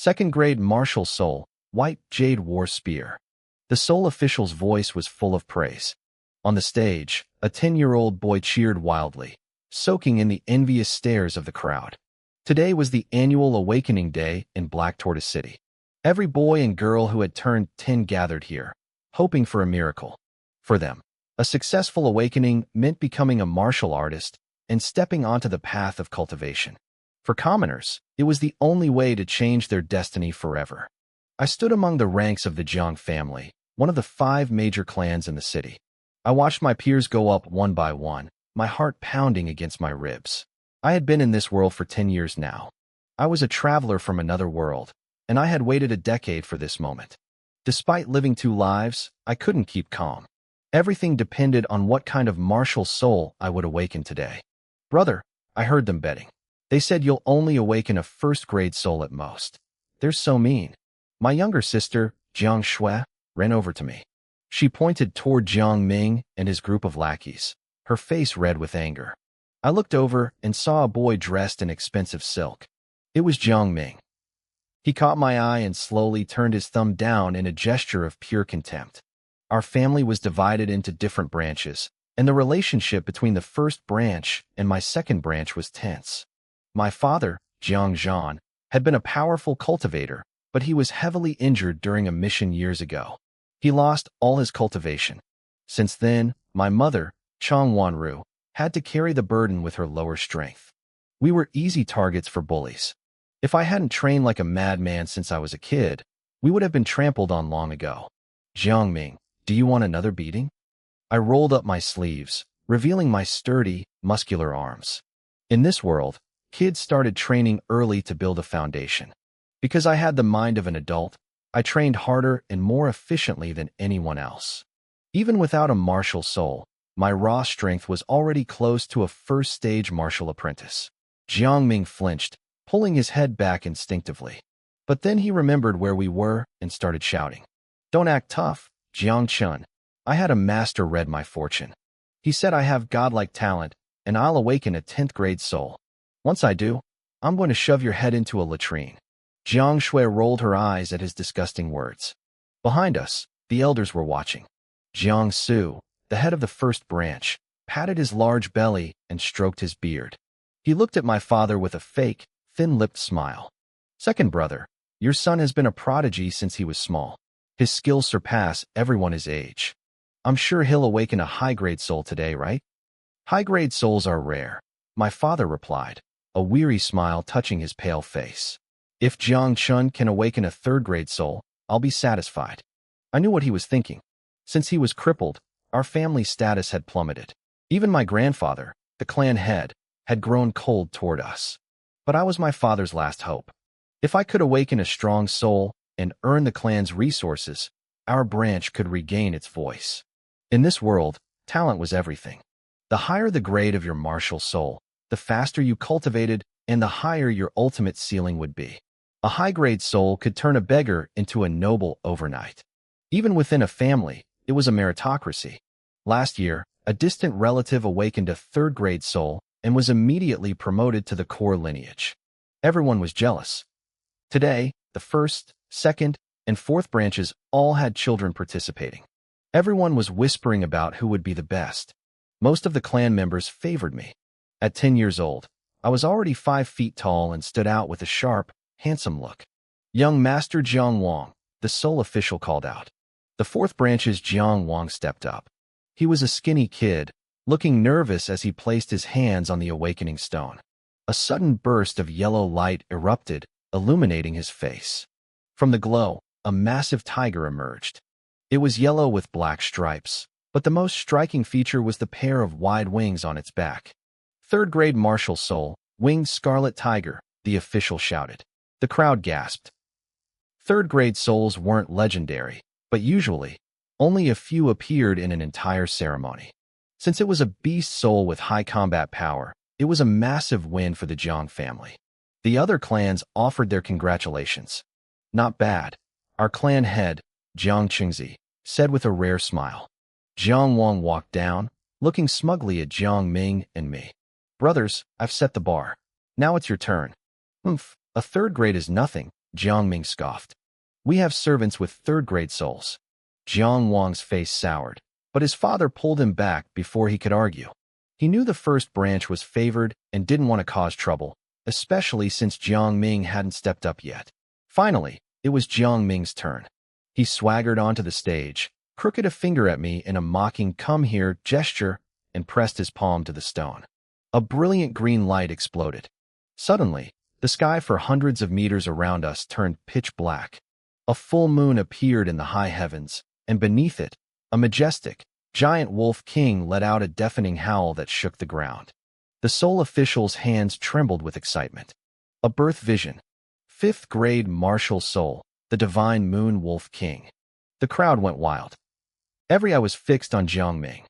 Second grade martial soul, white jade war spear. The soul official's voice was full of praise. On the stage, a 10-year-old boy cheered wildly, soaking in the envious stares of the crowd. Today was the annual Awakening Day in Black Tortoise City. Every boy and girl who had turned 10 gathered here, hoping for a miracle. For them, a successful awakening meant becoming a martial artist and stepping onto the path of cultivation. For commoners, it was the only way to change their destiny forever. I stood among the ranks of the Jiang family, one of the 5 major clans in the city. I watched my peers go up one by one, my heart pounding against my ribs. I had been in this world for 10 years now. I was a traveler from another world, and I had waited a decade for this moment. Despite living 2 lives, I couldn't keep calm. Everything depended on what kind of martial soul I would awaken today. Brother, I heard them betting. They said you'll only awaken a first-grade soul at most. They're so mean. My younger sister, Jiang Shui, ran over to me. She pointed toward Jiang Ming and his group of lackeys, her face red with anger. I looked over and saw a boy dressed in expensive silk. It was Jiang Ming. He caught my eye and slowly turned his thumb down in a gesture of pure contempt. Our family was divided into different branches, and the relationship between the first branch and my second branch was tense. My father, Jiang Zhan, had been a powerful cultivator, but he was heavily injured during a mission years ago. He lost all his cultivation. Since then, my mother, Chang Wanru, had to carry the burden with her lower strength. We were easy targets for bullies. If I hadn't trained like a madman since I was a kid, we would have been trampled on long ago. Jiangming, do you want another beating? I rolled up my sleeves, revealing my sturdy, muscular arms. In this world, kids started training early to build a foundation. Because I had the mind of an adult, I trained harder and more efficiently than anyone else. Even without a martial soul, my raw strength was already close to a first-stage martial apprentice. Jiangming flinched, pulling his head back instinctively. But then he remembered where we were and started shouting. Don't act tough, Jiang Chun. I had a master read my fortune. He said I have godlike talent, and I'll awaken a 10th-grade soul. Once I do, I'm going to shove your head into a latrine. Jiang Shui rolled her eyes at his disgusting words. Behind us, the elders were watching. Jiang Su, the head of the first branch, patted his large belly and stroked his beard. He looked at my father with a fake, thin-lipped smile. Second brother, your son has been a prodigy since he was small. His skills surpass everyone his age. I'm sure he'll awaken a high-grade soul today, right? High-grade souls are rare, my father replied, a weary smile touching his pale face. If Jiang Chun can awaken a 3rd-grade soul, I'll be satisfied. I knew what he was thinking. Since he was crippled, our family status had plummeted. Even my grandfather, the clan head, had grown cold toward us. But I was my father's last hope. If I could awaken a strong soul and earn the clan's resources, our branch could regain its voice. In this world, talent was everything. The higher the grade of your martial soul, the faster you cultivated and the higher your ultimate ceiling would be. A high-grade soul could turn a beggar into a noble overnight. Even within a family, it was a meritocracy. Last year, a distant relative awakened a 3rd-grade soul and was immediately promoted to the core lineage. Everyone was jealous. Today, the 1st, 2nd, and 4th branches all had children participating. Everyone was whispering about who would be the best. Most of the clan members favored me. At 10 years old, I was already 5 feet tall and stood out with a sharp, handsome look. Young Master Jiang Wang, the soul official called out. The 4th branch's Jiang Wang stepped up. He was a skinny kid, looking nervous as he placed his hands on the awakening stone. A sudden burst of yellow light erupted, illuminating his face. From the glow, a massive tiger emerged. It was yellow with black stripes, but the most striking feature was the pair of wide wings on its back. 3rd-grade martial soul, winged scarlet tiger, the official shouted. The crowd gasped. 3rd-grade souls weren't legendary, but usually, only a few appeared in an entire ceremony. Since it was a beast soul with high combat power, it was a massive win for the Jiang family. The other clans offered their congratulations. Not bad, our clan head, Jiang Qingzi, said with a rare smile. Jiang Wang walked down, looking smugly at Jiang Ming and me. Brothers, I've set the bar. Now it's your turn. A 3rd grade is nothing, Jiang Ming scoffed. We have servants with third-grade souls. Jiang Wang's face soured, but his father pulled him back before he could argue. He knew the first branch was favored and didn't want to cause trouble, especially since Jiang Ming hadn't stepped up yet. Finally, it was Jiang Ming's turn. He swaggered onto the stage, crooked a finger at me in a mocking "come here" gesture, and pressed his palm to the stone. A brilliant green light exploded. Suddenly, the sky for hundreds of meters around us turned pitch black. A full moon appeared in the high heavens, and beneath it, a majestic, giant wolf king let out a deafening howl that shook the ground. The Seoul official's hands trembled with excitement. A birth vision. 5th grade martial soul, the divine moon wolf king. The crowd went wild. Every eye was fixed on Jiang Ming.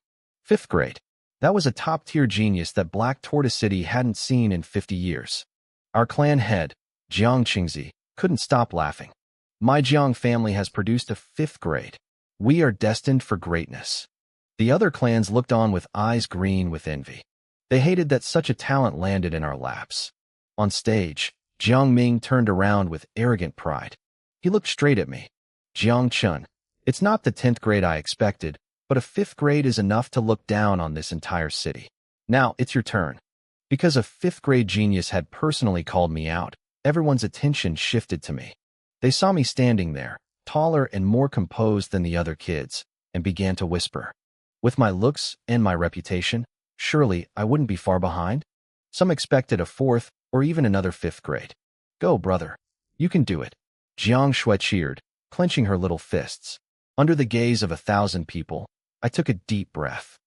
5th grade. That was a top-tier genius that Black Tortoise City hadn't seen in 50 years. Our clan head, Jiang Qingzi, couldn't stop laughing. My Jiang family has produced a 5th grade. We are destined for greatness. The other clans looked on with eyes green with envy. They hated that such a talent landed in our laps. On stage, Jiang Ming turned around with arrogant pride. He looked straight at me. Jiang Chun, it's not the 10th grade I expected, but a 5th grade is enough to look down on this entire city. Now, it's your turn. Because a 5th grade genius had personally called me out, everyone's attention shifted to me. They saw me standing there, taller and more composed than the other kids, and began to whisper. With my looks and my reputation, surely I wouldn't be far behind? Some expected a 4th or even another 5th grade. Go, brother. You can do it. Jiang Shui cheered, clenching her little fists. Under the gaze of 1,000 people, I took a deep breath.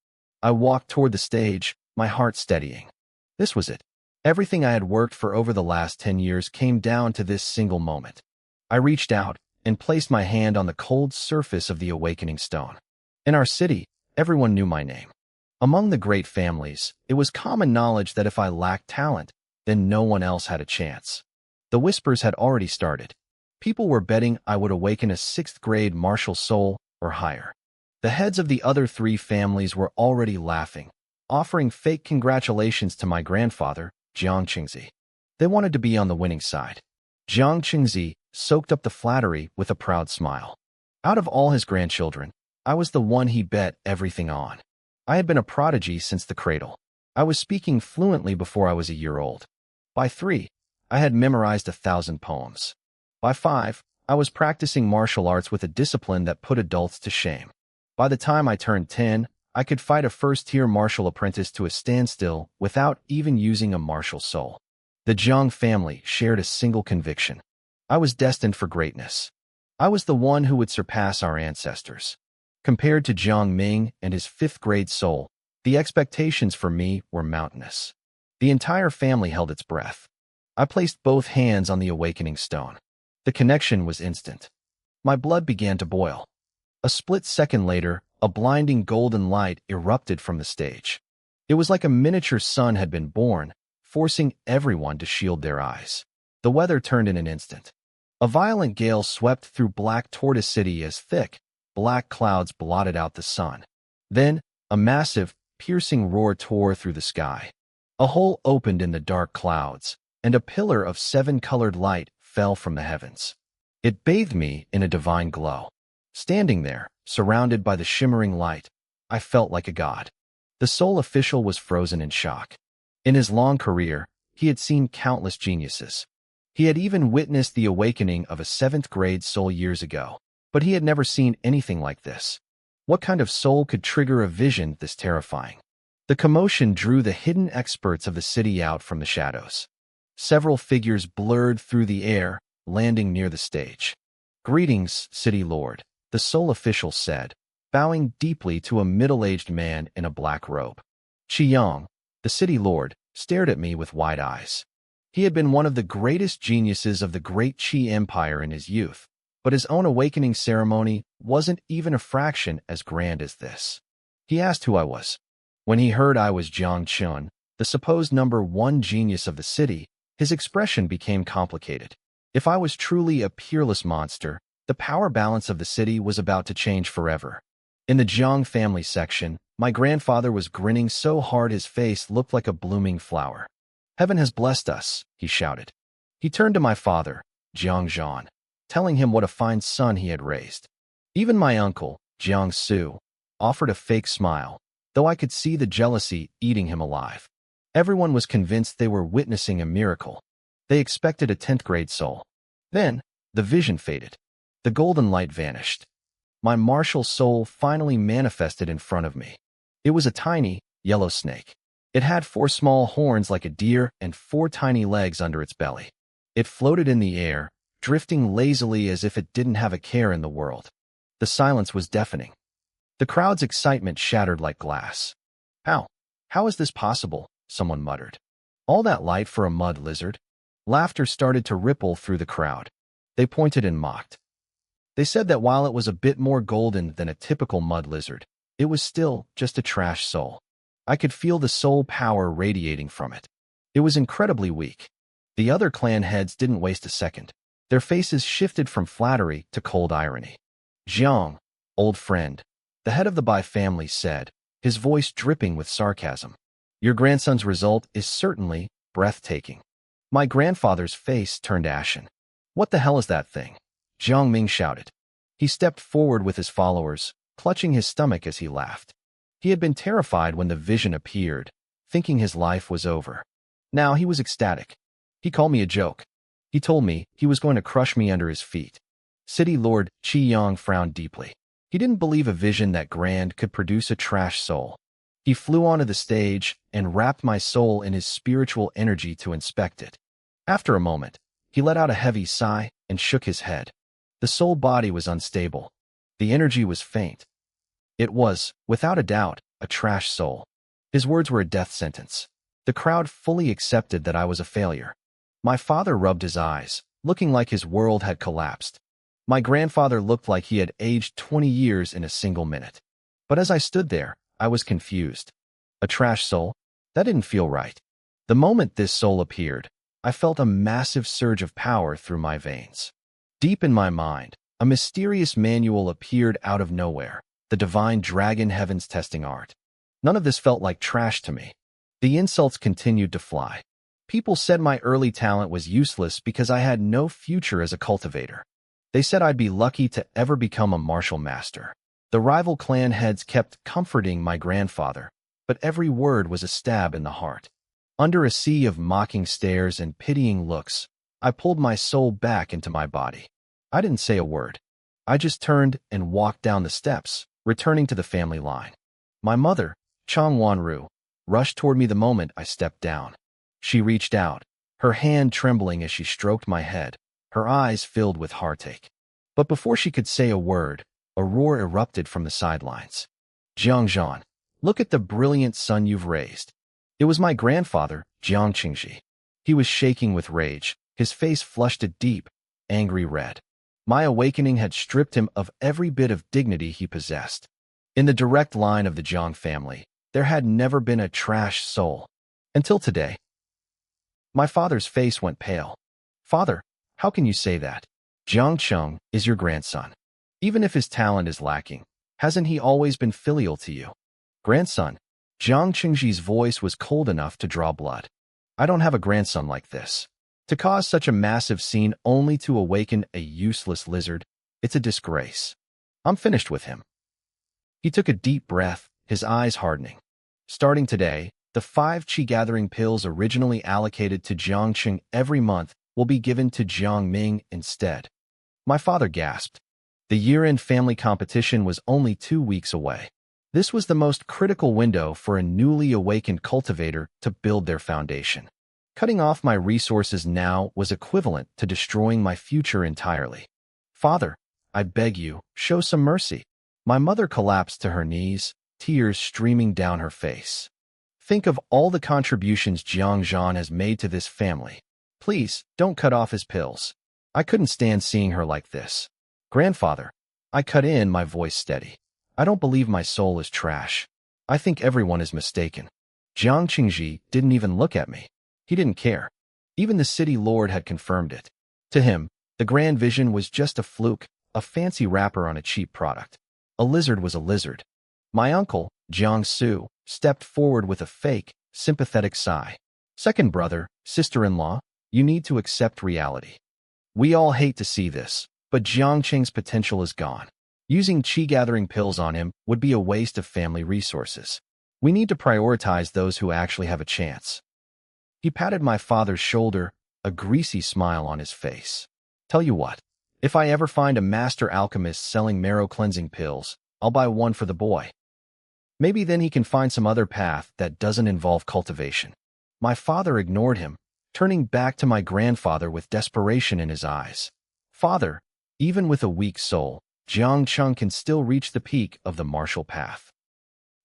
I walked toward the stage, my heart steadying. This was it. Everything I had worked for over the last 10 years came down to this single moment. I reached out and placed my hand on the cold surface of the awakening stone. In our city, everyone knew my name. Among the great families, it was common knowledge that if I lacked talent, then no one else had a chance. The whispers had already started. People were betting I would awaken a 6th grade martial soul or higher. The heads of the other 3 families were already laughing, offering fake congratulations to my grandfather, Jiang Qingzi. They wanted to be on the winning side. Jiang Qingzi soaked up the flattery with a proud smile. Out of all his grandchildren, I was the one he bet everything on. I had been a prodigy since the cradle. I was speaking fluently before I was a year old. By 3, I had memorized 1,000 poems. By 5, I was practicing martial arts with a discipline that put adults to shame. By the time I turned 10, I could fight a first-tier martial apprentice to a standstill without even using a martial soul. The Jiang family shared a single conviction. I was destined for greatness. I was the one who would surpass our ancestors. Compared to Jiang Ming and his 5th grade soul, the expectations for me were mountainous. The entire family held its breath. I placed both hands on the awakening stone. The connection was instant. My blood began to boil. A split second later, a blinding golden light erupted from the stage. It was like a miniature sun had been born, forcing everyone to shield their eyes. The weather turned in an instant. A violent gale swept through Black Tortoise City as thick, black clouds blotted out the sun. Then, a massive, piercing roar tore through the sky. A hole opened in the dark clouds, and a pillar of 7-colored light fell from the heavens. It bathed me in a divine glow. Standing there, surrounded by the shimmering light, I felt like a god. The Seoul official was frozen in shock. In his long career, he had seen countless geniuses. He had even witnessed the awakening of a 7th grade soul years ago, but he had never seen anything like this. What kind of soul could trigger a vision this terrifying? The commotion drew the hidden experts of the city out from the shadows. Several figures blurred through the air, landing near the stage. "Greetings, City Lord," the Seoul official said, bowing deeply to a middle-aged man in a black robe. Chi Yang, the City Lord, stared at me with wide eyes. He had been one of the greatest geniuses of the Great Qi Empire in his youth, but his own awakening ceremony wasn't even a fraction as grand as this. He asked who I was. When he heard I was Jiang Chun, the supposed #1 genius of the city, his expression became complicated. If I was truly a peerless monster, the power balance of the city was about to change forever. In the Jiang family section, my grandfather was grinning so hard his face looked like a blooming flower. "Heaven has blessed us," he shouted. He turned to my father, Jiang Zhan, telling him what a fine son he had raised. Even my uncle, Jiang Su, offered a fake smile, though I could see the jealousy eating him alive. Everyone was convinced they were witnessing a miracle. They expected a 10th grade soul. Then, the vision faded. The golden light vanished. My martial soul finally manifested in front of me. It was a tiny, yellow snake. It had 4 small horns like a deer and 4 tiny legs under its belly. It floated in the air, drifting lazily as if it didn't have a care in the world. The silence was deafening. The crowd's excitement shattered like glass. How is this possible? Someone muttered. All that light for a mud lizard? Laughter started to ripple through the crowd. They pointed and mocked. They said that while it was a bit more golden than a typical mud lizard, it was still just a trash soul. I could feel the soul power radiating from it. It was incredibly weak. The other clan heads didn't waste a second. Their faces shifted from flattery to cold irony. Jiang, old friend, the head of the Bai family said, his voice dripping with sarcasm. Your grandson's result is certainly breathtaking. My grandfather's face turned ashen. What the hell is that thing? Jiang Ming shouted. He stepped forward with his followers, clutching his stomach as he laughed. He had been terrified when the vision appeared, thinking his life was over. Now he was ecstatic. He called me a joke. He told me he was going to crush me under his feet. City Lord Qi Yang frowned deeply. He didn't believe a vision that grand could produce a trash soul. He flew onto the stage and wrapped my soul in his spiritual energy to inspect it. After a moment, he let out a heavy sigh and shook his head. The soul body was unstable. The energy was faint. It was, without a doubt, a trash soul. His words were a death sentence. The crowd fully accepted that I was a failure. My father rubbed his eyes, looking like his world had collapsed. My grandfather looked like he had aged 20 years in a single minute. But as I stood there, I was confused. A trash soul? That didn't feel right. The moment this soul appeared, I felt a massive surge of power through my veins. Deep in my mind, a mysterious manual appeared out of nowhere, the divine dragon heaven's testing art. None of this felt like trash to me. The insults continued to fly. People said my early talent was useless because I had no future as a cultivator. They said I'd be lucky to ever become a martial master. The rival clan heads kept comforting my grandfather, but every word was a stab in the heart. Under a sea of mocking stares and pitying looks, I pulled my soul back into my body. I didn't say a word. I just turned and walked down the steps, returning to the family line. My mother, Chang Wanru, rushed toward me the moment I stepped down. She reached out, her hand trembling as she stroked my head, her eyes filled with heartache. But before she could say a word, a roar erupted from the sidelines. Jiang Zhan, look at the brilliant son you've raised. It was my grandfather, Jiang Qingji. He was shaking with rage, his face flushed a deep, angry red. My awakening had stripped him of every bit of dignity he possessed. In the direct line of the Jiang family, there had never been a trash soul. Until today. My father's face went pale. Father, how can you say that? Jiang Cheng is your grandson. Even if his talent is lacking, hasn't he always been filial to you? Grandson, Jiang Qingji's voice was cold enough to draw blood. I don't have a grandson like this. To cause such a massive scene only to awaken a useless lizard, it's a disgrace. I'm finished with him. He took a deep breath, his eyes hardening. Starting today, the 5 Qi gathering pills originally allocated to Jiang Qing every month will be given to Jiang Ming instead. My father gasped. The year-end family competition was only 2 weeks away. This was the most critical window for a newly awakened cultivator to build their foundation. Cutting off my resources now was equivalent to destroying my future entirely. Father, I beg you, show some mercy. My mother collapsed to her knees, tears streaming down her face. Think of all the contributions Jiang Zhan has made to this family. Please, don't cut off his pills. I couldn't stand seeing her like this. Grandfather, I cut in, my voice steady. I don't believe my soul is trash. I think everyone is mistaken. Jiang Qingji didn't even look at me. He didn't care. Even the city lord had confirmed it. To him, the grand vision was just a fluke, a fancy wrapper on a cheap product. A lizard was a lizard. My uncle, Jiang Su, stepped forward with a fake, sympathetic sigh. Second brother, sister-in-law, you need to accept reality. We all hate to see this, but Jiangqing's potential is gone. Using qi-gathering pills on him would be a waste of family resources. We need to prioritize those who actually have a chance. He patted my father's shoulder, a greasy smile on his face. Tell you what, if I ever find a master alchemist selling marrow-cleansing pills, I'll buy one for the boy. Maybe then he can find some other path that doesn't involve cultivation. My father ignored him, turning back to my grandfather with desperation in his eyes. Father, even with a weak soul, Jiangqing can still reach the peak of the martial path.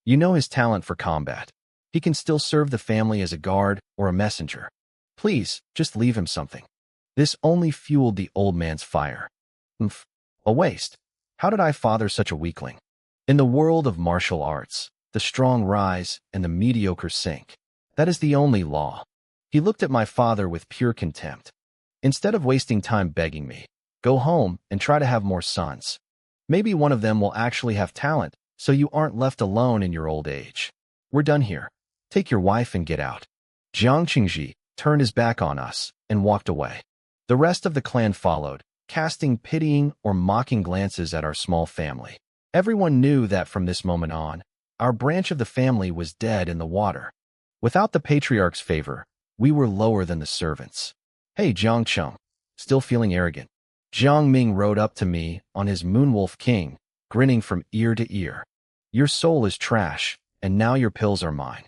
You know his talent for combat. He can still serve the family as a guard or a messenger. Please, just leave him something. This only fueled the old man's fire. A waste. How did I father such a weakling? In the world of martial arts, the strong rise and the mediocre sink. That is the only law. He looked at my father with pure contempt. Instead of wasting time begging me, go home and try to have more sons. Maybe one of them will actually have talent, so you aren't left alone in your old age. We're done here. Take your wife and get out. Jiang Qingji turned his back on us and walked away. The rest of the clan followed, casting pitying or mocking glances at our small family. Everyone knew that from this moment on, our branch of the family was dead in the water. Without the patriarch's favor, we were lower than the servants. Hey, Jiangqing, still feeling arrogant. Jiang Ming rode up to me on his Moonwolf King, grinning from ear to ear. Your soul is trash, and now your pills are mine.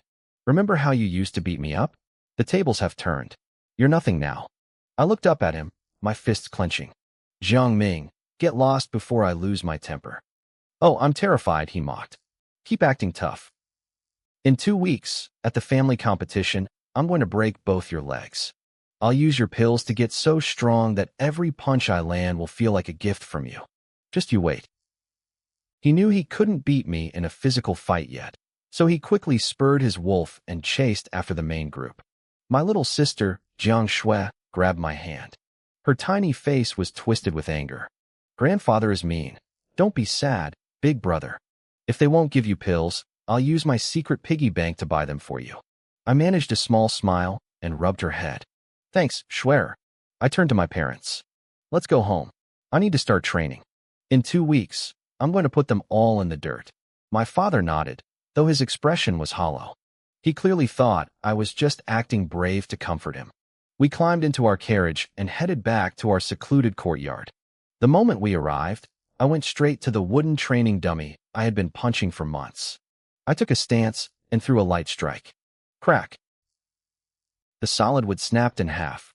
Remember how you used to beat me up? The tables have turned. You're nothing now. I looked up at him, my fists clenching. Jiang Ming, get lost before I lose my temper. Oh, I'm terrified, he mocked. Keep acting tough. In 2 weeks, at the family competition, I'm going to break both your legs. I'll use your pills to get so strong that every punch I land will feel like a gift from you. Just you wait. He knew he couldn't beat me in a physical fight yet, so he quickly spurred his wolf and chased after the main group. My little sister, Jiang Shui, grabbed my hand. Her tiny face was twisted with anger. Grandfather is mean. Don't be sad, big brother. If they won't give you pills, I'll use my secret piggy bank to buy them for you. I managed a small smile and rubbed her head. Thanks, Schwer. I turned to my parents. Let's go home. I need to start training. In 2 weeks, I'm going to put them all in the dirt. My father nodded, though his expression was hollow. He clearly thought I was just acting brave to comfort him. We climbed into our carriage and headed back to our secluded courtyard. The moment we arrived, I went straight to the wooden training dummy I had been punching for months. I took a stance and threw a light strike. Crack. The solid wood snapped in half.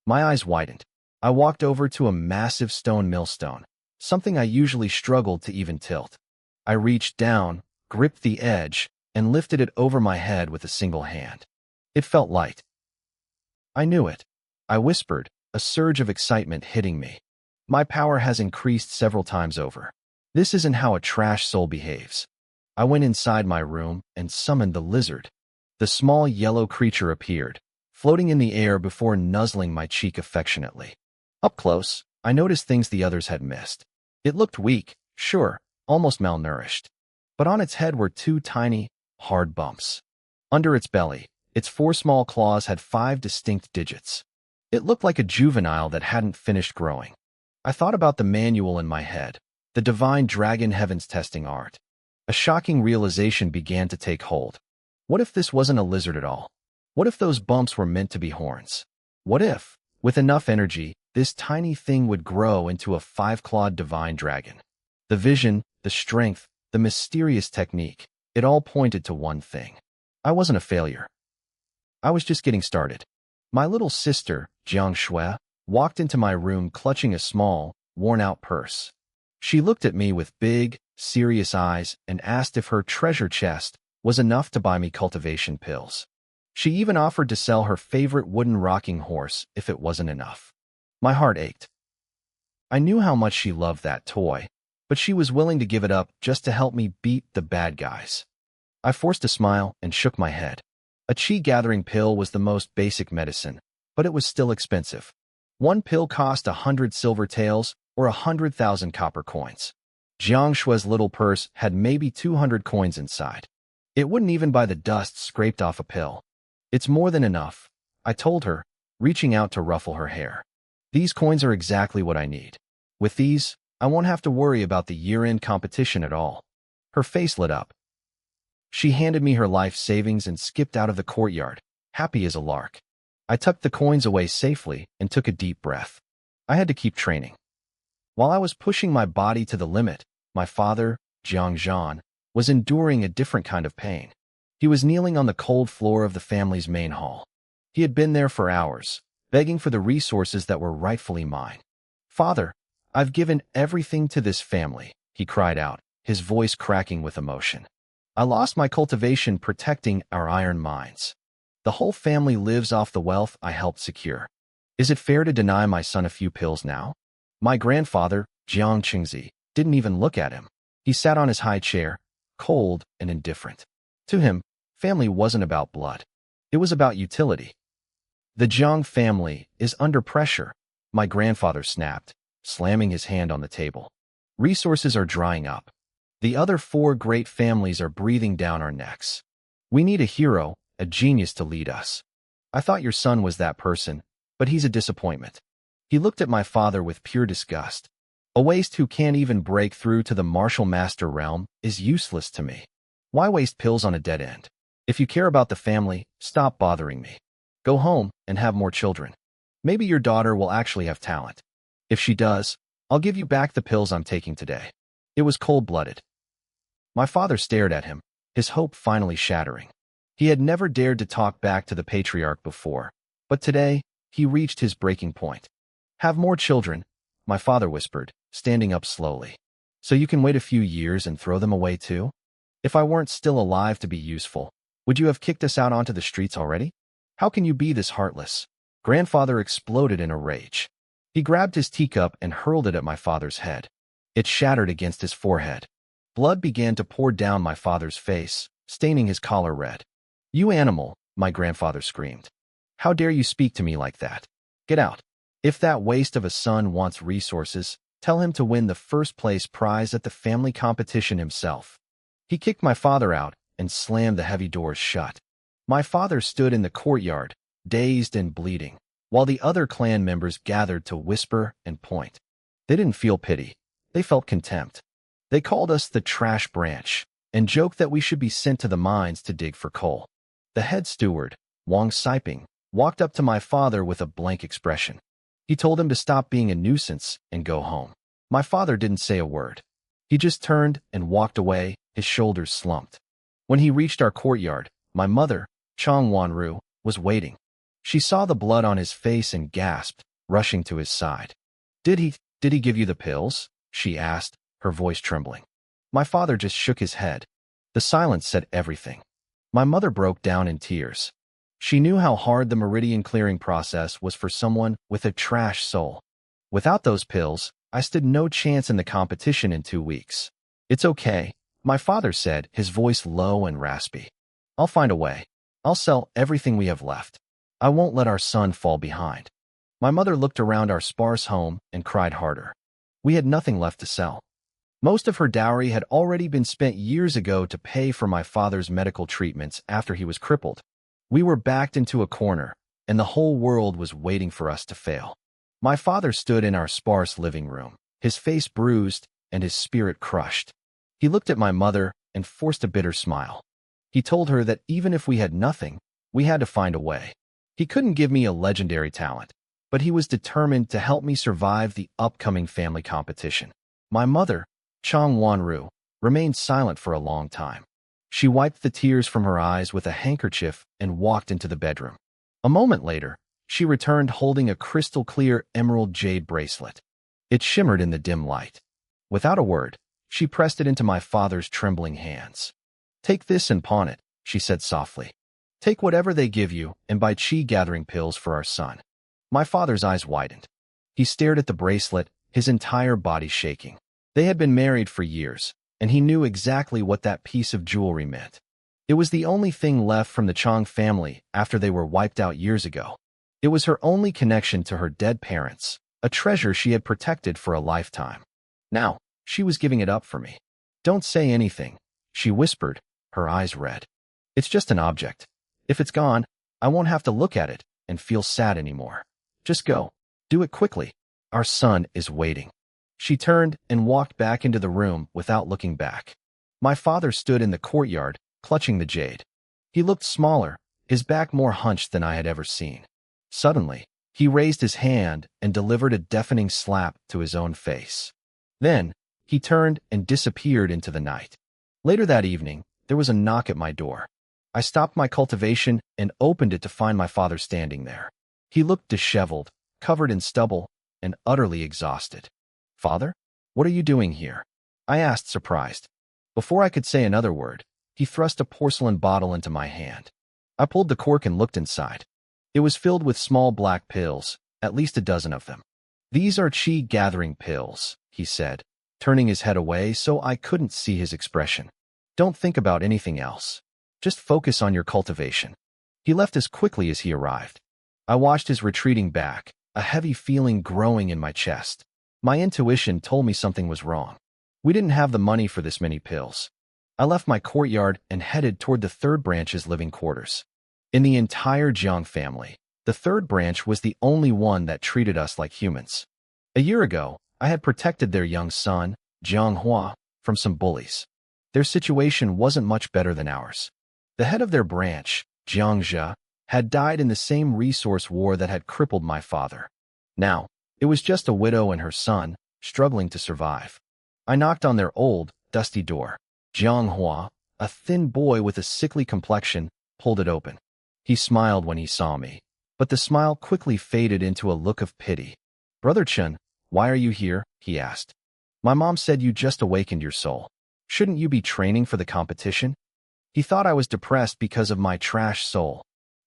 My eyes widened. I walked over to a massive stone millstone, something I usually struggled to even tilt. I reached down, gripped the edge, and lifted it over my head with a single hand. It felt light. I knew it. I whispered, a surge of excitement hitting me. My power has increased several times over. This isn't how a trash soul behaves. I went inside my room and summoned the lizard. The small yellow creature appeared, floating in the air before nuzzling my cheek affectionately. Up close, I noticed things the others had missed. It looked weak, sure, almost malnourished. But on its head were 2 tiny, hard bumps. Under its belly, its 4 small claws had 5 distinct digits. It looked like a juvenile that hadn't finished growing. I thought about the manual in my head, the divine dragon heavens testing art. A shocking realization began to take hold. What if this wasn't a lizard at all? What if those bumps were meant to be horns? What if, with enough energy, this tiny thing would grow into a 5-clawed divine dragon? The vision, the strength, the mysterious technique, it all pointed to one thing. I wasn't a failure. I was just getting started. My little sister, Jiang Shui, walked into my room clutching a small, worn-out purse. She looked at me with big, serious eyes and asked if her treasure chest was enough to buy me cultivation pills. She even offered to sell her favorite wooden rocking horse if it wasn't enough. My heart ached. I knew how much she loved that toy, but she was willing to give it up just to help me beat the bad guys. I forced a smile and shook my head. A chi-gathering pill was the most basic medicine, but it was still expensive. One pill cost 100 silver taels or 100,000 copper coins. Jiang Shui's little purse had maybe 200 coins inside. It wouldn't even buy the dust scraped off a pill. It's more than enough, I told her, reaching out to ruffle her hair. These coins are exactly what I need. With these, I won't have to worry about the year-end competition at all. Her face lit up. She handed me her life savings and skipped out of the courtyard, happy as a lark. I tucked the coins away safely and took a deep breath. I had to keep training. While I was pushing my body to the limit, my father, Jiang Zhan, was enduring a different kind of pain. He was kneeling on the cold floor of the family's main hall. He had been there for hours, begging for the resources that were rightfully mine. "Father, I've given everything to this family," he cried out, his voice cracking with emotion. "I lost my cultivation protecting our iron mines. The whole family lives off the wealth I helped secure. Is it fair to deny my son a few pills now?" My grandfather, Jiang Qingzi, didn't even look at him. He sat on his high chair, cold and indifferent. To him, family wasn't about blood. It was about utility. "The Jiang family is under pressure," my grandfather snapped, slamming his hand on the table. "Resources are drying up. The other 4 great families are breathing down our necks. We need a hero, a genius to lead us. I thought your son was that person, but he's a disappointment." He looked at my father with pure disgust. "A waste who can't even break through to the martial master realm is useless to me. Why waste pills on a dead end? If you care about the family, stop bothering me. Go home and have more children. Maybe your daughter will actually have talent. If she does, I'll give you back the pills I'm taking today." It was cold-blooded. My father stared at him, his hope finally shattering. He had never dared to talk back to the patriarch before, but today, he reached his breaking point. "Have more children," my father whispered, standing up slowly. "So you can wait a few years and throw them away too? If I weren't still alive to be useful, would you have kicked us out onto the streets already? How can you be this heartless?" Grandfather exploded in a rage. He grabbed his teacup and hurled it at my father's head. It shattered against his forehead. Blood began to pour down my father's face, staining his collar red. "You animal," my grandfather screamed. "How dare you speak to me like that? Get out. If that waste of a son wants resources, tell him to win the first-place prize at the family competition himself." He kicked my father out and slammed the heavy doors shut. My father stood in the courtyard, dazed and bleeding, while the other clan members gathered to whisper and point. They didn't feel pity. They felt contempt. They called us the trash branch and joked that we should be sent to the mines to dig for coal. The head steward, Wang Siping, walked up to my father with a blank expression. He told him to stop being a nuisance and go home. My father didn't say a word. He just turned and walked away, his shoulders slumped. When he reached our courtyard, my mother, Chang Wanru, was waiting. She saw the blood on his face and gasped, rushing to his side. Did he give you the pills?" she asked, her voice trembling. My father just shook his head. The silence said everything. My mother broke down in tears. She knew how hard the meridian clearing process was for someone with a trash soul. "Without those pills, I stood no chance in the competition in 2 weeks. It's okay," my father said, his voice low and raspy. "I'll find a way. I'll sell everything we have left. I won't let our son fall behind." My mother looked around our sparse home and cried harder. We had nothing left to sell. Most of her dowry had already been spent years ago to pay for my father's medical treatments after he was crippled. We were backed into a corner, and the whole world was waiting for us to fail. My father stood in our sparse living room, his face bruised and his spirit crushed. He looked at my mother and forced a bitter smile. He told her that even if we had nothing, we had to find a way. He couldn't give me a legendary talent, but he was determined to help me survive the upcoming family competition. My mother, Chang Wanru, remained silent for a long time. She wiped the tears from her eyes with a handkerchief and walked into the bedroom. A moment later, she returned holding a crystal-clear emerald jade bracelet. It shimmered in the dim light. Without a word, she pressed it into my father's trembling hands. "Take this and pawn it," she said softly. "Take whatever they give you and buy chi-gathering pills for our son." My father's eyes widened. He stared at the bracelet, his entire body shaking. They had been married for years, and he knew exactly what that piece of jewelry meant. It was the only thing left from the Chang family after they were wiped out years ago. It was her only connection to her dead parents, a treasure she had protected for a lifetime. Now, she was giving it up for me. "Don't say anything," she whispered, her eyes red. "It's just an object. If it's gone, I won't have to look at it and feel sad anymore. Just go. Do it quickly. Our son is waiting. She turned and walked back into the room without looking back. My father stood in the courtyard, clutching the jade. He looked smaller, his back more hunched than I had ever seen. Suddenly, he raised his hand and delivered a deafening slap to his own face. Then, he turned and disappeared into the night. Later that evening, there was a knock at my door. I stopped my cultivation and opened it to find my father standing there. He looked disheveled, covered in stubble, and utterly exhausted. "Father, what are you doing here?" I asked, surprised. Before I could say another word, he thrust a porcelain bottle into my hand. I pulled the cork and looked inside. It was filled with small black pills, at least a dozen of them. "These are chi-gathering pills," he said, turning his head away so I couldn't see his expression. "Don't think about anything else. Just focus on your cultivation." He left as quickly as he arrived. I watched his retreating back, a heavy feeling growing in my chest. My intuition told me something was wrong. We didn't have the money for this many pills. I left my courtyard and headed toward the third branch's living quarters. In the entire Jiang family, the third branch was the only one that treated us like humans. A year ago, I had protected their young son, Jianghua, from some bullies. Their situation wasn't much better than ours. The head of their branch, Jiangzhe, had died in the same resource war that had crippled my father. Now, it was just a widow and her son, struggling to survive. I knocked on their old, dusty door. Jianghua, a thin boy with a sickly complexion, pulled it open. He smiled when he saw me, but the smile quickly faded into a look of pity. "Brother Chen, why are you here?" he asked. "My mom said you just awakened your soul. Shouldn't you be training for the competition?" He thought I was depressed because of my trash soul.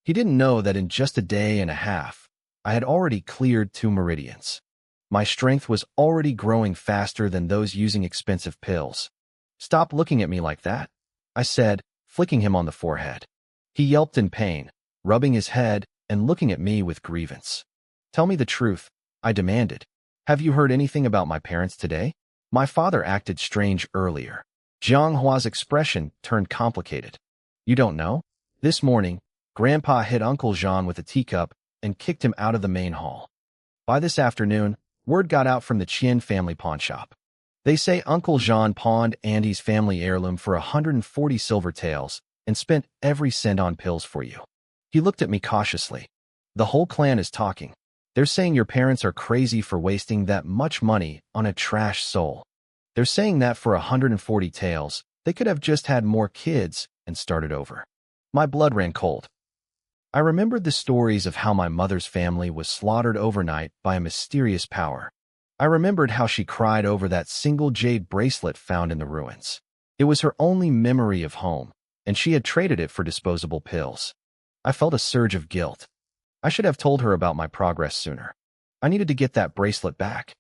He didn't know that in just a day and a half, I had already cleared 2 meridians. My strength was already growing faster than those using expensive pills. "Stop looking at me like that," I said, flicking him on the forehead. He yelped in pain, rubbing his head and looking at me with grievance. "Tell me the truth," I demanded. "Have you heard anything about my parents today?" My father acted strange earlier. Jianghua's expression turned complicated. "You don't know? This morning, Grandpa hit Uncle Jean with a teacup and kicked him out of the main hall. By this afternoon, word got out from the Qian family pawn shop. They say Uncle Jean pawned Andy's family heirloom for 140 silver taels and spent every cent on pills for you." He looked at me cautiously. "The whole clan is talking. They're saying your parents are crazy for wasting that much money on a trash soul. They're saying that for 140 taels, they could have just had more kids and started over." My blood ran cold. I remembered the stories of how my mother's family was slaughtered overnight by a mysterious power. I remembered how she cried over that single jade bracelet found in the ruins. It was her only memory of home, and she had traded it for disposable pills. I felt a surge of guilt. I should have told her about my progress sooner. I needed to get that bracelet back.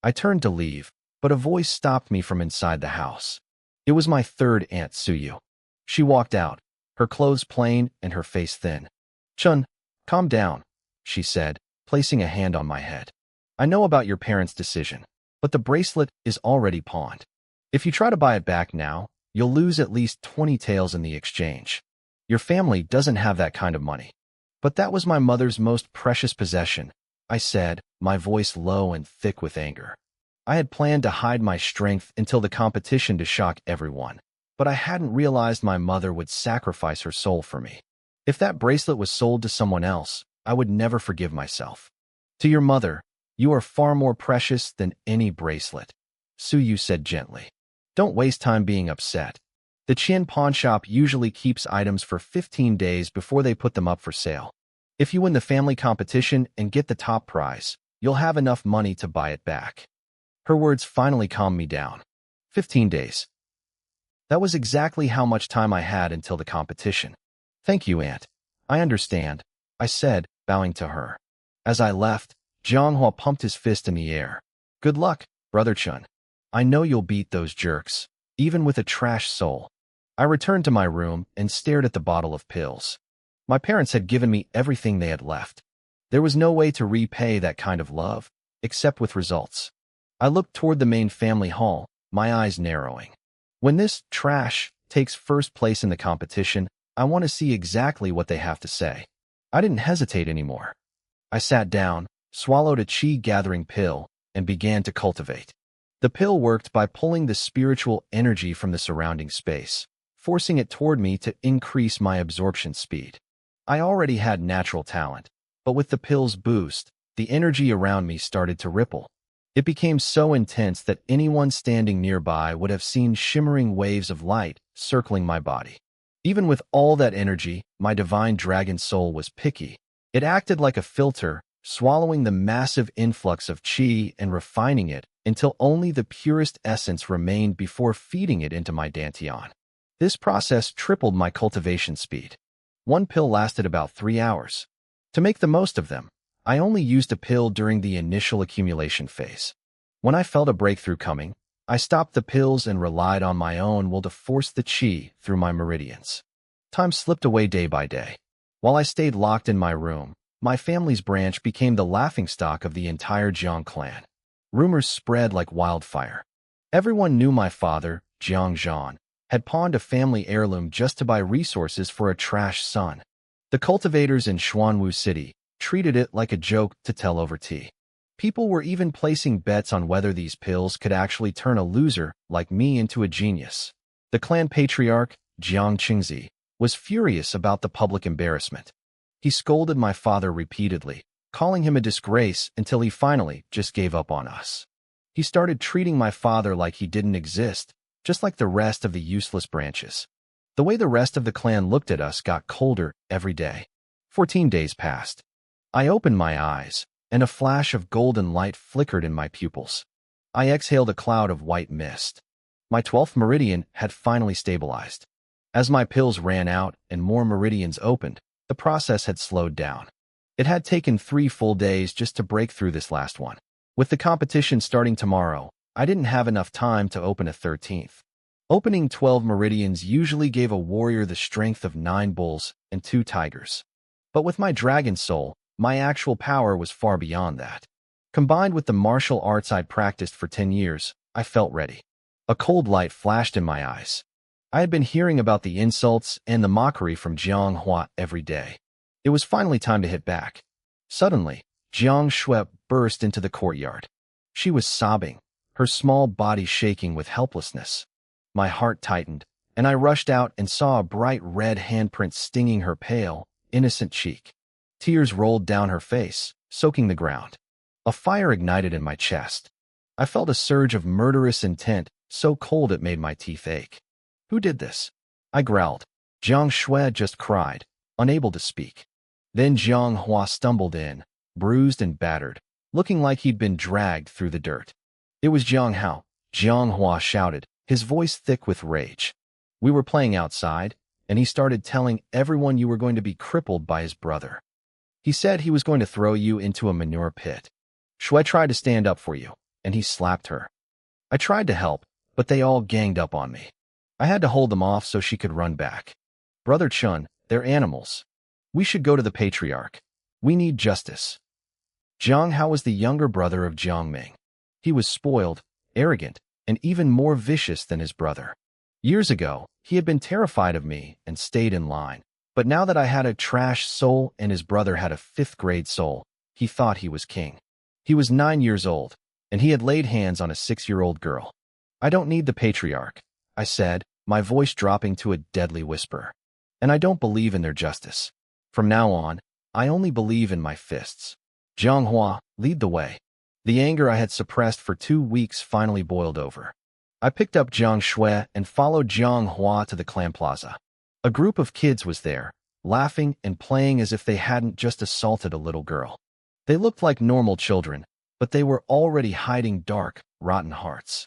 I turned to leave, but a voice stopped me from inside the house. It was my third Aunt Suyu. She walked out, her clothes plain and her face thin. "Chun, calm down," she said, placing a hand on my head. "I know about your parents' decision, but the bracelet is already pawned. If you try to buy it back now, you'll lose at least 20 taels in the exchange. Your family doesn't have that kind of money." "But that was my mother's most precious possession," I said, my voice low and thick with anger. I had planned to hide my strength until the competition to shock everyone, but I hadn't realized my mother would sacrifice her soul for me. If that bracelet was sold to someone else, I would never forgive myself. "To your mother, you are far more precious than any bracelet," Suyu said gently. "Don't waste time being upset. The Qian pawn shop usually keeps items for 15 days before they put them up for sale. If you win the family competition and get the top prize, you'll have enough money to buy it back." Her words finally calmed me down. 15 days. That was exactly how much time I had until the competition. "Thank you, Aunt. I understand," I said, bowing to her. As I left, Jianghua pumped his fist in the air. "Good luck, Brother Chun. I know you'll beat those jerks, even with a trash soul." I returned to my room and stared at the bottle of pills. My parents had given me everything they had left. There was no way to repay that kind of love, except with results. I looked toward the main family hall, my eyes narrowing. When this trash takes first place in the competition, I want to see exactly what they have to say. I didn't hesitate anymore. I sat down, swallowed a chi-gathering pill, and began to cultivate. The pill worked by pulling the spiritual energy from the surrounding space, forcing it toward me to increase my absorption speed. I already had natural talent, but with the pill's boost, the energy around me started to ripple. It became so intense that anyone standing nearby would have seen shimmering waves of light circling my body. Even with all that energy, my divine dragon soul was picky. It acted like a filter, swallowing the massive influx of chi and refining it until only the purest essence remained before feeding it into my dantian. This process tripled my cultivation speed. One pill lasted about 3 hours. To make the most of them, I only used a pill during the initial accumulation phase. When I felt a breakthrough coming, I stopped the pills and relied on my own will to force the chi through my meridians. Time slipped away day by day. While I stayed locked in my room, my family's branch became the laughingstock of the entire Jiang clan. Rumors spread like wildfire. Everyone knew my father, Jiang Zhan, had pawned a family heirloom just to buy resources for a trash son. The cultivators in Xuanwu City treated it like a joke to tell over tea. People were even placing bets on whether these pills could actually turn a loser like me into a genius. The clan patriarch, Jiang Qingzi, was furious about the public embarrassment. He scolded my father repeatedly, calling him a disgrace until he finally just gave up on us. He started treating my father like he didn't exist, just like the rest of the useless branches. The way the rest of the clan looked at us got colder every day. 14 days passed. I opened my eyes, and a flash of golden light flickered in my pupils. I exhaled a cloud of white mist. My 12th meridian had finally stabilized. As my pills ran out and more meridians opened, the process had slowed down. It had taken 3 full days just to break through this last one. With the competition starting tomorrow, I didn't have enough time to open a 13th. Opening 12 meridians usually gave a warrior the strength of 9 bulls and 2 tigers. But with my dragon soul, my actual power was far beyond that. Combined with the martial arts I'd practiced for 10 years, I felt ready. A cold light flashed in my eyes. I had been hearing about the insults and the mockery from Jiang Hua every day. It was finally time to hit back. Suddenly, Jiang Shui burst into the courtyard. She was sobbing, her small body shaking with helplessness. My heart tightened, and I rushed out and saw a bright red handprint stinging her pale, innocent cheek. Tears rolled down her face, soaking the ground. A fire ignited in my chest. I felt a surge of murderous intent, so cold it made my teeth ache. Who did this? I growled. Jiang Shui just cried, unable to speak. Then Jiang Hua stumbled in, bruised and battered, looking like he'd been dragged through the dirt. It was Jiang Hao, Jiang Hua shouted, his voice thick with rage. We were playing outside, and he started telling everyone you were going to be crippled by his brother. He said he was going to throw you into a manure pit. Shui tried to stand up for you, and he slapped her. I tried to help, but they all ganged up on me. I had to hold them off so she could run back. Brother Chun, they're animals. We should go to the patriarch. We need justice. Jiang Hao was the younger brother of Jiang Ming. He was spoiled, arrogant, and even more vicious than his brother. Years ago, he had been terrified of me and stayed in line. But now that I had a trash soul and his brother had a 5th-grade soul, he thought he was king. He was 9 years old, and he had laid hands on a 6-year-old girl. I don't need the patriarch, I said, my voice dropping to a deadly whisper. And I don't believe in their justice. From now on, I only believe in my fists. Jiang Hua, lead the way. The anger I had suppressed for 2 weeks finally boiled over. I picked up Jiang Shui and followed Jiang Hua to the clan plaza. A group of kids was there, laughing and playing as if they hadn't just assaulted a little girl. They looked like normal children, but they were already hiding dark, rotten hearts.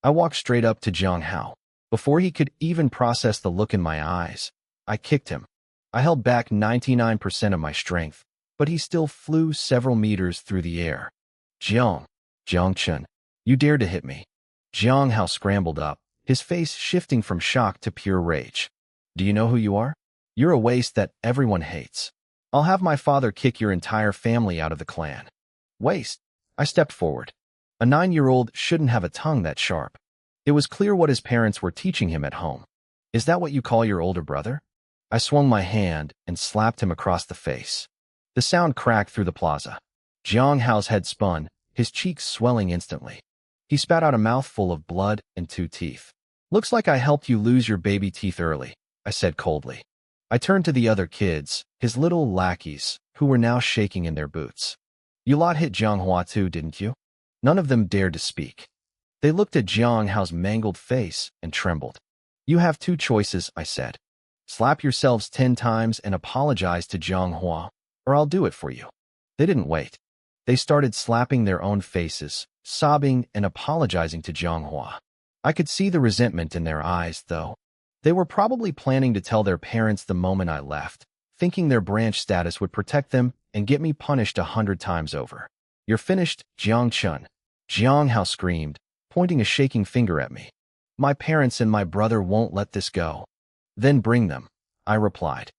I walked straight up to Jiang Hao. Before he could even process the look in my eyes, I kicked him. I held back 99% of my strength, but he still flew several meters through the air. Jiang Chun, you dared to hit me. Jiang Hao scrambled up, his face shifting from shock to pure rage. Do you know who you are? You're a waste that everyone hates. I'll have my father kick your entire family out of the clan. Waste? I stepped forward. A 9-year-old shouldn't have a tongue that sharp. It was clear what his parents were teaching him at home. Is that what you call your older brother? I swung my hand and slapped him across the face. The sound cracked through the plaza. Jiang Hao's head spun, his cheeks swelling instantly. He spat out a mouthful of blood and 2 teeth. Looks like I helped you lose your baby teeth early, I said coldly. I turned to the other kids, his little lackeys, who were now shaking in their boots. You lot hit Jiang Hua too, didn't you? None of them dared to speak. They looked at Jiang Hao's mangled face and trembled. You have 2 choices, I said. Slap yourselves 10 times and apologize to Jiang Hua, or I'll do it for you. They didn't wait. They started slapping their own faces, sobbing and apologizing to Jiang Hua. I could see the resentment in their eyes, though. They were probably planning to tell their parents the moment I left, thinking their branch status would protect them and get me punished 100 times over. You're finished, Jiang Chun. Jiang Hao screamed, pointing a shaking finger at me. My parents and my brother won't let this go. Then bring them, I replied.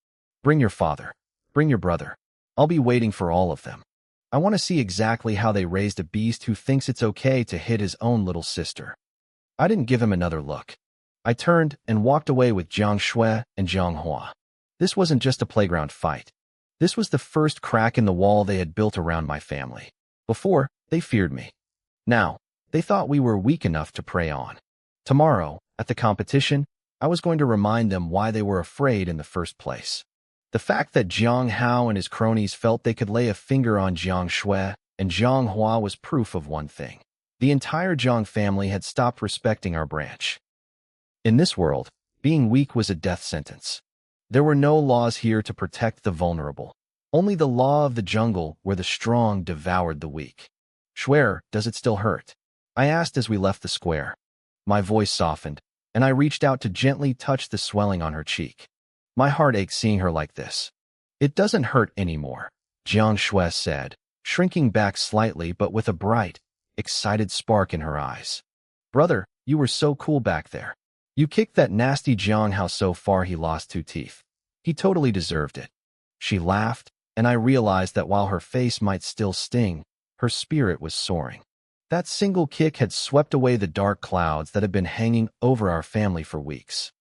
Bring your father. Bring your brother. I'll be waiting for all of them. I want to see exactly how they raised a beast who thinks it's okay to hit his own little sister. I didn't give him another look. I turned and walked away with Jiang Shui and Jiang Hua. This wasn't just a playground fight. This was the first crack in the wall they had built around my family. Before, they feared me. Now, they thought we were weak enough to prey on. Tomorrow, at the competition, I was going to remind them why they were afraid in the first place. The fact that Jiang Hao and his cronies felt they could lay a finger on Jiang Shui and Jiang Hua was proof of one thing. The entire Jiang family had stopped respecting our branch. In this world, being weak was a death sentence. There were no laws here to protect the vulnerable. Only the law of the jungle where the strong devoured the weak. Shui, does it still hurt? I asked as we left the square. My voice softened, and I reached out to gently touch the swelling on her cheek. My heart ached seeing her like this. It doesn't hurt anymore, Jiang Shui said, shrinking back slightly but with a bright, excited spark in her eyes. Brother, you were so cool back there. You kicked that nasty Jiang Hao so far he lost 2 teeth. He totally deserved it. She laughed, and I realized that while her face might still sting, her spirit was soaring. That single kick had swept away the dark clouds that had been hanging over our family for weeks.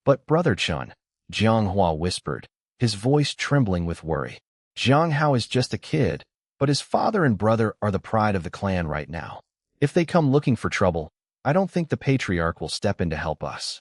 But Brother Chun, Jiang Hua whispered, his voice trembling with worry. Jiang Hao is just a kid, but his father and brother are the pride of the clan right now. If they come looking for trouble, I don't think the patriarch will step in to help us.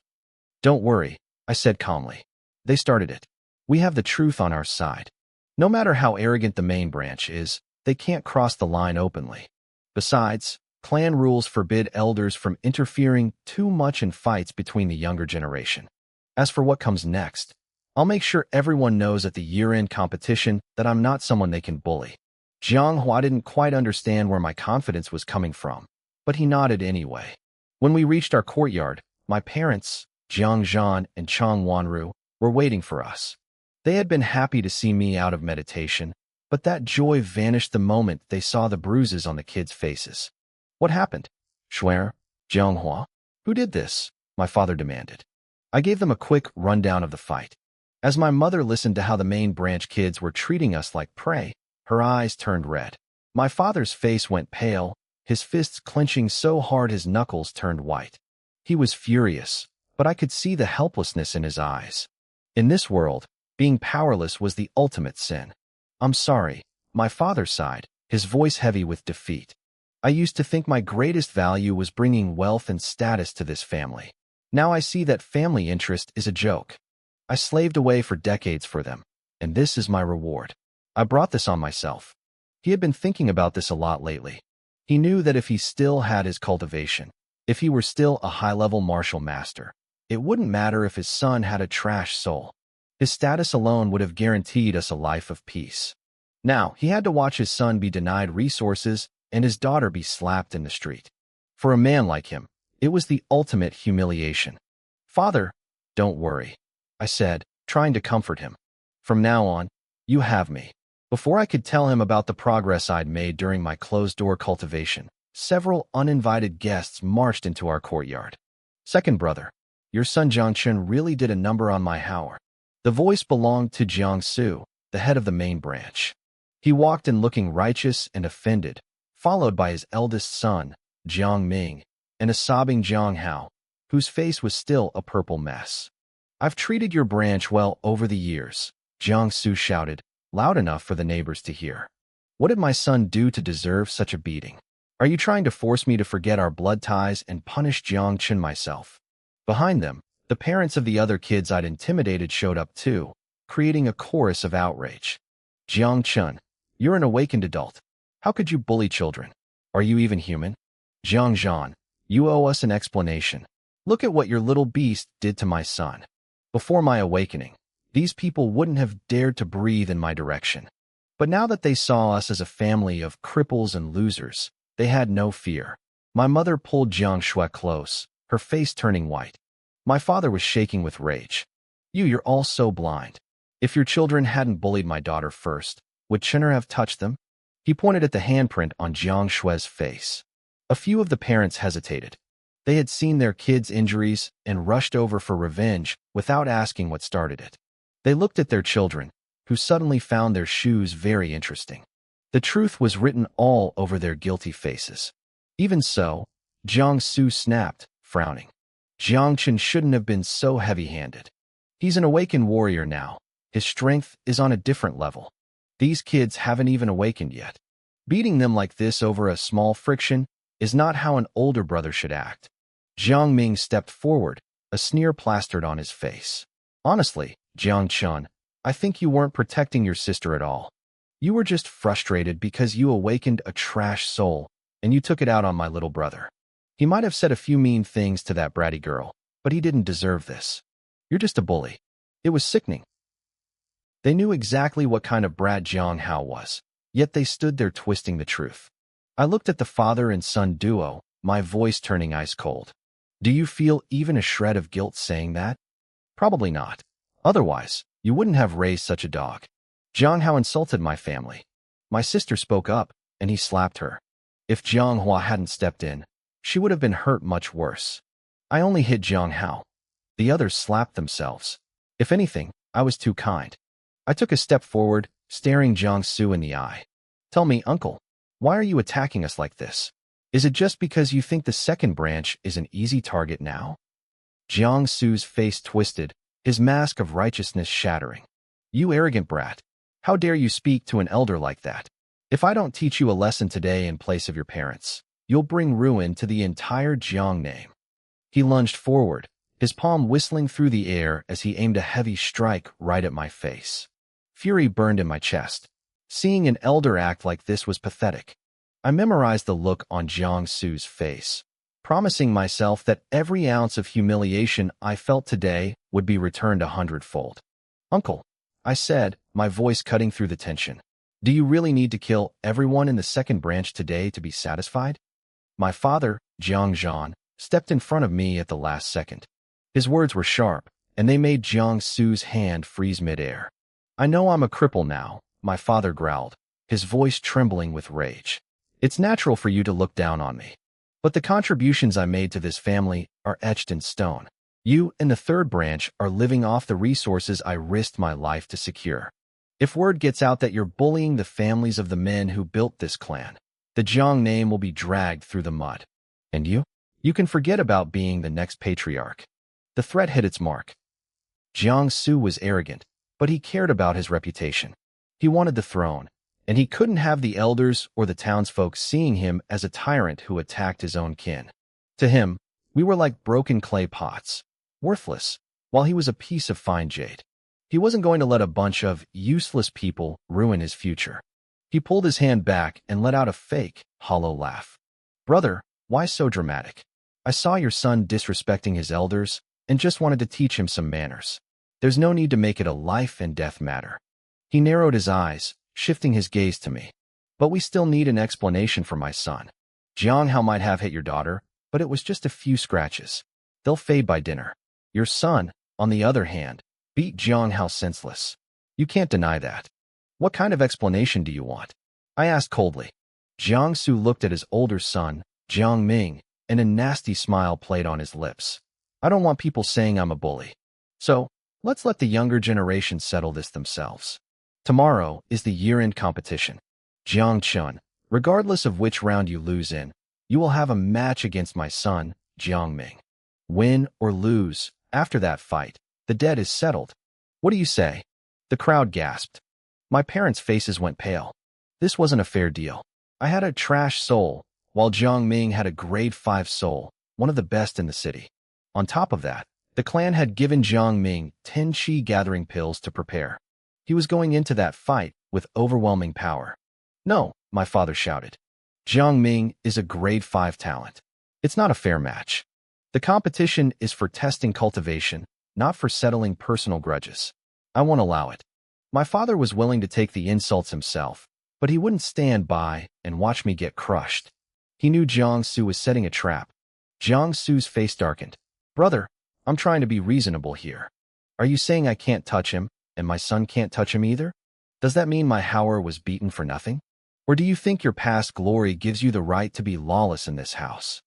Don't worry, I said calmly. They started it. We have the truth on our side. No matter how arrogant the main branch is, they can't cross the line openly. Besides, clan rules forbid elders from interfering too much in fights between the younger generation. As for what comes next, I'll make sure everyone knows at the year-end competition that I'm not someone they can bully. Jiang Hua didn't quite understand where my confidence was coming from, but he nodded anyway. When we reached our courtyard, my parents, Jiang Zhan and Chang Wanru, were waiting for us. They had been happy to see me out of meditation, but that joy vanished the moment they saw the bruises on the kids' faces. What happened? Shui, Jiang Hua? Who did this? My father demanded. I gave them a quick rundown of the fight. As my mother listened to how the main branch kids were treating us like prey, her eyes turned red. My father's face went pale, his fists clenching so hard his knuckles turned white. He was furious, but I could see the helplessness in his eyes. In this world, being powerless was the ultimate sin. I'm sorry, my father sighed, his voice heavy with defeat. I used to think my greatest value was bringing wealth and status to this family. Now I see that family interest is a joke. I slaved away for decades for them, and this is my reward. I brought this on myself. He had been thinking about this a lot lately. He knew that if he still had his cultivation, if he were still a high-level martial master, it wouldn't matter if his son had a trash soul. His status alone would have guaranteed us a life of peace. Now, he had to watch his son be denied resources and his daughter be slapped in the street. For a man like him, it was the ultimate humiliation. Father, don't worry, I said, trying to comfort him. From now on, you have me. Before I could tell him about the progress I'd made during my closed-door cultivation, several uninvited guests marched into our courtyard. Second brother, your son Jiangchun really did a number on my Howard. The voice belonged to Jiangsu, the head of the main branch. He walked in looking righteous and offended, followed by his eldest son, Jiang Ming, and a sobbing Jiang Hao, whose face was still a purple mess. I've treated your branch well over the years, Jiangsu shouted, loud enough for the neighbors to hear. What did my son do to deserve such a beating? Are you trying to force me to forget our blood ties and punish Jiang Chun myself? Behind them, the parents of the other kids I'd intimidated showed up too, creating a chorus of outrage. Jiang Chun, you're an awakened adult. How could you bully children? Are you even human? Jiang Zhan, you owe us an explanation. Look at what your little beast did to my son. Before my awakening, these people wouldn't have dared to breathe in my direction. But now that they saw us as a family of cripples and losers, they had no fear. My mother pulled Jiang Shui close, her face turning white. My father was shaking with rage. You're all so blind. If your children hadn't bullied my daughter first, would Chenner have touched them? He pointed at the handprint on Jiang Shui's face. A few of the parents hesitated. They had seen their kids' injuries and rushed over for revenge without asking what started it. They looked at their children, who suddenly found their shoes very interesting. The truth was written all over their guilty faces. Even so, Jiang Su snapped, frowning. Jiang Chun shouldn't have been so heavy-handed. He's an awakened warrior now. His strength is on a different level. These kids haven't even awakened yet. Beating them like this over a small friction is not how an older brother should act. Jiang Ming stepped forward, a sneer plastered on his face. Honestly, Jiang Chun, I think you weren't protecting your sister at all. You were just frustrated because you awakened a trash soul, and you took it out on my little brother. He might have said a few mean things to that bratty girl, but he didn't deserve this. You're just a bully. It was sickening. They knew exactly what kind of brat Jiang Hao was, yet they stood there twisting the truth. I looked at the father and son duo, my voice turning ice cold. Do you feel even a shred of guilt saying that? Probably not. Otherwise, you wouldn't have raised such a dog. Jiang Hao insulted my family. My sister spoke up, and he slapped her. If Jiang Hua hadn't stepped in, she would have been hurt much worse. I only hit Jiang Hao. The others slapped themselves. If anything, I was too kind. I took a step forward, staring Jiang Su in the eye. Tell me, uncle, why are you attacking us like this? Is it just because you think the second branch is an easy target now? Jiang Su's face twisted, his mask of righteousness shattering. You arrogant brat. How dare you speak to an elder like that? If I don't teach you a lesson today in place of your parents, you'll bring ruin to the entire Jiang name. He lunged forward, his palm whistling through the air as he aimed a heavy strike right at my face. Fury burned in my chest. Seeing an elder act like this was pathetic. I memorized the look on Jiang Su's face, promising myself that every ounce of humiliation I felt today would be returned 100-fold. Uncle, I said, my voice cutting through the tension. Do you really need to kill everyone in the second branch today to be satisfied? My father, Jiang Zhan, stepped in front of me at the last second. His words were sharp, and they made Jiang Su's hand freeze midair. I know I'm a cripple now, my father growled, his voice trembling with rage. It's natural for you to look down on me. But the contributions I made to this family are etched in stone. You and the third branch are living off the resources I risked my life to secure. If word gets out that you're bullying the families of the men who built this clan, the Jiang name will be dragged through the mud. And you? You can forget about being the next patriarch. The threat hit its mark. Jiang Su was arrogant, but he cared about his reputation. He wanted the throne, and he couldn't have the elders or the townsfolk seeing him as a tyrant who attacked his own kin. To him, we were like broken clay pots, worthless, while he was a piece of fine jade. He wasn't going to let a bunch of useless people ruin his future. He pulled his hand back and let out a fake, hollow laugh. Brother, why so dramatic? I saw your son disrespecting his elders and just wanted to teach him some manners. There's no need to make it a life and death matter. He narrowed his eyes, shifting his gaze to me. But we still need an explanation for my son. Jiang Hao might have hit your daughter, but it was just a few scratches. They'll fade by dinner. Your son, on the other hand, beat Jiang Hao senseless. You can't deny that. What kind of explanation do you want? I asked coldly. Jiang Su looked at his older son, Jiang Ming, and a nasty smile played on his lips. I don't want people saying I'm a bully. So, let's let the younger generation settle this themselves. Tomorrow is the year-end competition. Jiang Chun, regardless of which round you lose in, you will have a match against my son, Jiang Ming. Win or lose, after that fight, the debt is settled. What do you say? The crowd gasped. My parents' faces went pale. This wasn't a fair deal. I had a trash soul, while Jiang Ming had a grade 5 soul, one of the best in the city. On top of that, the clan had given Jiang Ming 10 chi gathering pills to prepare. He was going into that fight with overwhelming power. No, my father shouted. Jiang Ming is a grade 5 talent. It's not a fair match. The competition is for testing cultivation, not for settling personal grudges. I won't allow it. My father was willing to take the insults himself, but he wouldn't stand by and watch me get crushed. He knew Jiang Su was setting a trap. Jiang Su's face darkened. Brother, I'm trying to be reasonable here. Are you saying I can't touch him, and my son can't touch him either? Does that mean my Hauer was beaten for nothing? Or do you think your past glory gives you the right to be lawless in this house?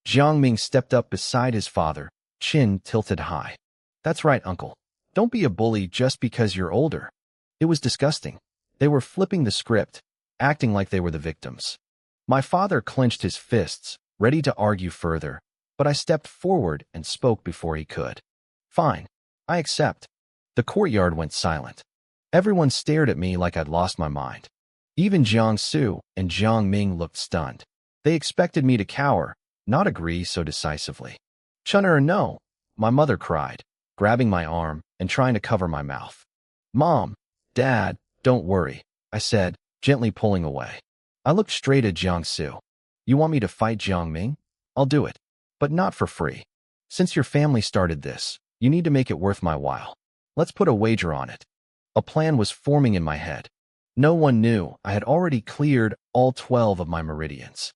Jiang Ming stepped up beside his father, chin tilted high. That's right, uncle. Don't be a bully just because you're older. It was disgusting. They were flipping the script, acting like they were the victims. My father clenched his fists, ready to argue further, but I stepped forward and spoke before he could. Fine, I accept. The courtyard went silent. Everyone stared at me like I'd lost my mind. Even Jiang Su and Jiang Ming looked stunned. They expected me to cower, not agree so decisively. Chun'er, no, my mother cried, grabbing my arm and trying to cover my mouth. Mom, Dad, don't worry, I said, gently pulling away. I looked straight at Jiang Su. You want me to fight Jiang Ming? I'll do it, but not for free. Since your family started this, you need to make it worth my while. Let's put a wager on it. A plan was forming in my head. No one knew I had already cleared all 12 of my meridians.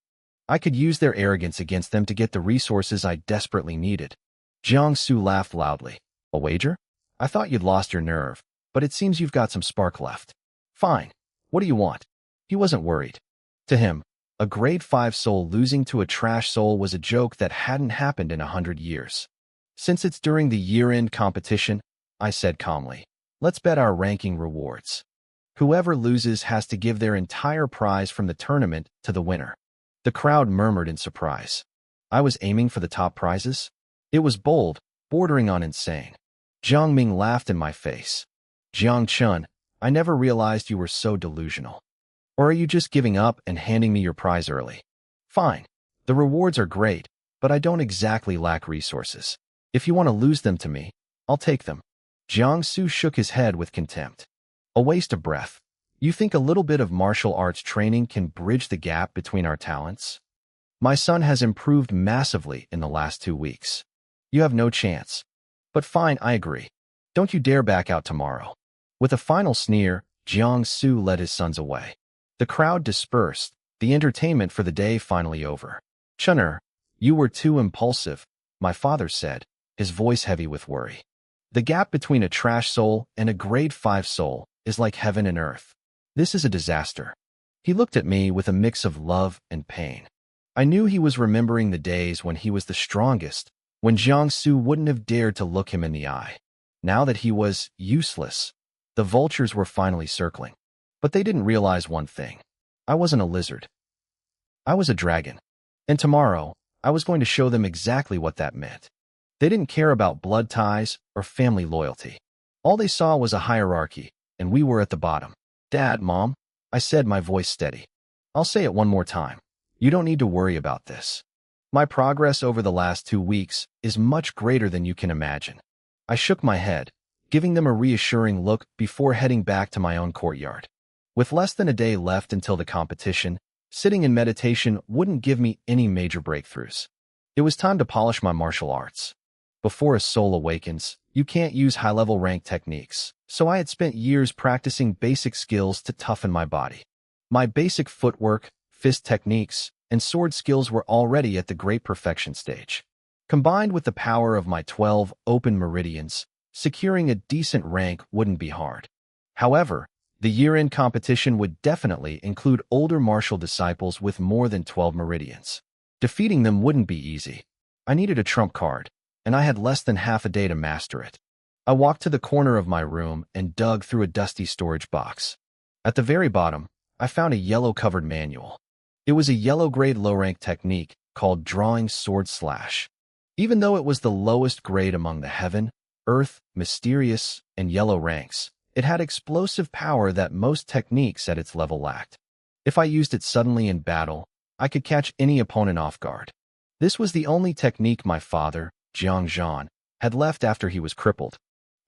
I could use their arrogance against them to get the resources I desperately needed. Jiang Su laughed loudly. A wager? I thought you'd lost your nerve, but it seems you've got some spark left. Fine. What do you want? He wasn't worried. To him, a grade 5 soul losing to a trash soul was a joke that hadn't happened in 100 years. Since it's during the year-end competition, I said calmly, let's bet our ranking rewards. Whoever loses has to give their entire prize from the tournament to the winner. The crowd murmured in surprise. I was aiming for the top prizes? It was bold, bordering on insane. Jiang Ming laughed in my face. Jiang Chun, I never realized you were so delusional. Or are you just giving up and handing me your prize early? Fine. The rewards are great, but I don't exactly lack resources. If you want to lose them to me, I'll take them. Jiang Su shook his head with contempt. A waste of breath. You think a little bit of martial arts training can bridge the gap between our talents? My son has improved massively in the last 2 weeks. You have no chance. But fine, I agree. Don't you dare back out tomorrow. With a final sneer, Jiang Su led his sons away. The crowd dispersed, the entertainment for the day finally over. Chun'er, you were too impulsive, my father said, his voice heavy with worry. The gap between a trash soul and a grade 5 soul is like heaven and earth. This is a disaster. He looked at me with a mix of love and pain. I knew he was remembering the days when he was the strongest, when Jiang Su wouldn't have dared to look him in the eye. Now that he was useless, the vultures were finally circling. But they didn't realize one thing. I wasn't a lizard. I was a dragon. And tomorrow, I was going to show them exactly what that meant. They didn't care about blood ties or family loyalty. All they saw was a hierarchy, and we were at the bottom. Dad, Mom, I said, my voice steady. I'll say it one more time. You don't need to worry about this. My progress over the last 2 weeks is much greater than you can imagine. I shook my head, giving them a reassuring look before heading back to my own courtyard. With less than a day left until the competition, sitting in meditation wouldn't give me any major breakthroughs. It was time to polish my martial arts. Before a soul awakens, you can't use high-level rank techniques, so I had spent years practicing basic skills to toughen my body. My basic footwork, fist techniques, and sword skills were already at the great perfection stage. Combined with the power of my 12 open meridians, securing a decent rank wouldn't be hard. However, the year-end competition would definitely include older martial disciples with more than 12 meridians. Defeating them wouldn't be easy. I needed a trump card, and I had less than half a day to master it. I walked to the corner of my room and dug through a dusty storage box. At the very bottom, I found a yellow-covered manual. It was a yellow-grade low-rank technique called Drawing Sword Slash. Even though it was the lowest grade among the Heaven, Earth, Mysterious, and Yellow ranks, it had explosive power that most techniques at its level lacked. If I used it suddenly in battle, I could catch any opponent off guard. This was the only technique my father, Jiang Zhan, had left after he was crippled.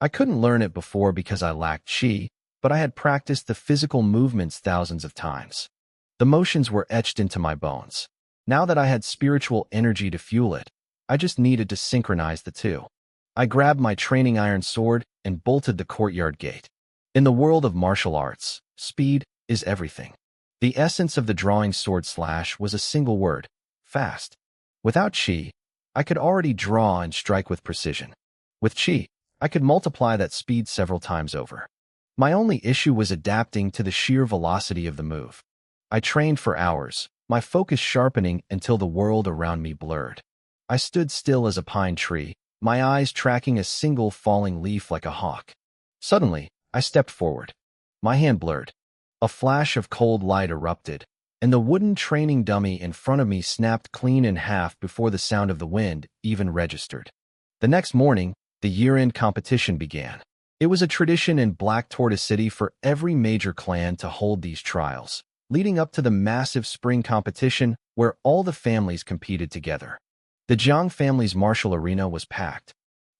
I couldn't learn it before because I lacked qi, but I had practiced the physical movements thousands of times. The motions were etched into my bones. Now that I had spiritual energy to fuel it, I just needed to synchronize the two. I grabbed my training iron sword and bolted the courtyard gate. In the world of martial arts, speed is everything. The essence of the drawing sword slash was a single word: fast. Without qi, I could already draw and strike with precision. With qi, I could multiply that speed several times over. My only issue was adapting to the sheer velocity of the move. I trained for hours, my focus sharpening until the world around me blurred. I stood still as a pine tree, my eyes tracking a single falling leaf like a hawk. Suddenly, I stepped forward. My hand blurred. A flash of cold light erupted, and the wooden training dummy in front of me snapped clean in half before the sound of the wind even registered. The next morning, the year-end competition began. It was a tradition in Black Tortoise City for every major clan to hold these trials, leading up to the massive spring competition where all the families competed together. The Jiang family's martial arena was packed.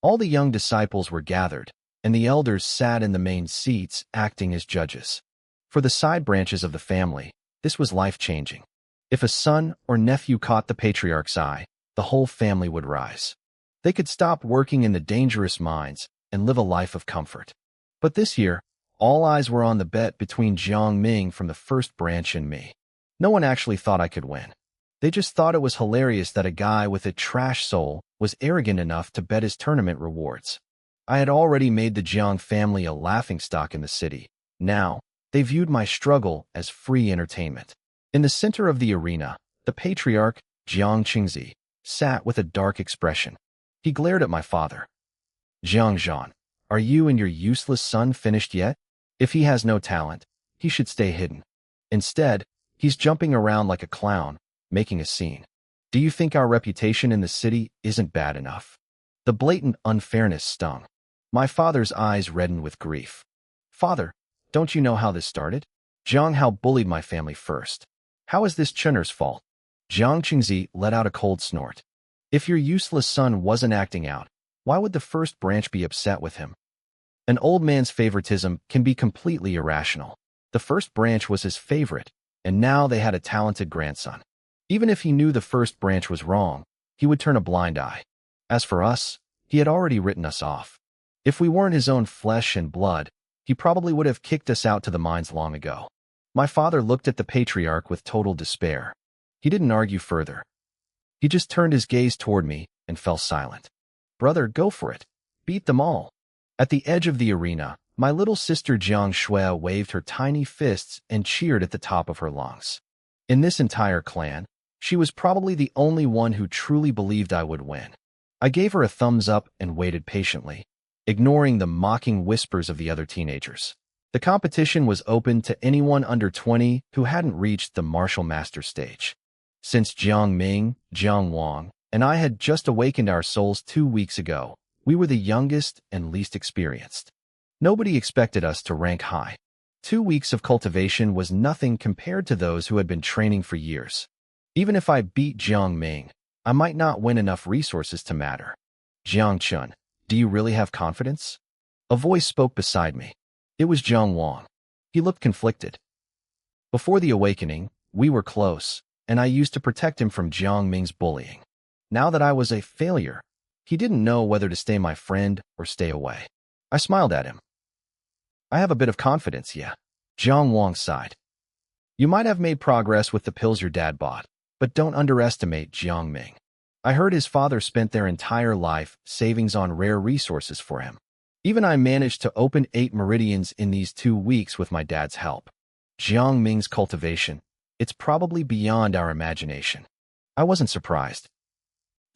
All the young disciples were gathered, and the elders sat in the main seats acting as judges. For the side branches of the family, this was life-changing. If a son or nephew caught the patriarch's eye, the whole family would rise. They could stop working in the dangerous mines and live a life of comfort. But this year, all eyes were on the bet between Jiang Ming from the first branch and me. No one actually thought I could win. They just thought it was hilarious that a guy with a trash soul was arrogant enough to bet his tournament rewards. I had already made the Jiang family a laughingstock in the city. Now, they viewed my struggle as free entertainment. In the center of the arena, the patriarch, Jiang Qingzi, sat with a dark expression. He glared at my father. "Jiang Zhan, are you and your useless son finished yet? If he has no talent, he should stay hidden. Instead, he's jumping around like a clown, making a scene. Do you think our reputation in the city isn't bad enough?" The blatant unfairness stung. My father's eyes reddened with grief. "Father, don't you know how this started? Jiang Hao bullied my family first. How is this Chun'er's fault?" Jiang Qingzi let out a cold snort. "If your useless son wasn't acting out, why would the first branch be upset with him?" An old man's favoritism can be completely irrational. The first branch was his favorite, and now they had a talented grandson. Even if he knew the first branch was wrong, he would turn a blind eye. As for us, he had already written us off. If we weren't his own flesh and blood, he probably would have kicked us out to the mines long ago. My father looked at the patriarch with total despair. He didn't argue further. He just turned his gaze toward me and fell silent. "Brother, go for it. Beat them all." At the edge of the arena, my little sister Jiang Shui waved her tiny fists and cheered at the top of her lungs. In this entire clan, she was probably the only one who truly believed I would win. I gave her a thumbs up and waited patiently, ignoring the mocking whispers of the other teenagers. The competition was open to anyone under 20 who hadn't reached the martial master stage. Since Jiang Ming, Jiang Wang, and I had just awakened our souls 2 weeks ago, we were the youngest and least experienced. Nobody expected us to rank high. 2 weeks of cultivation was nothing compared to those who had been training for years. Even if I beat Jiang Ming, I might not win enough resources to matter. "Jiang Chun, do you really have confidence?" A voice spoke beside me. It was Jiang Wang. He looked conflicted. Before the awakening, we were close, and I used to protect him from Jiang Ming's bullying. Now that I was a failure, he didn't know whether to stay my friend or stay away. I smiled at him. "I have a bit of confidence, yeah." Jiang Wang sighed. "You might have made progress with the pills your dad bought, but don't underestimate Jiang Ming. I heard his father spent their entire life savings on rare resources for him. Even I managed to open 8 meridians in these 2 weeks with my dad's help. Jiang Ming's cultivation, it's probably beyond our imagination." I wasn't surprised.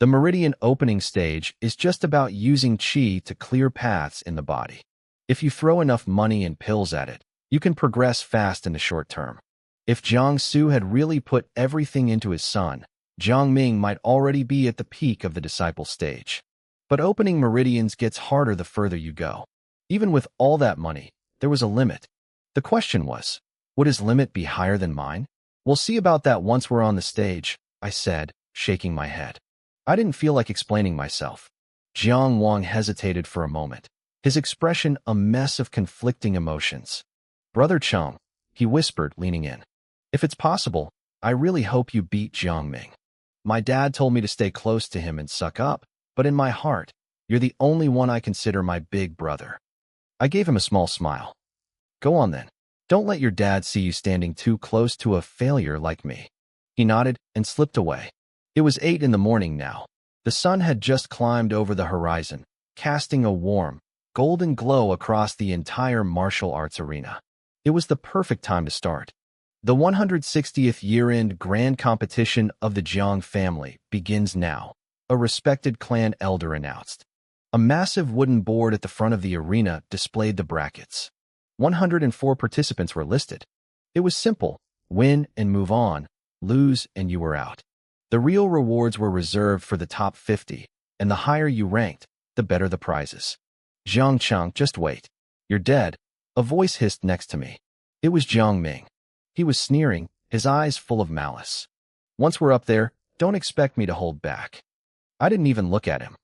The meridian opening stage is just about using qi to clear paths in the body. If you throw enough money and pills at it, you can progress fast in the short term. If Jiang Su had really put everything into his son, Jiang Ming might already be at the peak of the disciple stage. But opening meridians gets harder the further you go. Even with all that money, there was a limit. The question was, Would his limit be higher than mine? We'll see about that once we're on the stage, I said, shaking my head. I didn't feel like explaining myself. Jiang Wang hesitated for a moment, his expression a mess of conflicting emotions. Brother Cheng, he whispered, leaning in. If it's possible, I really hope you beat Jiang Ming. My dad told me to stay close to him and suck up, but in my heart, you're the only one I consider my big brother. I gave him a small smile. Go on then. Don't let your dad see you standing too close to a failure like me. He nodded and slipped away. It was 8 in the morning now. The sun had just climbed over the horizon, casting a warm, golden glow across the entire martial arts arena. It was the perfect time to start. The 160th year-end grand competition of the Jiang family begins now, a respected clan elder announced. A massive wooden board at the front of the arena displayed the brackets. 104 participants were listed. It was simple: win and move on, lose and you were out. The real rewards were reserved for the top 50, and the higher you ranked, the better the prizes. Jiang Cheng, just wait. You're dead, a voice hissed next to me. It was Jiang Ming. He was sneering, his eyes full of malice. Once we're up there, don't expect me to hold back. I didn't even look at him.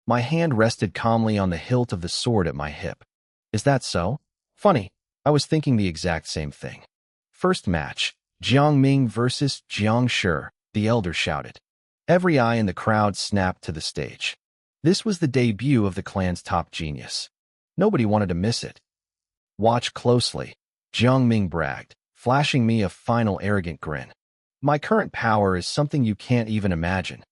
My hand rested calmly on the hilt of the sword at my hip. Is that so? Funny, I was thinking the exact same thing. First match, Jiang Ming versus Jiang Shi, the elder shouted. Every eye in the crowd snapped to the stage. This was the debut of the clan's top genius. Nobody wanted to miss it. Watch closely, Jiang Ming bragged, flashing me a final arrogant grin. My current power is something you can't even imagine.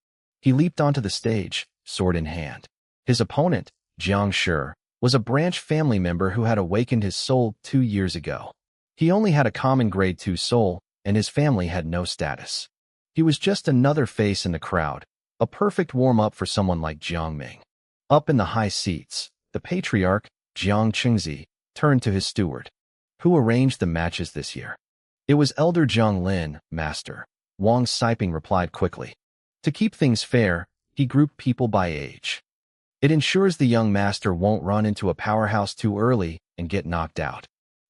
He leaped onto the stage, sword in hand. His opponent, Jiang Shi, was a branch family member who had awakened his soul 2 years ago. He only had a common grade 2 soul, and his family had no status. He was just another face in the crowd, a perfect warm-up for someone like Jiang Ming. Up in the high seats, the patriarch, Jiang Qingzi, turned to his steward. Who arranged the matches this year? It was Elder Jiang Lin, Master. Wang Siping replied quickly. To keep things fair, he grouped people by age. It ensures the young master won't run into a powerhouse too early and get knocked out.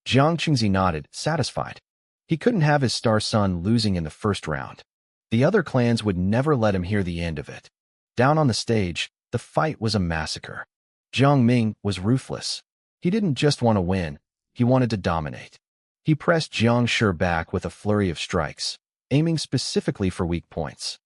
Jiang Qingzi nodded, satisfied. He couldn't have his star son losing in the first round. The other clans would never let him hear the end of it. Down on the stage, the fight was a massacre. Jiang Ming was ruthless. He didn't just want to win, he wanted to dominate. He pressed Jiang Shi back with a flurry of strikes, aiming specifically for weak points.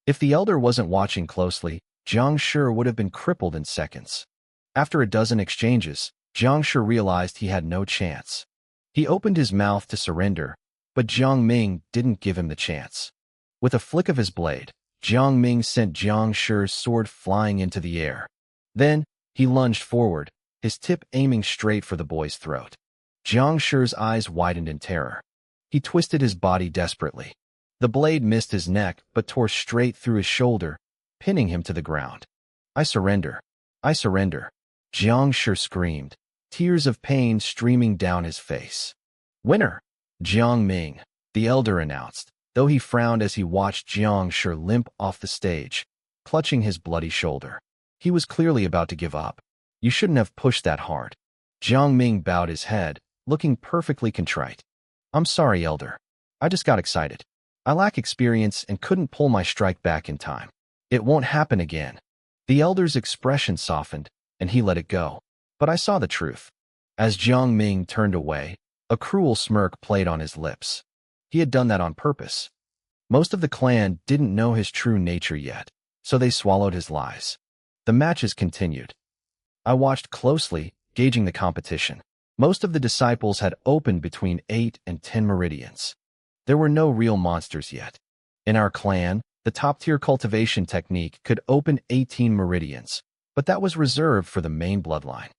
If the elder wasn't watching closely, Jiang Shi would have been crippled in seconds. After a dozen exchanges, Jiang Shi realized he had no chance. He opened his mouth to surrender, but Jiang Ming didn't give him the chance. With a flick of his blade, Jiang Ming sent Jiang Shi's sword flying into the air. Then, he lunged forward, his tip aiming straight for the boy's throat. Jiang Shi's eyes widened in terror. He twisted his body desperately. The blade missed his neck but tore straight through his shoulder, pinning him to the ground. I surrender. I surrender. Jiang Shi screamed, tears of pain streaming down his face. Winner! Jiang Ming, the elder announced, though he frowned as he watched Jiang Shi limp off the stage, clutching his bloody shoulder. He was clearly about to give up. You shouldn't have pushed that hard. Jiang Ming bowed his head, looking perfectly contrite. I'm sorry, elder. I just got excited. I lack experience and couldn't pull my strike back in time. It won't happen again. The elder's expression softened, and he let it go. But I saw the truth. As Jiang Ming turned away, a cruel smirk played on his lips. He had done that on purpose. Most of the clan didn't know his true nature yet, so they swallowed his lies. The matches continued. I watched closely, gauging the competition. Most of the disciples had opened between 8 and 10 meridians. There were no real monsters yet. In our clan, the top-tier cultivation technique could open 18 meridians, but that was reserved for the main bloodline.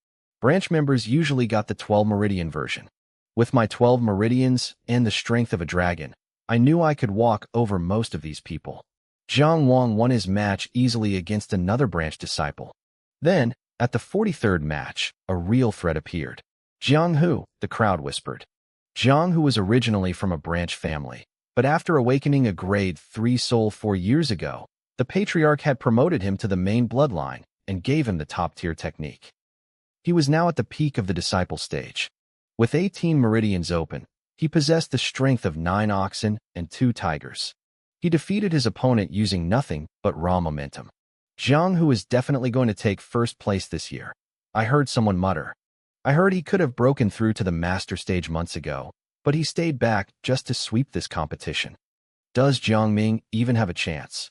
Branch members usually got the 12 meridian version. With my 12 meridians and the strength of a dragon, I knew I could walk over most of these people. Jiang Wang won his match easily against another branch disciple. Then, at the 43rd match, a real threat appeared. Jiang Hu, the crowd whispered. Jiang Hu was originally from a branch family, but after awakening a grade 3 soul 4 years ago, the patriarch had promoted him to the main bloodline and gave him the top-tier technique. He was now at the peak of the disciple stage. With 18 meridians open, He possessed the strength of 9 oxen and 2 tigers. He defeated his opponent using nothing but raw momentum. Jiang Hu is definitely going to take first place this year, I heard someone mutter. I heard he could have broken through to the master stage months ago, but he stayed back just to sweep this competition. Does Jiang Ming even have a chance?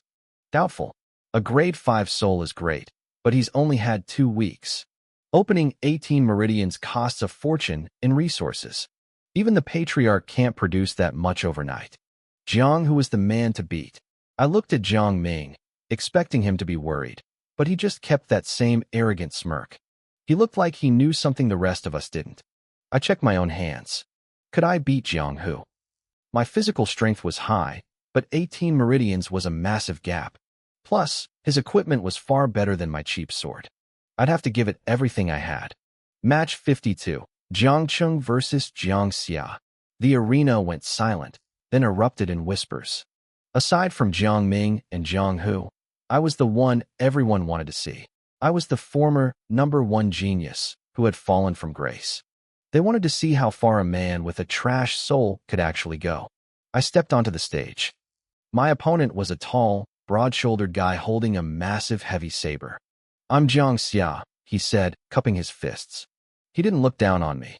Doubtful. A grade 5 soul is great, but he's only had 2 weeks. Opening 18 meridians costs a fortune in resources. Even the patriarch can't produce that much overnight. Jiang Hu was the man to beat. I looked at Jiang Ming, expecting him to be worried, but he just kept that same arrogant smirk. He looked like he knew something the rest of us didn't. I checked my own hands. Could I beat Jiang Hu? My physical strength was high, but 18 meridians was a massive gap. Plus, his equipment was far better than my cheap sword. I'd have to give it everything I had. Match 52. Jiang Cheng versus Jiang Xia. The arena went silent, then erupted in whispers. Aside from Jiang Ming and Jiang Hu, I was the one everyone wanted to see. I was the former #1 genius who had fallen from grace. They wanted to see how far a man with a trash soul could actually go. I stepped onto the stage. My opponent was a tall, broad-shouldered guy holding a massive, heavy saber. I'm Jiang Xia, he said, cupping his fists. He didn't look down on me.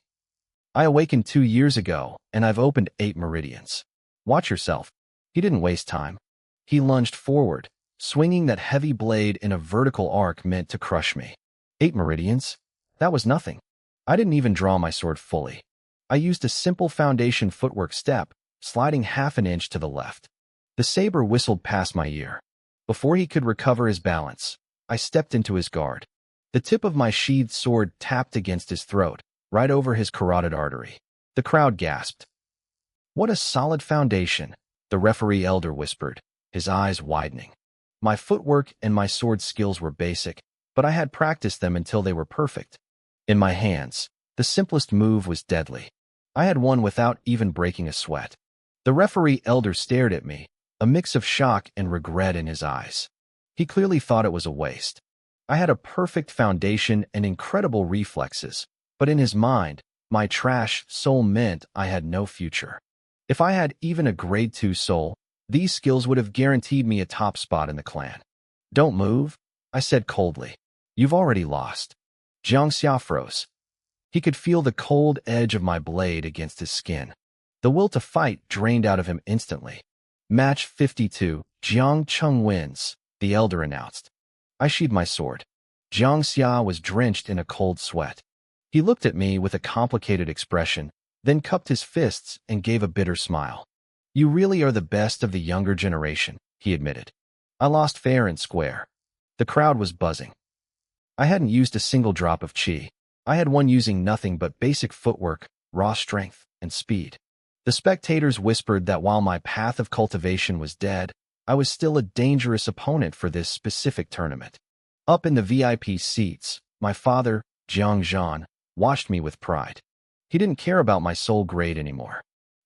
I awakened 2 years ago, and I've opened 8 meridians. Watch yourself. He didn't waste time. He lunged forward, swinging that heavy blade in a vertical arc meant to crush me. 8 meridians? That was nothing. I didn't even draw my sword fully. I used a simple foundation footwork step, sliding half an inch to the left. The saber whistled past my ear. Before he could recover his balance, I stepped into his guard. The tip of my sheathed sword tapped against his throat, right over his carotid artery. The crowd gasped. What a solid foundation, the referee elder whispered, his eyes widening. My footwork and my sword skills were basic, but I had practiced them until they were perfect. In my hands, the simplest move was deadly. I had won without even breaking a sweat. The referee elder stared at me, a mix of shock and regret in his eyes. He clearly thought it was a waste. I had a perfect foundation and incredible reflexes, but in his mind, my trash soul meant I had no future. If I had even a grade 2 soul, these skills would have guaranteed me a top spot in the clan. Don't move, I said coldly. You've already lost. Jiang Xia froze. He could feel the cold edge of my blade against his skin. The will to fight drained out of him instantly. Match 52, Jiang Cheng wins, the elder announced. I sheathed my sword. Jiang Xia was drenched in a cold sweat. He looked at me with a complicated expression, then cupped his fists and gave a bitter smile. You really are the best of the younger generation, he admitted. I lost fair and square. The crowd was buzzing. I hadn't used a single drop of chi. I had won using nothing but basic footwork, raw strength, and speed. The spectators whispered that while my path of cultivation was dead, I was still a dangerous opponent for this specific tournament. Up in the VIP seats, my father, Jiang Zhan, watched me with pride. He didn't care about my soul grade anymore.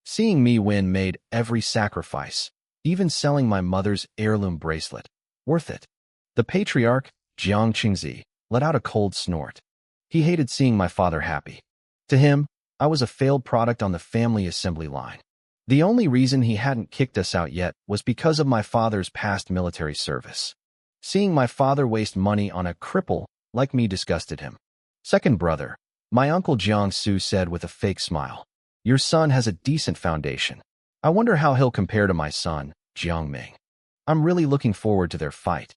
Seeing me win made every sacrifice, even selling my mother's heirloom bracelet, worth it. The patriarch, Jiang Qingzi, let out a cold snort. He hated seeing my father happy. To him, I was a failed product on the family assembly line. The only reason he hadn't kicked us out yet was because of my father's past military service. Seeing my father waste money on a cripple like me disgusted him. Second brother, my uncle Jiang Su said with a fake smile. Your son has a decent foundation. I wonder how he'll compare to my son, Jiang Ming. I'm really looking forward to their fight.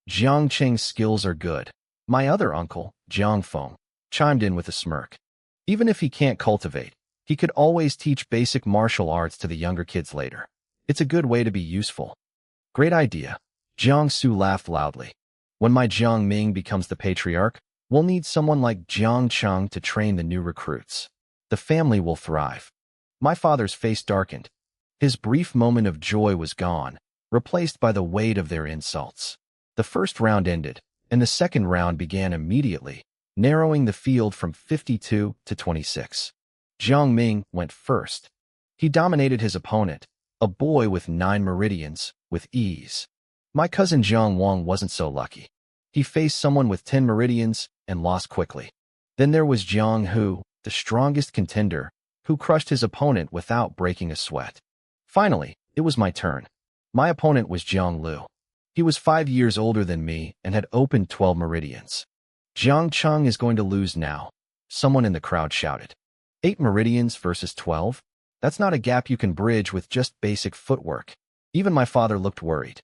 Jiang Cheng's skills are good. My other uncle, Jiang Feng, chimed in with a smirk. Even if he can't cultivate, he could always teach basic martial arts to the younger kids later. It's a good way to be useful. Great idea. Jiang Su laughed loudly. When my Jiang Ming becomes the patriarch, we'll need someone like Jiang Cheng to train the new recruits. The family will thrive. My father's face darkened. His brief moment of joy was gone, replaced by the weight of their insults. The first round ended, and the second round began immediately, narrowing the field from 52 to 26. Jiang Ming went first. He dominated his opponent, a boy with 9 meridians, with ease. My cousin Jiang Wang wasn't so lucky. He faced someone with 10 meridians and lost quickly. Then there was Jiang Hu, the strongest contender, who crushed his opponent without breaking a sweat. Finally, it was my turn. My opponent was Jiang Lu. He was 5 years older than me and had opened 12 meridians. Jiang Cheng is going to lose now, someone in the crowd shouted. 8 meridians versus 12? That's not a gap you can bridge with just basic footwork. Even my father looked worried.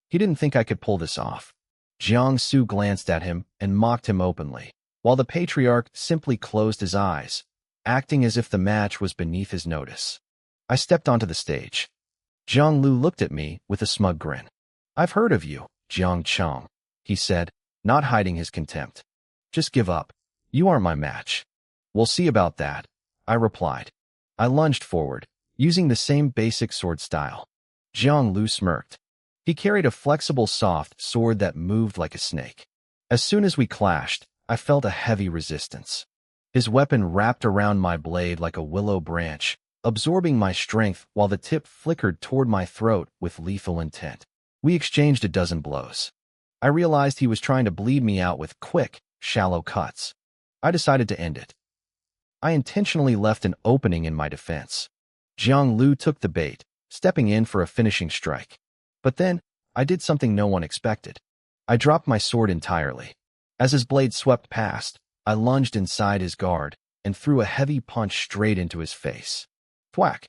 He didn't think I could pull this off. Jiang Su glanced at him and mocked him openly, while the patriarch simply closed his eyes, acting as if the match was beneath his notice. I stepped onto the stage. Jiang Lu looked at me with a smug grin. I've heard of you, Jiang Cheng, he said, not hiding his contempt. Just give up. You aren't my match. We'll see about that, I replied. I lunged forward, using the same basic sword style. Jiang Lu smirked. He carried a flexible soft sword that moved like a snake. As soon as we clashed, I felt a heavy resistance. His weapon wrapped around my blade like a willow branch, absorbing my strength while the tip flickered toward my throat with lethal intent. We exchanged a dozen blows. I realized he was trying to bleed me out with quick, shallow cuts. I decided to end it. I intentionally left an opening in my defense. Jiang Lu took the bait, stepping in for a finishing strike. But then, I did something no one expected. I dropped my sword entirely. As his blade swept past, I lunged inside his guard and threw a heavy punch straight into his face. Thwack!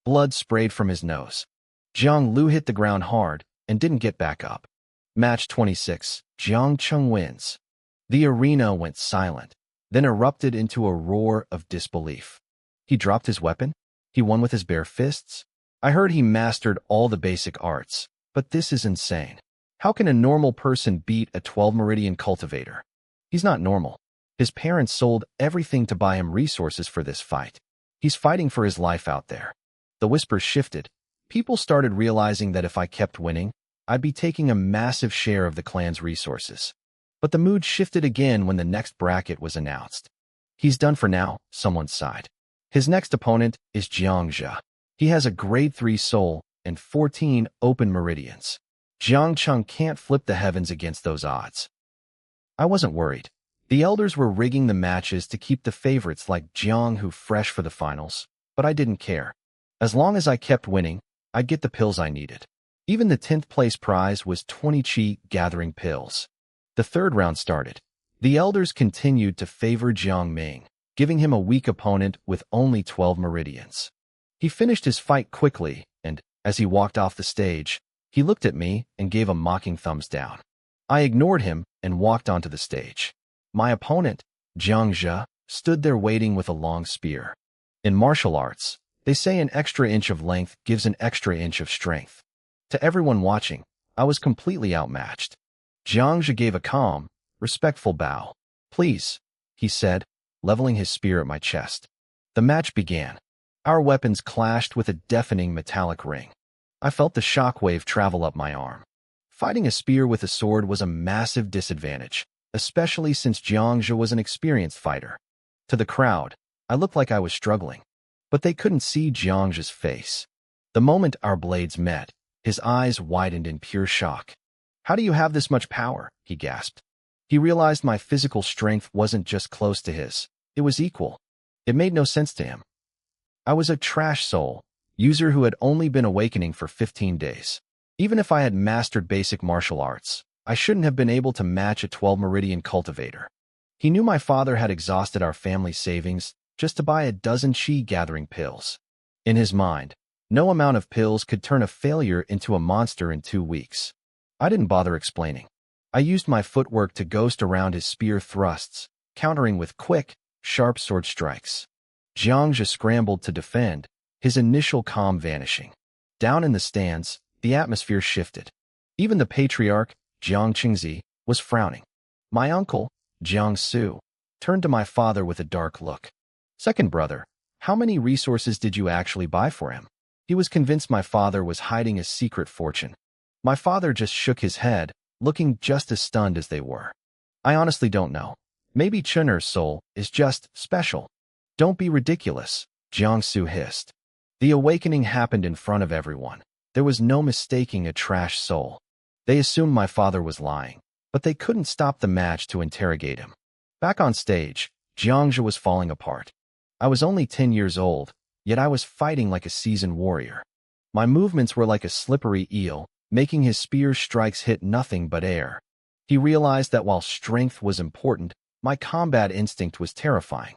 Blood sprayed from his nose. Jiang Lu hit the ground hard and didn't get back up. Match 26, Jiang Cheng wins. The arena went silent, then erupted into a roar of disbelief. He dropped his weapon? He won with his bare fists? I heard he mastered all the basic arts, but this is insane. How can a normal person beat a 12-meridian cultivator? He's not normal. His parents sold everything to buy him resources for this fight. He's fighting for his life out there. The whispers shifted. People started realizing that if I kept winning, I'd be taking a massive share of the clan's resources. But the mood shifted again when the next bracket was announced. He's done for now, someone sighed. His next opponent is Jiang Zhe. He has a grade 3 soul and 14 open meridians. Jiang Cheng can't flip the heavens against those odds. I wasn't worried. The elders were rigging the matches to keep the favorites like Jiang Hu fresh for the finals, but I didn't care. As long as I kept winning, I'd get the pills I needed. Even the 10th place prize was 20 chi gathering pills. The third round started. The elders continued to favor Jiang Ming, giving him a weak opponent with only 12 meridians. He finished his fight quickly, and, as he walked off the stage, he looked at me and gave a mocking thumbs down. I ignored him and walked onto the stage. My opponent, Jiang Zhe, stood there waiting with a long spear. In martial arts, they say an extra inch of length gives an extra inch of strength. To everyone watching, I was completely outmatched. Jiang Zhe gave a calm, respectful bow. Please, he said, leveling his spear at my chest. The match began. Our weapons clashed with a deafening metallic ring. I felt the shockwave travel up my arm. Fighting a spear with a sword was a massive disadvantage, especially since Jiang Zhe was an experienced fighter. To the crowd, I looked like I was struggling, but they couldn't see Jiang Zhe's face. The moment our blades met, his eyes widened in pure shock. How do you have this much power? He gasped. He realized my physical strength wasn't just close to his, it was equal. It made no sense to him. I was a trash soul, user who had only been awakening for 15 days. Even if I had mastered basic martial arts, I shouldn't have been able to match a 12-meridian cultivator. He knew my father had exhausted our family savings just to buy a dozen chi-gathering pills. In his mind, no amount of pills could turn a failure into a monster in 2 weeks. I didn't bother explaining. I used my footwork to ghost around his spear thrusts, countering with quick, sharp sword strikes. Jiang Zhe scrambled to defend, his initial calm vanishing. Down in the stands, the atmosphere shifted. Even the patriarch, Jiang Qingzi, was frowning. My uncle, Jiang Su, turned to my father with a dark look. Second brother, how many resources did you actually buy for him? He was convinced my father was hiding a secret fortune. My father just shook his head, looking just as stunned as they were. I honestly don't know. Maybe Chun'er's soul is just special. Don't be ridiculous, Jiang Su hissed. The awakening happened in front of everyone. There was no mistaking a trash soul. They assumed my father was lying, but they couldn't stop the match to interrogate him. Back on stage, Jiang Zhe was falling apart. I was only 10 years old, yet I was fighting like a seasoned warrior. My movements were like a slippery eel, making his spear's strikes hit nothing but air. He realized that while strength was important, my combat instinct was terrifying.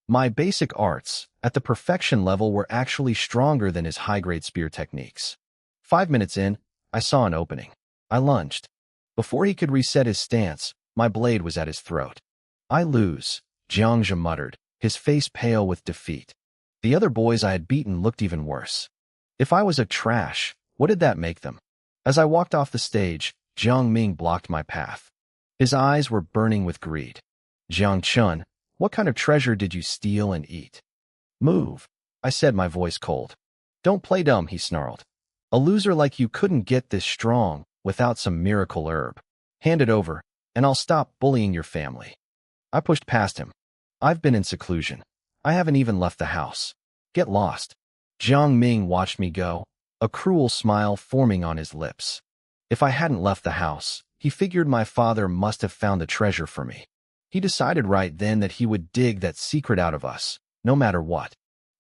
My basic arts, at the perfection level, were actually stronger than his high-grade spear techniques. 5 minutes in, I saw an opening. I lunged. Before he could reset his stance, my blade was at his throat. "I lose," Jiangzhe muttered, his face pale with defeat. The other boys I had beaten looked even worse. If I was a trash, what did that make them? As I walked off the stage, Jiang Ming blocked my path. His eyes were burning with greed. "Jiang Chun, what kind of treasure did you steal and eat?" "Move," I said, my voice cold. "Don't play dumb," he snarled. "A loser like you couldn't get this strong without some miracle herb. Hand it over, and I'll stop bullying your family." I pushed past him. "I've been in seclusion. I haven't even left the house. Get lost." Jiang Ming watched me go, a cruel smile forming on his lips. If I hadn't left the house, he figured my father must have found the treasure for me. He decided right then that he would dig that secret out of us, no matter what.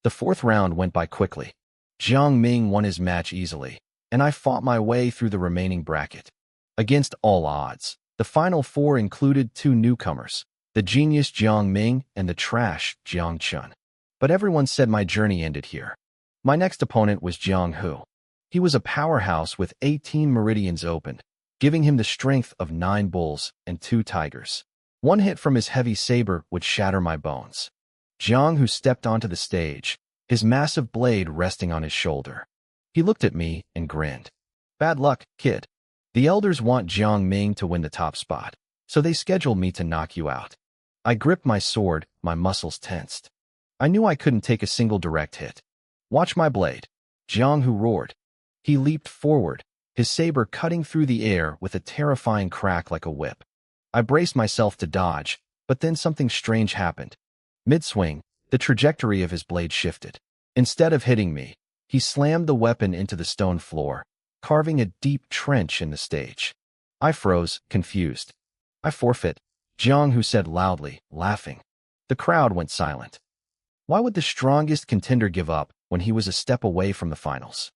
The 4th round went by quickly. Jiang Ming won his match easily, and I fought my way through the remaining bracket. Against all odds, the final 4 included 2 newcomers, the genius Jiang Ming and the trash Jiang Chun. But everyone said my journey ended here. My next opponent was Jiang Hu. He was a powerhouse with 18 meridians opened, giving him the strength of 9 bulls and 2 tigers. One hit from his heavy saber would shatter my bones. Jiang Hu stepped onto the stage, his massive blade resting on his shoulder. He looked at me and grinned. "Bad luck, kid. The elders want Jiang Ming to win the top spot, so they scheduled me to knock you out." I gripped my sword, my muscles tensed. I knew I couldn't take a single direct hit. "Watch my blade," Jiang Hu roared. He leaped forward, his saber cutting through the air with a terrifying crack like a whip. I braced myself to dodge, but then something strange happened. Mid-swing, the trajectory of his blade shifted. Instead of hitting me, he slammed the weapon into the stone floor, carving a deep trench in the stage. I froze, confused. "I forfeit," Jiang Hu said loudly, laughing. The crowd went silent. Why would the strongest contender give up when he was a step away from the finals?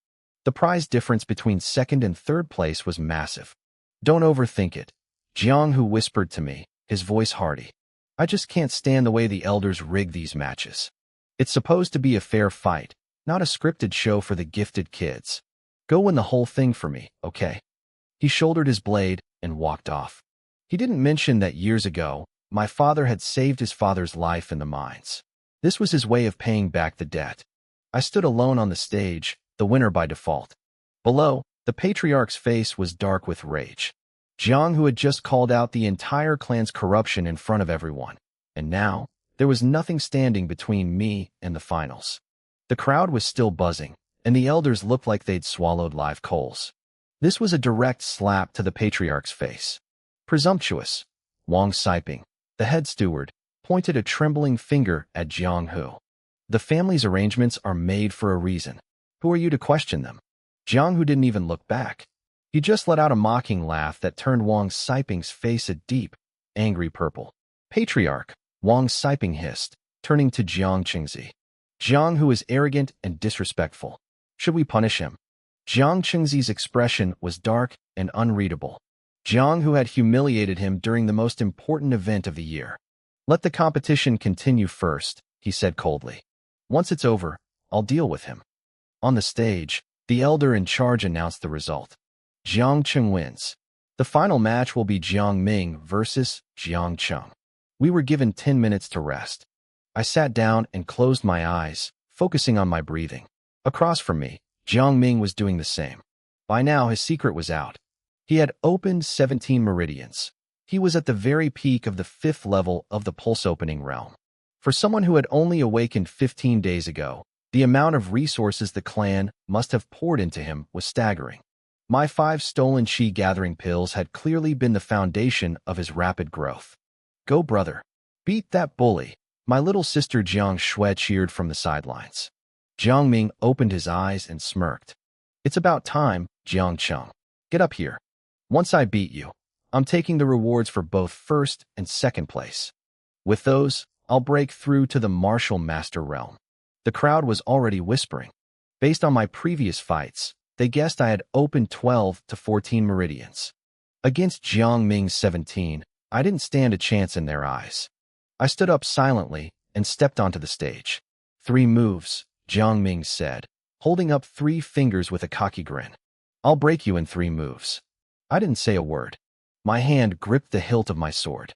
The prize difference between 2nd and 3rd place was massive. "Don't overthink it," Jiang Hu whispered to me, his voice hearty. "I just can't stand the way the elders rig these matches. It's supposed to be a fair fight, not a scripted show for the gifted kids. Go win the whole thing for me, okay?" He shouldered his blade and walked off. He didn't mention that years ago, my father had saved his father's life in the mines. This was his way of paying back the debt. I stood alone on the stage, the winner by default. Below, the patriarch's face was dark with rage. Jiang Hu had just called out the entire clan's corruption in front of everyone, and now, there was nothing standing between me and the finals. The crowd was still buzzing, and the elders looked like they'd swallowed live coals. This was a direct slap to the patriarch's face. Presumptuous, Wang Siping, the head steward, pointed a trembling finger at Jiang Hu. "The family's arrangements are made for a reason. Who are you to question them?" Jiang Hu didn't even look back. He just let out a mocking laugh that turned Wang Siping's face a deep, angry purple. "Patriarch," Wang Siping hissed, turning to Jiang Qingzi. "Jiang Hu is arrogant and disrespectful. Should we punish him?" Jiang Qingzi's expression was dark and unreadable. Jiang Hu had humiliated him during the most important event of the year. "Let the competition continue first," he said coldly. "Once it's over, I'll deal with him." On the stage, the elder in charge announced the result. Jiang Cheng wins. The final match will be Jiang Ming versus Jiang Cheng. We were given 10 minutes to rest. I sat down and closed my eyes, focusing on my breathing. Across from me, Jiang Ming was doing the same. By now, his secret was out. He had opened 17 meridians. He was at the very peak of the 5th level of the pulse-opening realm. For someone who had only awakened 15 days ago, the amount of resources the clan must have poured into him was staggering. My 5 stolen chi-gathering pills had clearly been the foundation of his rapid growth. "Go, brother. Beat that bully," my little sister Jiang Shui cheered from the sidelines. Jiang Ming opened his eyes and smirked. "It's about time, Jiang Cheng. Get up here. Once I beat you, I'm taking the rewards for both 1st and 2nd place. With those, I'll break through to the martial master realm." The crowd was already whispering. Based on my previous fights, they guessed I had opened 12 to 14 meridians. Against Jiang Ming's 17, I didn't stand a chance in their eyes. I stood up silently and stepped onto the stage. 3 moves, Jiang Ming said, holding up 3 fingers with a cocky grin. I'll break you in 3 moves. I didn't say a word. My hand gripped the hilt of my sword.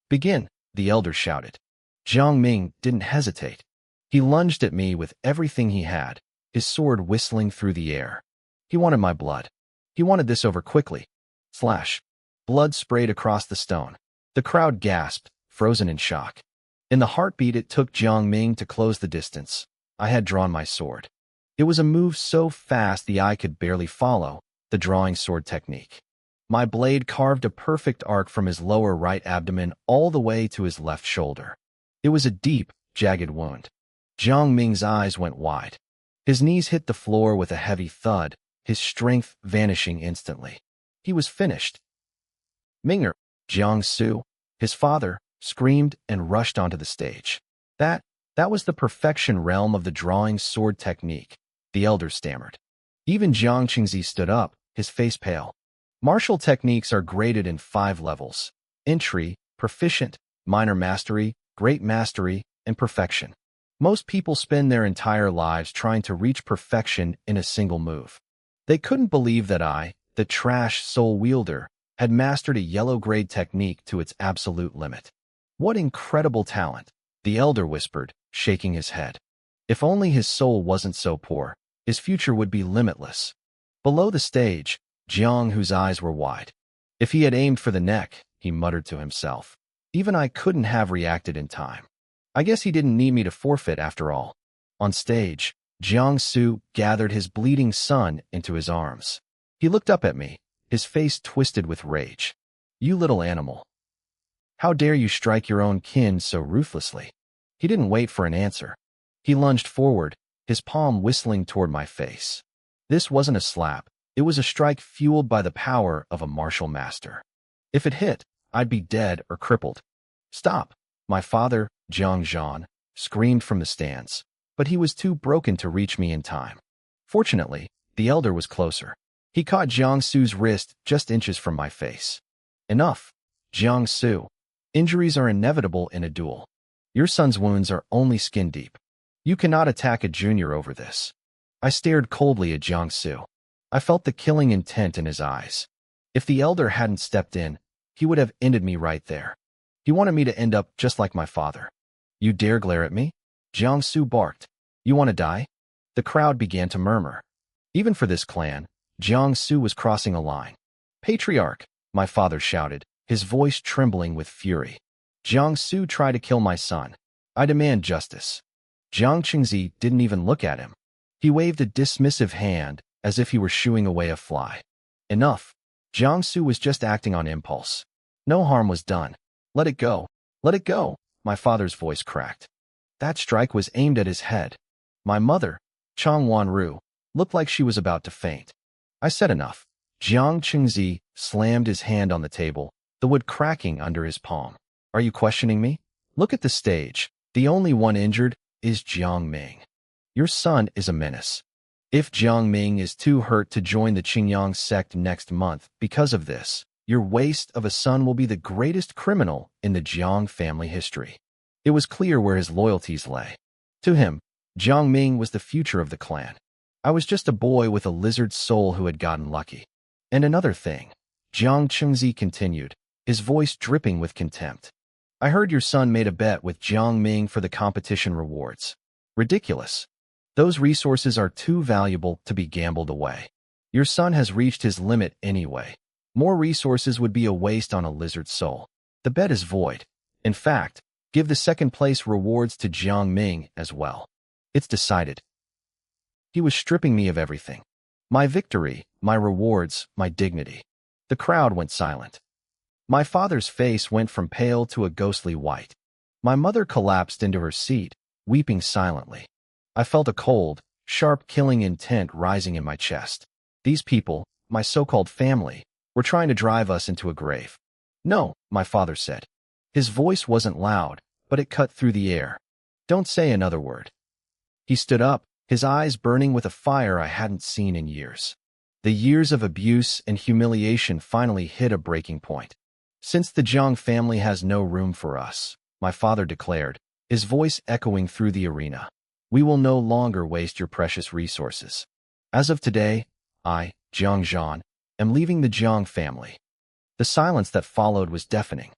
Begin, the elder shouted. Jiang Ming didn't hesitate. He lunged at me with everything he had, his sword whistling through the air. He wanted my blood. He wanted this over quickly. Slash. Blood sprayed across the stone. The crowd gasped, frozen in shock. In the heartbeat it took Jiang Ming to close the distance, I had drawn my sword. It was a move so fast the eye could barely follow, the drawing sword technique. My blade carved a perfect arc from his lower right abdomen all the way to his left shoulder. It was a deep, jagged wound. Jiang Ming's eyes went wide. His knees hit the floor with a heavy thud, his strength vanishing instantly. He was finished. Minger, Jiang Su, his father, screamed and rushed onto the stage. That was the perfection realm of the drawing sword technique, the elder stammered. Even Jiang Qingzi stood up, his face pale. Martial techniques are graded in 5 levels: entry, proficient, minor mastery, great mastery, and perfection. Most people spend their entire lives trying to reach perfection in a single move. They couldn't believe that I, the trash soul wielder, had mastered a yellow-grade technique to its absolute limit. What incredible talent, the elder whispered, shaking his head. If only his soul wasn't so poor, his future would be limitless. Below the stage, Jiang, whose eyes were wide. If he had aimed for the neck, he muttered to himself. Even I couldn't have reacted in time. I guess he didn't need me to forfeit after all. On stage, Jiang Su gathered his bleeding son into his arms. He looked up at me, his face twisted with rage. You little animal. How dare you strike your own kin so ruthlessly? He didn't wait for an answer. He lunged forward, his palm whistling toward my face. This wasn't a slap. It was a strike fueled by the power of a martial master. If it hit, I'd be dead or crippled. Stop! My father, Jiang Zhan, screamed from the stands, but he was too broken to reach me in time. Fortunately, the elder was closer. He caught Jiang Su's wrist just inches from my face. Enough, Jiang Su. Injuries are inevitable in a duel. Your son's wounds are only skin deep. You cannot attack a junior over this. I stared coldly at Jiang Su. I felt the killing intent in his eyes. If the elder hadn't stepped in, he would have ended me right there. He wanted me to end up just like my father. You dare glare at me? Jiang Su barked. You want to die? The crowd began to murmur. Even for this clan, Jiang Su was crossing a line. Patriarch, my father shouted, his voice trembling with fury. Jiang Su tried to kill my son. I demand justice. Jiang Qingzi didn't even look at him. He waved a dismissive hand, as if he were shooing away a fly. Enough. Jiang Su was just acting on impulse. No harm was done. Let it go. Let it go, my father's voice cracked. That strike was aimed at his head. My mother, Chang Wanru, looked like she was about to faint. I said enough. Jiang Qingzi slammed his hand on the table, the wood cracking under his palm. Are you questioning me? Look at the stage. The only one injured is Jiang Ming. Your son is a menace. If Jiang Ming is too hurt to join the Qingyang sect next month because of this, your waste of a son will be the greatest criminal in the Jiang family history. It was clear where his loyalties lay. To him, Jiang Ming was the future of the clan. I was just a boy with a lizard soul who had gotten lucky. And another thing, Jiang Qingzi continued, his voice dripping with contempt. I heard your son made a bet with Jiang Ming for the competition rewards. Ridiculous. Those resources are too valuable to be gambled away. Your son has reached his limit anyway. More resources would be a waste on a lizard soul. The bet is void. In fact, give the second-place rewards to Jiang Ming as well. It's decided. He was stripping me of everything. My victory, my rewards, my dignity. The crowd went silent. My father's face went from pale to a ghostly white. My mother collapsed into her seat, weeping silently. I felt a cold, sharp killing intent rising in my chest. These people, my so-called family, were trying to drive us into a grave. No, my father said. His voice wasn't loud, but it cut through the air. Don't say another word. He stood up, his eyes burning with a fire I hadn't seen in years. The years of abuse and humiliation finally hit a breaking point. Since the Jiang family has no room for us, my father declared, his voice echoing through the arena, we will no longer waste your precious resources. As of today, I, Jiang Zhan, am leaving the Jiang family. The silence that followed was deafening.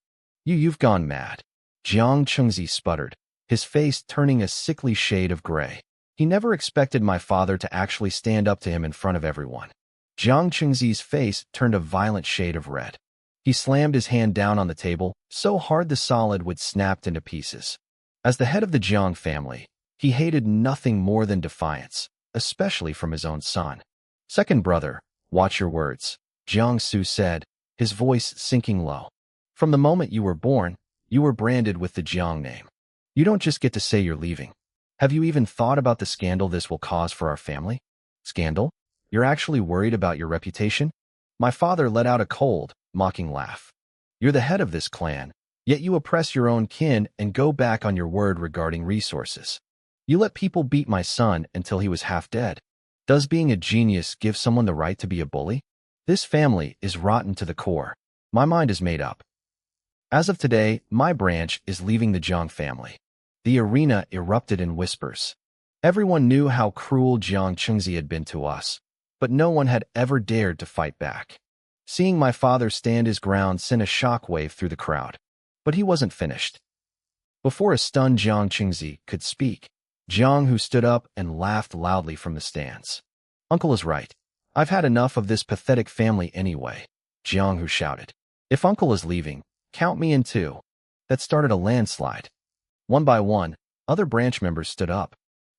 You've gone mad. Jiang Chengzi sputtered, his face turning a sickly shade of gray. He never expected my father to actually stand up to him in front of everyone. Jiang Chengzi's face turned a violent shade of red. He slammed his hand down on the table, so hard the solid wood snapped into pieces. As the head of the Jiang family, he hated nothing more than defiance, especially from his own son. Second brother, watch your words, Jiang Su said, his voice sinking low. From the moment you were born, you were branded with the Jiang name. You don't just get to say you're leaving. Have you even thought about the scandal this will cause for our family? Scandal? You're actually worried about your reputation? My father let out a cold, mocking laugh. You're the head of this clan, yet you oppress your own kin and go back on your word regarding resources. You let people beat my son until he was half dead. Does being a genius give someone the right to be a bully? This family is rotten to the core. My mind is made up. As of today, my branch is leaving the Jiang family. The arena erupted in whispers. Everyone knew how cruel Jiang Chengzi had been to us, but no one had ever dared to fight back. Seeing my father stand his ground sent a shockwave through the crowd. But he wasn't finished. Before a stunned Jiang Chengzi could speak, Jiang Hu stood up and laughed loudly from the stands. Uncle is right. I've had enough of this pathetic family anyway, Jiang Hu shouted. If Uncle is leaving, count me in too. That started a landslide. One by one, other branch members stood up.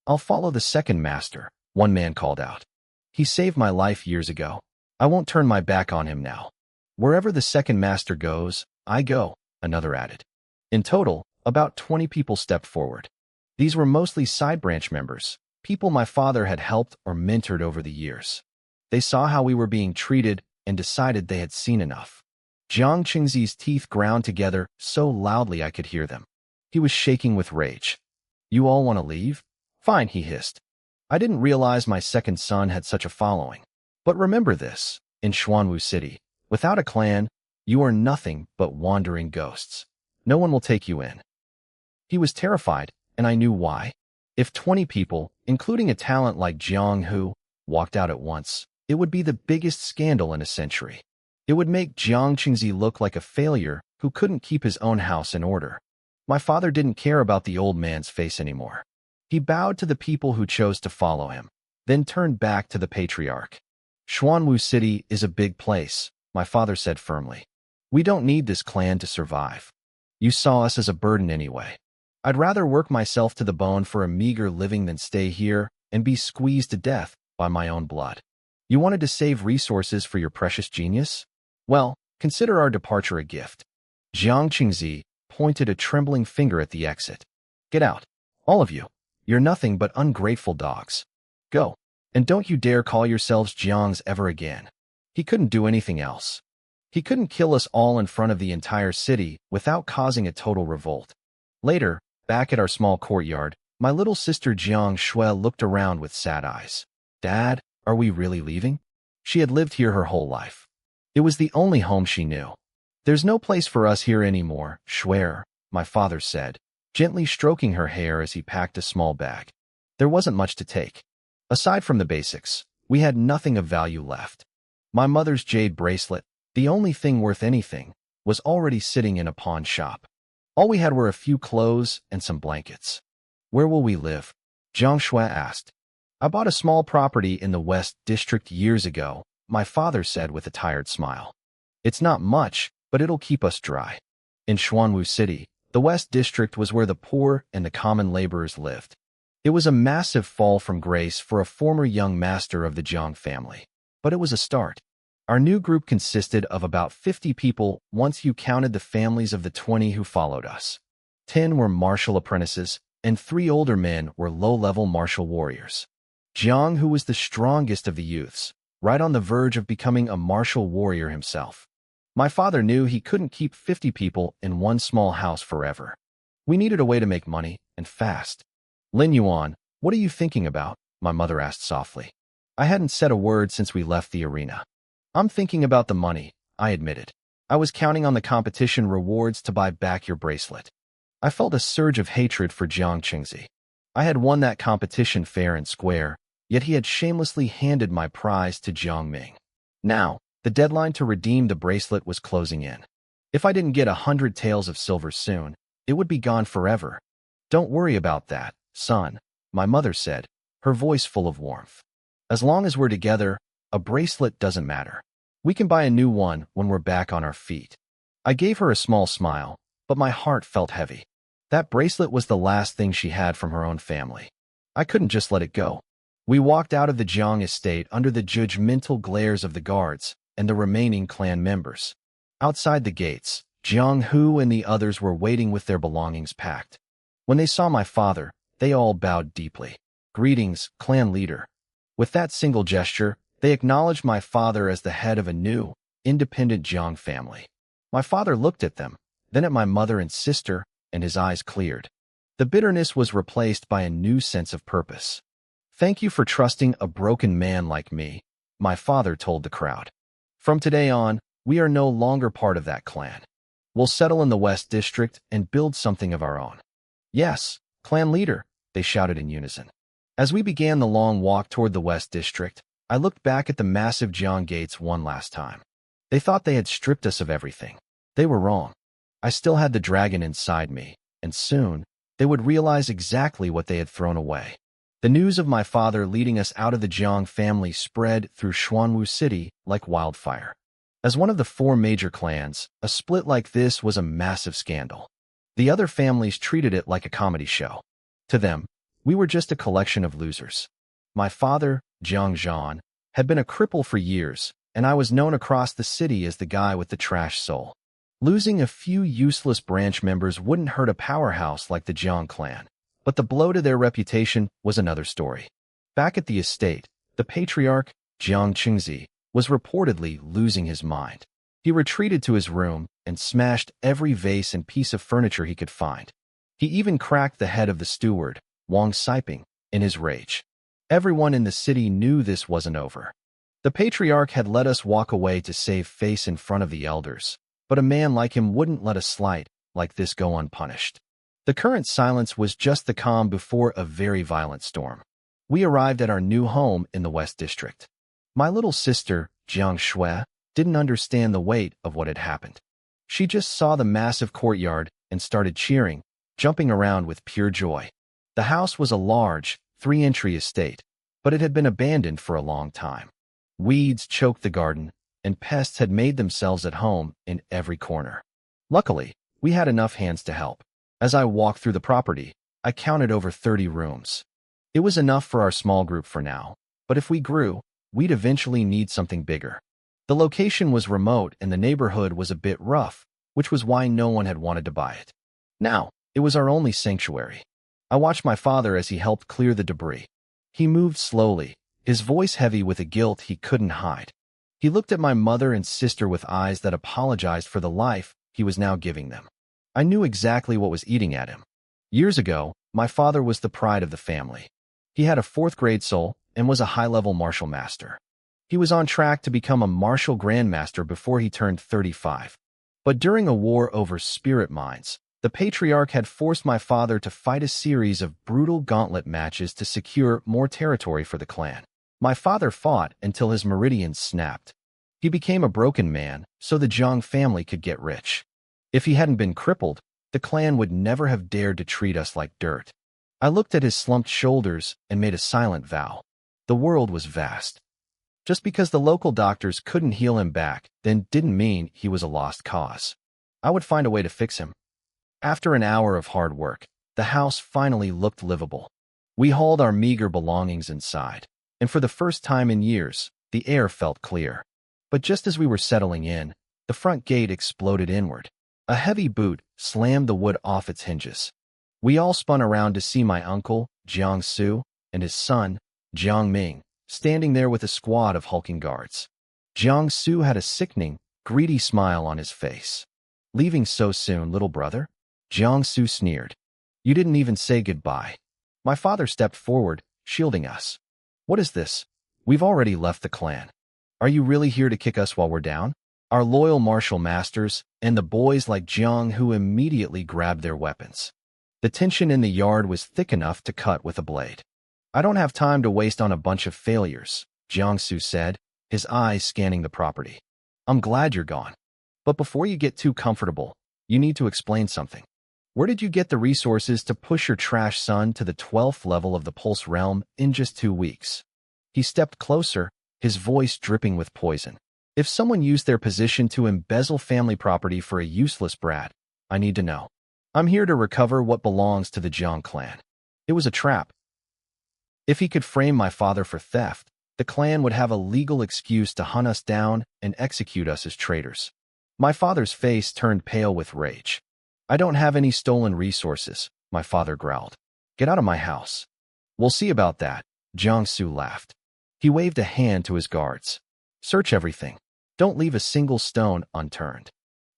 I'll follow the second master, one man called out. He saved my life years ago. I won't turn my back on him now. Wherever the second master goes, I go, another added. In total, about 20 people stepped forward. These were mostly side branch members, people my father had helped or mentored over the years. They saw how we were being treated and decided they had seen enough. Jiang Chengzi's teeth ground together so loudly I could hear them. He was shaking with rage. You all want to leave? Fine, he hissed. I didn't realize my second son had such a following. But remember this, in Xuanwu City, without a clan, you are nothing but wandering ghosts. No one will take you in. He was terrified, and I knew why. If 20 people, including a talent like Jiang Hu, walked out at once, it would be the biggest scandal in a century. It would make Jiang Chengzi look like a failure who couldn't keep his own house in order. My father didn't care about the old man's face anymore. He bowed to the people who chose to follow him, then turned back to the patriarch. Xuanwu City is a big place, my father said firmly. We don't need this clan to survive. You saw us as a burden anyway. I'd rather work myself to the bone for a meager living than stay here and be squeezed to death by my own blood. You wanted to save resources for your precious genius? Well, consider our departure a gift. Jiang Chengzi pointed a trembling finger at the exit. Get out, all of you. You're nothing but ungrateful dogs. Go, and don't you dare call yourselves Jiangs ever again. He couldn't do anything else. He couldn't kill us all in front of the entire city without causing a total revolt. Later, back at our small courtyard, my little sister Jiang Shui looked around with sad eyes. Dad, are we really leaving? She had lived here her whole life. It was the only home she knew. There's no place for us here anymore, Shui, my father said, gently stroking her hair as he packed a small bag. There wasn't much to take. Aside from the basics, we had nothing of value left. My mother's jade bracelet, the only thing worth anything, was already sitting in a pawn shop. All we had were a few clothes and some blankets. Where will we live? Jiang Shui asked. I bought a small property in the West District years ago, my father said with a tired smile. It's not much, but it'll keep us dry. In Xuanwu City, the West District was where the poor and the common laborers lived. It was a massive fall from grace for a former young master of the Jiang family. But it was a start. Our new group consisted of about 50 people once you counted the families of the 20 who followed us. 10 were martial apprentices, and 3 older men were low-level martial warriors. Jiang, who was the strongest of the youths, right on the verge of becoming a martial warrior himself. My father knew he couldn't keep 50 people in one small house forever. We needed a way to make money, and fast. Lin Yuan, "What are you thinking about?" my mother asked softly. I hadn't said a word since we left the arena. "I'm thinking about the money," I admitted. "I was counting on the competition rewards to buy back your bracelet." I felt a surge of hatred for Jiang Qingzi. I had won that competition fair and square, yet he had shamelessly handed my prize to Jiang Ming. Now, the deadline to redeem the bracelet was closing in. If I didn't get 100 taels of silver soon, it would be gone forever. "Don't worry about that, son," my mother said, her voice full of warmth. "As long as we're together, a bracelet doesn't matter. We can buy a new one when we're back on our feet." I gave her a small smile, but my heart felt heavy. That bracelet was the last thing she had from her own family. I couldn't just let it go. We walked out of the Jiang estate under the judgmental glares of the guards and the remaining clan members. Outside the gates, Jiang Hu and the others were waiting with their belongings packed. When they saw my father, they all bowed deeply. "Greetings, clan leader." With that single gesture, they acknowledged my father as the head of a new, independent Jiang family. My father looked at them, then at my mother and sister, and his eyes cleared. The bitterness was replaced by a new sense of purpose. "Thank you for trusting a broken man like me," my father told the crowd. "From today on, we are no longer part of that clan. We'll settle in the West District and build something of our own." "Yes, clan leader," they shouted in unison. As we began the long walk toward the West District, I looked back at the massive Jiang gates one last time. They thought they had stripped us of everything. They were wrong. I still had the dragon inside me, and soon they would realize exactly what they had thrown away. The news of my father leading us out of the Jiang family spread through Xuanwu City like wildfire. As one of the 4 major clans, a split like this was a massive scandal. The other families treated it like a comedy show. To them, we were just a collection of losers. My father, Jiang Zhan, had been a cripple for years, and I was known across the city as the guy with the trash soul. Losing a few useless branch members wouldn't hurt a powerhouse like the Jiang clan, but the blow to their reputation was another story. Back at the estate, the patriarch, Jiang Qingzi, was reportedly losing his mind. He retreated to his room and smashed every vase and piece of furniture he could find. He even cracked the head of the steward, Wang Siping, in his rage. Everyone in the city knew this wasn't over. The patriarch had let us walk away to save face in front of the elders, but a man like him wouldn't let a slight like this go unpunished. The current silence was just the calm before a very violent storm. We arrived at our new home in the West District. My little sister, Jiang Shui, didn't understand the weight of what had happened. She just saw the massive courtyard and started cheering, jumping around with pure joy. The house was a large, 3-entry estate, but it had been abandoned for a long time. Weeds choked the garden, and pests had made themselves at home in every corner. Luckily, we had enough hands to help. As I walked through the property, I counted over 30 rooms. It was enough for our small group for now, but if we grew, we'd eventually need something bigger. The location was remote and the neighborhood was a bit rough, which was why no one had wanted to buy it. Now, it was our only sanctuary. I watched my father as he helped clear the debris. He moved slowly, his voice heavy with a guilt he couldn't hide. He looked at my mother and sister with eyes that apologized for the life he was now giving them. I knew exactly what was eating at him. Years ago, my father was the pride of the family. He had a 4th-grade soul and was a high-level martial master. He was on track to become a martial grandmaster before he turned 35. But during a war over spirit mines, the patriarch had forced my father to fight a series of brutal gauntlet matches to secure more territory for the clan. My father fought until his meridians snapped. He became a broken man so the Jiang family could get rich. If he hadn't been crippled, the clan would never have dared to treat us like dirt. I looked at his slumped shoulders and made a silent vow. The world was vast. Just because the local doctors couldn't heal him back then didn't mean he was a lost cause. I would find a way to fix him. After an hour of hard work, the house finally looked livable. We hauled our meager belongings inside, and for the first time in years, the air felt clear. But just as we were settling in, the front gate exploded inward. A heavy boot slammed the wood off its hinges. We all spun around to see my uncle, Jiang Su, and his son, Jiang Ming, standing there with a squad of hulking guards. Jiang Su had a sickening, greedy smile on his face. "Leaving so soon, little brother?" Jiang Su sneered. "You didn't even say goodbye." My father stepped forward, shielding us. What is this? We've already left the clan. Are you really here to kick us while we're down? Our loyal martial masters, and the boys like Jiang who immediately grabbed their weapons. The tension in the yard was thick enough to cut with a blade. I don't have time to waste on a bunch of failures, Jiangsu said, his eyes scanning the property. I'm glad you're gone. But before you get too comfortable, you need to explain something. Where did you get the resources to push your trash son to the 12th level of the Pulse Realm in just 2 weeks? He stepped closer, his voice dripping with poison. If someone used their position to embezzle family property for a useless brat, I need to know. I'm here to recover what belongs to the Jiang clan. It was a trap. If he could frame my father for theft, the clan would have a legal excuse to hunt us down and execute us as traitors. My father's face turned pale with rage. I don't have any stolen resources, my father growled. Get out of my house. We'll see about that, Jiangsu laughed. He waved a hand to his guards. Search everything. Don't leave a single stone unturned.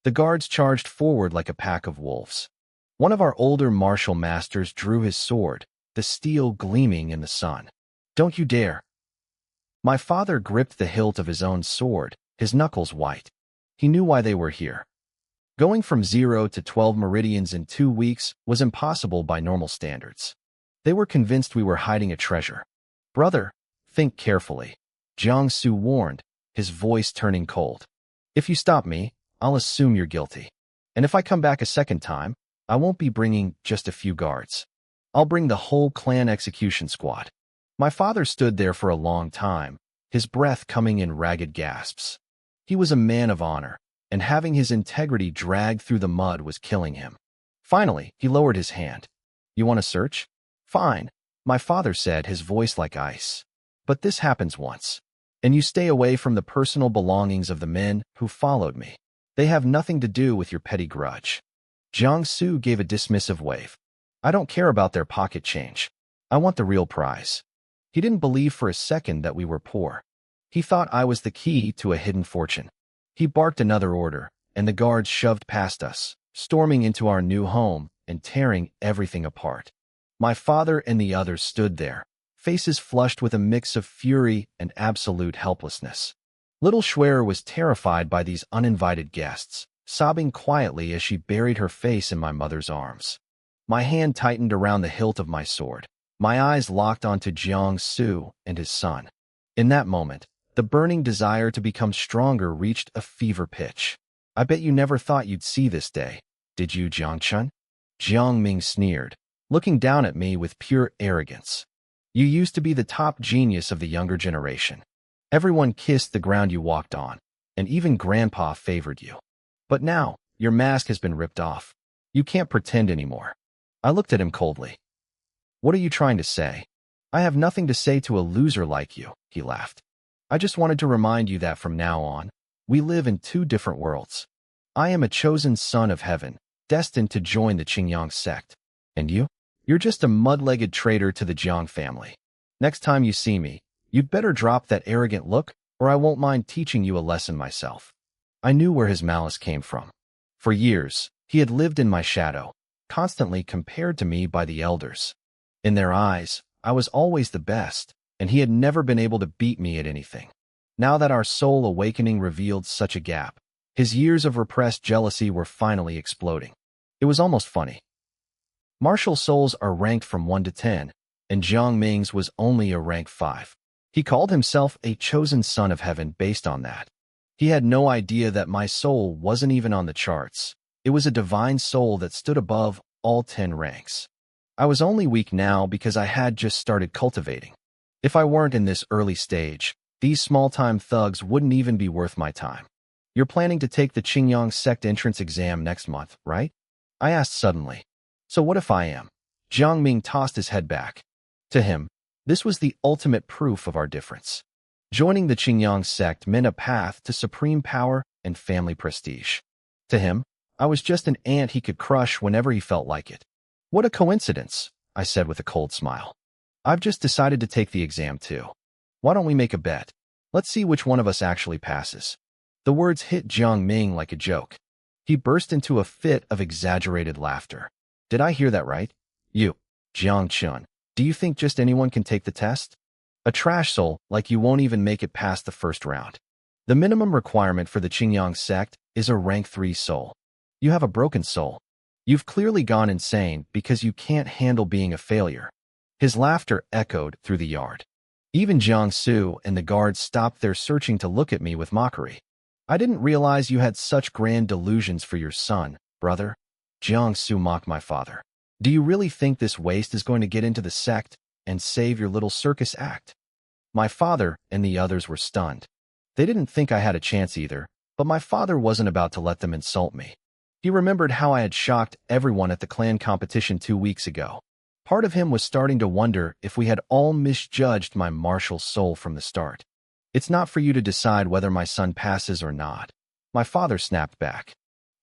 The guards charged forward like a pack of wolves. One of our older martial masters drew his sword, the steel gleaming in the sun. Don't you dare. My father gripped the hilt of his own sword, his knuckles white. He knew why they were here. Going from 0 to 12 meridians in 2 weeks was impossible by normal standards. They were convinced we were hiding a treasure. Brother, think carefully, Jiangsu warned, his voice turning cold. If you stop me, I'll assume you're guilty. And if I come back a second time, I won't be bringing just a few guards. I'll bring the whole clan execution squad. My father stood there for a long time, his breath coming in ragged gasps. He was a man of honor, and having his integrity dragged through the mud was killing him. Finally, he lowered his hand. You want to search? Fine, my father said, his voice like ice. But this happens once. And you stay away from the personal belongings of the men who followed me. They have nothing to do with your petty grudge. Jiangsu gave a dismissive wave. I don't care about their pocket change. I want the real prize. He didn't believe for a second that we were poor. He thought I was the key to a hidden fortune. He barked another order, and the guards shoved past us, storming into our new home and tearing everything apart. My father and the others stood there, faces flushed with a mix of fury and absolute helplessness. Little Schwerer was terrified by these uninvited guests, sobbing quietly as she buried her face in my mother's arms. My hand tightened around the hilt of my sword. My eyes locked onto Jiangsu and his son. In that moment, the burning desire to become stronger reached a fever pitch. I bet you never thought you'd see this day, did you, Jiangchun? Jiang Ming sneered, looking down at me with pure arrogance. You used to be the top genius of the younger generation. Everyone kissed the ground you walked on, and even Grandpa favored you. But now, your mask has been ripped off. You can't pretend anymore. I looked at him coldly. What are you trying to say? I have nothing to say to a loser like you, he laughed. I just wanted to remind you that from now on, we live in 2 different worlds. I am a chosen son of heaven, destined to join the Qingyang sect. And you? You're just a mud-legged traitor to the Jiang family. Next time you see me, you'd better drop that arrogant look, or I won't mind teaching you a lesson myself. I knew where his malice came from. For years, he had lived in my shadow, constantly compared to me by the elders. In their eyes, I was always the best, and he had never been able to beat me at anything. Now that our soul awakening revealed such a gap, his years of repressed jealousy were finally exploding. It was almost funny. Martial souls are ranked from 1 to 10, and Jiang Ming's was only a rank 5. He called himself a chosen son of heaven based on that. He had no idea that my soul wasn't even on the charts. It was a divine soul that stood above all 10 ranks. I was only weak now because I had just started cultivating. If I weren't in this early stage, these small-time thugs wouldn't even be worth my time. You're planning to take the Qingyang sect entrance exam next month, right? I asked suddenly. So what if I am? Jiang Ming tossed his head back. To him, this was the ultimate proof of our difference. Joining the Qingyang sect meant a path to supreme power and family prestige. To him, I was just an ant he could crush whenever he felt like it. What a coincidence, I said with a cold smile. I've just decided to take the exam too. Why don't we make a bet? Let's see which one of us actually passes. The words hit Jiang Ming like a joke. He burst into a fit of exaggerated laughter. Did I hear that right? You, Jiang Chun, Do you think just anyone can take the test? A trash soul like you won't even make it past the first round. The minimum requirement for the Qingyang sect is a rank 3 soul. You have a broken soul. You've clearly gone insane because you can't handle being a failure. His laughter echoed through the yard. Even Jiang Su and the guards stopped their searching to look at me with mockery. I didn't realize you had such grand delusions for your son, brother. Jiang Su mocked my father. Do you really think this waste is going to get into the sect and save your little circus act? My father and the others were stunned. They didn't think I had a chance either, but my father wasn't about to let them insult me. He remembered how I had shocked everyone at the clan competition 2 weeks ago. Part of him was starting to wonder if we had all misjudged my martial soul from the start. It's not for you to decide whether my son passes or not. My father snapped back.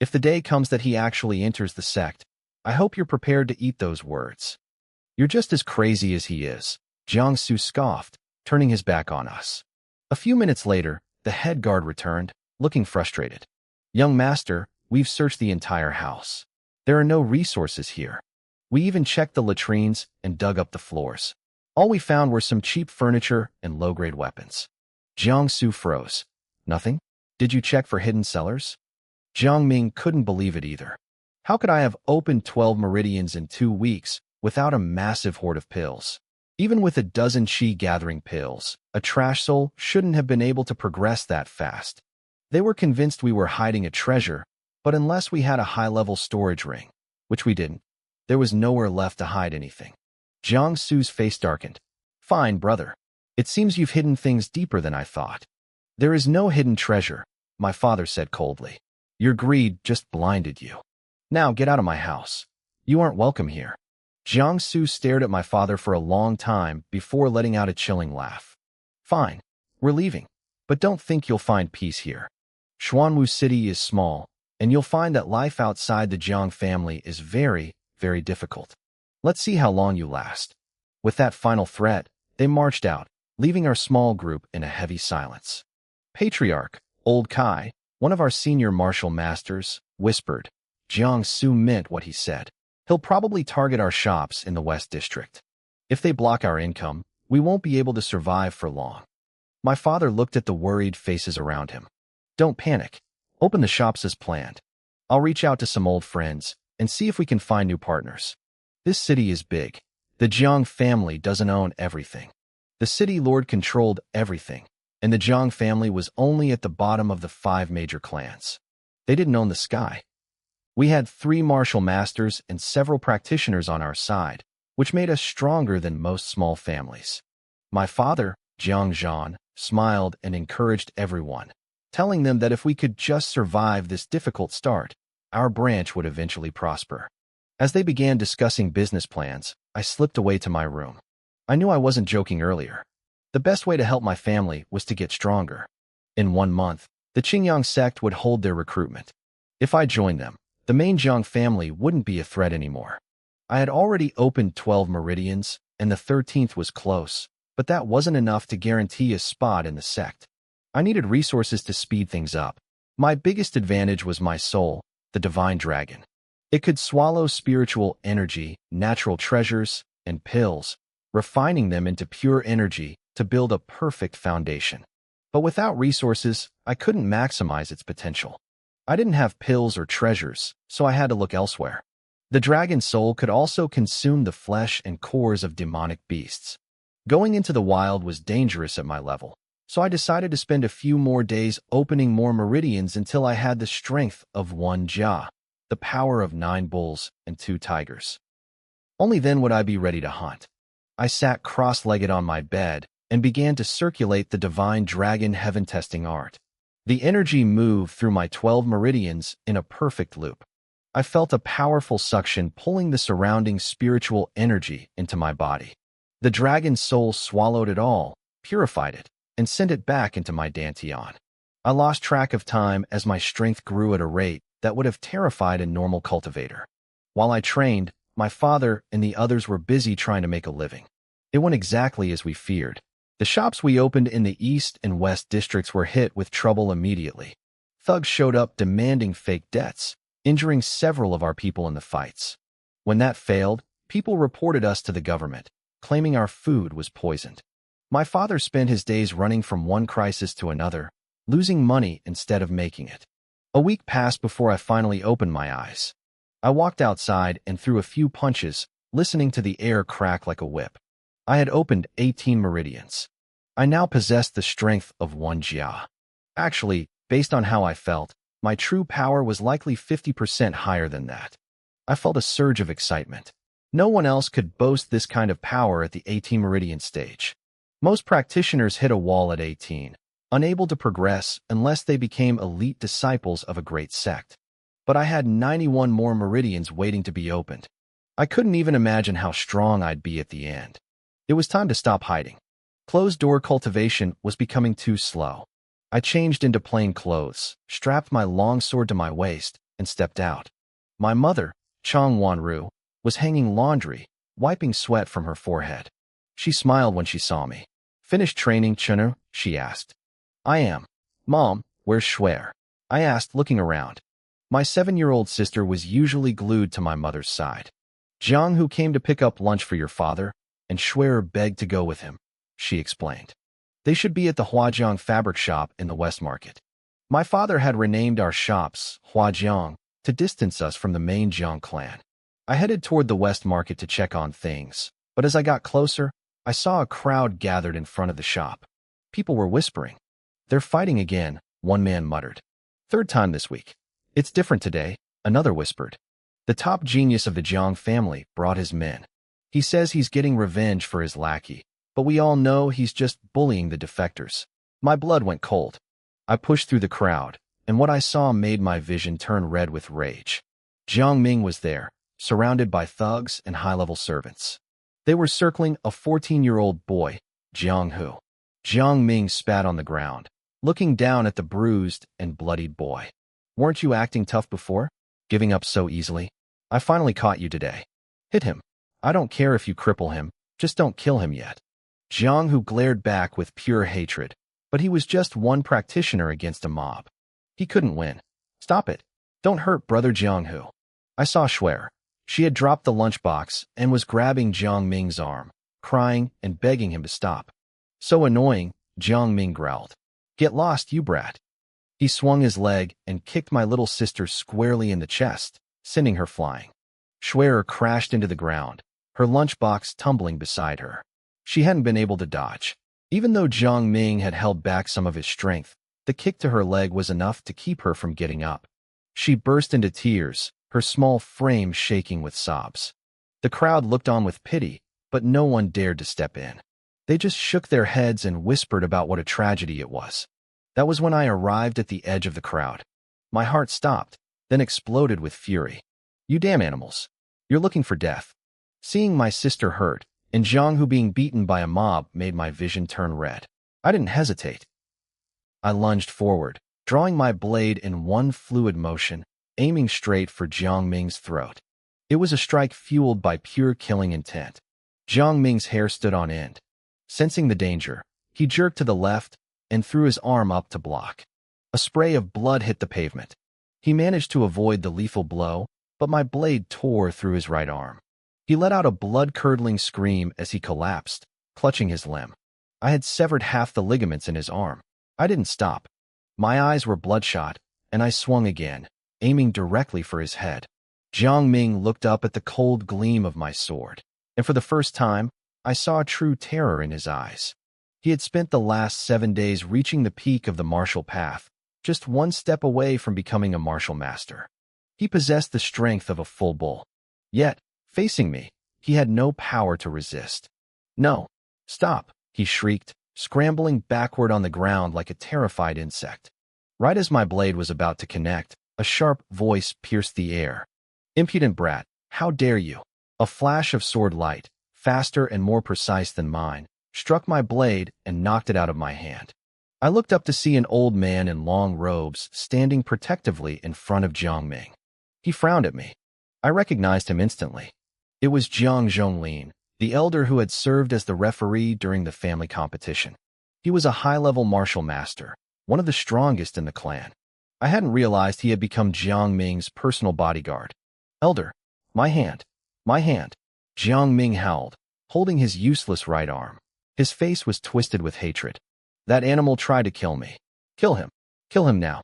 If the day comes that he actually enters the sect, I hope you're prepared to eat those words. You're just as crazy as he is, Jiang Su scoffed, turning his back on us. A few minutes later, the head guard returned, looking frustrated. Young master, we've searched the entire house. There are no resources here. We even checked the latrines and dug up the floors. All we found were some cheap furniture and low-grade weapons. Jiang Su froze. Nothing? Did you check for hidden cellars? Jiang Ming couldn't believe it either. How could I have opened 12 meridians in 2 weeks without a massive hoard of pills? Even with a dozen chi-gathering pills, a trash soul shouldn't have been able to progress that fast. They were convinced we were hiding a treasure, but unless we had a high-level storage ring, which we didn't, there was nowhere left to hide anything. Jiang Su's face darkened. Fine, brother. It seems you've hidden things deeper than I thought. There is no hidden treasure, my father said coldly. Your greed just blinded you. Now get out of my house. You aren't welcome here. Jiang Su stared at my father for a long time before letting out a chilling laugh. Fine, we're leaving, but don't think you'll find peace here. Xuanwu City is small, and you'll find that life outside the Jiang family is very, very difficult. Let's see how long you last. With that final threat, they marched out, leaving our small group in a heavy silence. Patriarch, Old Kai, one of our senior martial masters, whispered. Jiang Su meant what he said. He'll probably target our shops in the West District. If they block our income, we won't be able to survive for long. My father looked at the worried faces around him. Don't panic. Open the shops as planned. I'll reach out to some old friends and see if we can find new partners. This city is big. The Jiang family doesn't own everything. The city lord controlled everything, and the Jiang family was only at the bottom of the 5 major clans. They didn't own the sky. We had 3 martial masters and several practitioners on our side, which made us stronger than most small families. My father, Jiang Zhan, smiled and encouraged everyone, telling them that if we could just survive this difficult start, our branch would eventually prosper. As they began discussing business plans, I slipped away to my room. I knew I wasn't joking earlier. The best way to help my family was to get stronger. In 1 month, the Qingyang sect would hold their recruitment. If I joined them, the main Jiang family wouldn't be a threat anymore. I had already opened 12 meridians, and the 13th was close, but that wasn't enough to guarantee a spot in the sect. I needed resources to speed things up. My biggest advantage was my soul, the divine dragon. It could swallow spiritual energy, natural treasures, and pills, refining them into pure energy to build a perfect foundation. But without resources, I couldn't maximize its potential. I didn't have pills or treasures, so I had to look elsewhere. The dragon soul could also consume the flesh and cores of demonic beasts. Going into the wild was dangerous at my level, so I decided to spend a few more days opening more meridians until I had the strength of 1 Jia, the power of 9 bulls and 2 tigers. Only then would I be ready to hunt. I sat cross-legged on my bed and began to circulate the divine dragon heaven-testing art. The energy moved through my 12 meridians in a perfect loop. I felt a powerful suction pulling the surrounding spiritual energy into my body. The dragon soul swallowed it all, purified it, and sent it back into my dantian. I lost track of time as my strength grew at a rate that would have terrified a normal cultivator. While I trained, my father and the others were busy trying to make a living. It went exactly as we feared. The shops we opened in the East and West districts were hit with trouble immediately. Thugs showed up demanding fake debts, injuring several of our people in the fights. When that failed, people reported us to the government, claiming our food was poisoned. My father spent his days running from one crisis to another, losing money instead of making it. A week passed before I finally opened my eyes. I walked outside and threw a few punches, listening to the air crack like a whip. I had opened 18 meridians. I now possessed the strength of one jia. Actually, based on how I felt, my true power was likely 50% higher than that. I felt a surge of excitement. No one else could boast this kind of power at the 18 meridian stage. Most practitioners hit a wall at 18, unable to progress unless they became elite disciples of a great sect. But I had 91 more meridians waiting to be opened. I couldn't even imagine how strong I'd be at the end. It was time to stop hiding. Closed-door cultivation was becoming too slow. I changed into plain clothes, strapped my long sword to my waist, and stepped out. My mother, Chang Wanru, was hanging laundry, wiping sweat from her forehead. She smiled when she saw me. "Finished training, Chunu?" she asked. "I am." "Mom, where's Shuer?" I asked, looking around. My 7-year-old sister was usually glued to my mother's side. "Jiang, who came to pick up lunch for your father, and Shuer begged to go with him," she explained. "They should be at the Huajiang fabric shop in the West Market." My father had renamed our shops Huajiang to distance us from the main Jiang clan. I headed toward the West Market to check on things, but as I got closer, I saw a crowd gathered in front of the shop. People were whispering. "They're fighting again," one man muttered. "Third time this week." "It's different today," another whispered. "The top genius of the Jiang family brought his men. He says he's getting revenge for his lackey, but we all know he's just bullying the defectors." My blood went cold. I pushed through the crowd, and what I saw made my vision turn red with rage. Jiang Ming was there, surrounded by thugs and high-level servants. They were circling a 14-year-old boy, Jiang Hu. Jiang Ming spat on the ground, looking down at the bruised and bloodied boy. "Weren't you acting tough before? Giving up so easily? I finally caught you today. Hit him. I don't care if you cripple him, just don't kill him yet." Jiang Hu glared back with pure hatred, but he was just one practitioner against a mob. He couldn't win. "Stop it. Don't hurt brother Jiang Hu." I saw Shuer. She had dropped the lunchbox and was grabbing Jiang Ming's arm, crying and begging him to stop. "So annoying," Jiang Ming growled. "Get lost, you brat." He swung his leg and kicked my little sister squarely in the chest, sending her flying. Shuer crashed into the ground, her lunchbox tumbling beside her. She hadn't been able to dodge. Even though Jiang Ming had held back some of his strength, the kick to her leg was enough to keep her from getting up. She burst into tears, her small frame shaking with sobs. The crowd looked on with pity, but no one dared to step in. They just shook their heads and whispered about what a tragedy it was. That was when I arrived at the edge of the crowd. My heart stopped, then exploded with fury. "You damn animals. You're looking for death." Seeing my sister hurt, and Jiang Hu being beaten by a mob made my vision turn red. I didn't hesitate. I lunged forward, drawing my blade in one fluid motion, aiming straight for Jiang Ming's throat. It was a strike fueled by pure killing intent. Jiang Ming's hair stood on end. Sensing the danger, he jerked to the left and threw his arm up to block. A spray of blood hit the pavement. He managed to avoid the lethal blow, but my blade tore through his right arm. He let out a blood-curdling scream as he collapsed, clutching his limb. I had severed half the ligaments in his arm. I didn't stop. My eyes were bloodshot, and I swung again, aiming directly for his head. Jiang Ming looked up at the cold gleam of my sword, and for the first time, I saw true terror in his eyes. He had spent the last 7 days reaching the peak of the martial path, just one step away from becoming a martial master. He possessed the strength of a full bull. Yet, facing me, he had no power to resist. "No, stop," he shrieked, scrambling backward on the ground like a terrified insect. Right as my blade was about to connect, a sharp voice pierced the air. "Impudent brat, how dare you!" A flash of sword light, faster and more precise than mine, struck my blade and knocked it out of my hand. I looked up to see an old man in long robes standing protectively in front of Jiang Ming. He frowned at me. I recognized him instantly. It was Jiang Zhonglin, the elder who had served as the referee during the family competition. He was a high-level martial master, one of the strongest in the clan. I hadn't realized he had become Jiang Ming's personal bodyguard. "Elder, my hand, my hand." Jiang Ming howled, holding his useless right arm. His face was twisted with hatred. That animal tried to kill me. Kill him. Kill him now.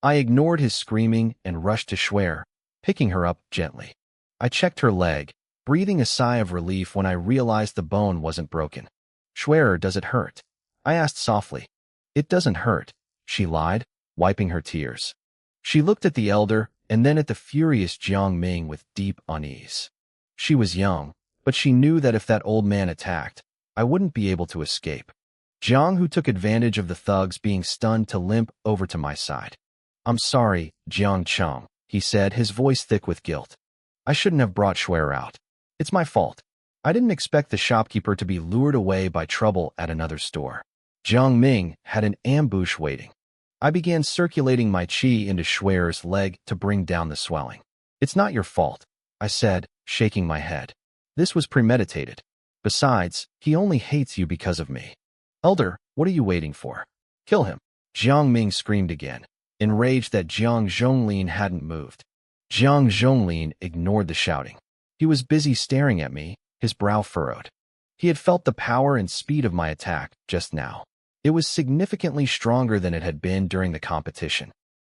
I ignored his screaming and rushed to Schwer, picking her up gently. I checked her leg, breathing a sigh of relief when I realized the bone wasn't broken. Schwer, does it hurt? I asked softly. It doesn't hurt, she lied, wiping her tears. She looked at the elder and then at the furious Jiang Ming with deep unease. She was young, but she knew that if that old man attacked, I wouldn't be able to escape. Jiang, who took advantage of the thugs being stunned, to limp over to my side. I'm sorry, Jiang Cheng, he said, his voice thick with guilt. I shouldn't have brought Schwer out. It's my fault. I didn't expect the shopkeeper to be lured away by trouble at another store. Jiang Ming had an ambush waiting. I began circulating my qi into Schwer's leg to bring down the swelling. It's not your fault, I said, shaking my head. This was premeditated. Besides, he only hates you because of me. Elder, what are you waiting for? Kill him. Jiang Ming screamed again, enraged that Jiang Zhonglin hadn't moved. Jiang Zhonglin ignored the shouting. He was busy staring at me, his brow furrowed. He had felt the power and speed of my attack just now. It was significantly stronger than it had been during the competition.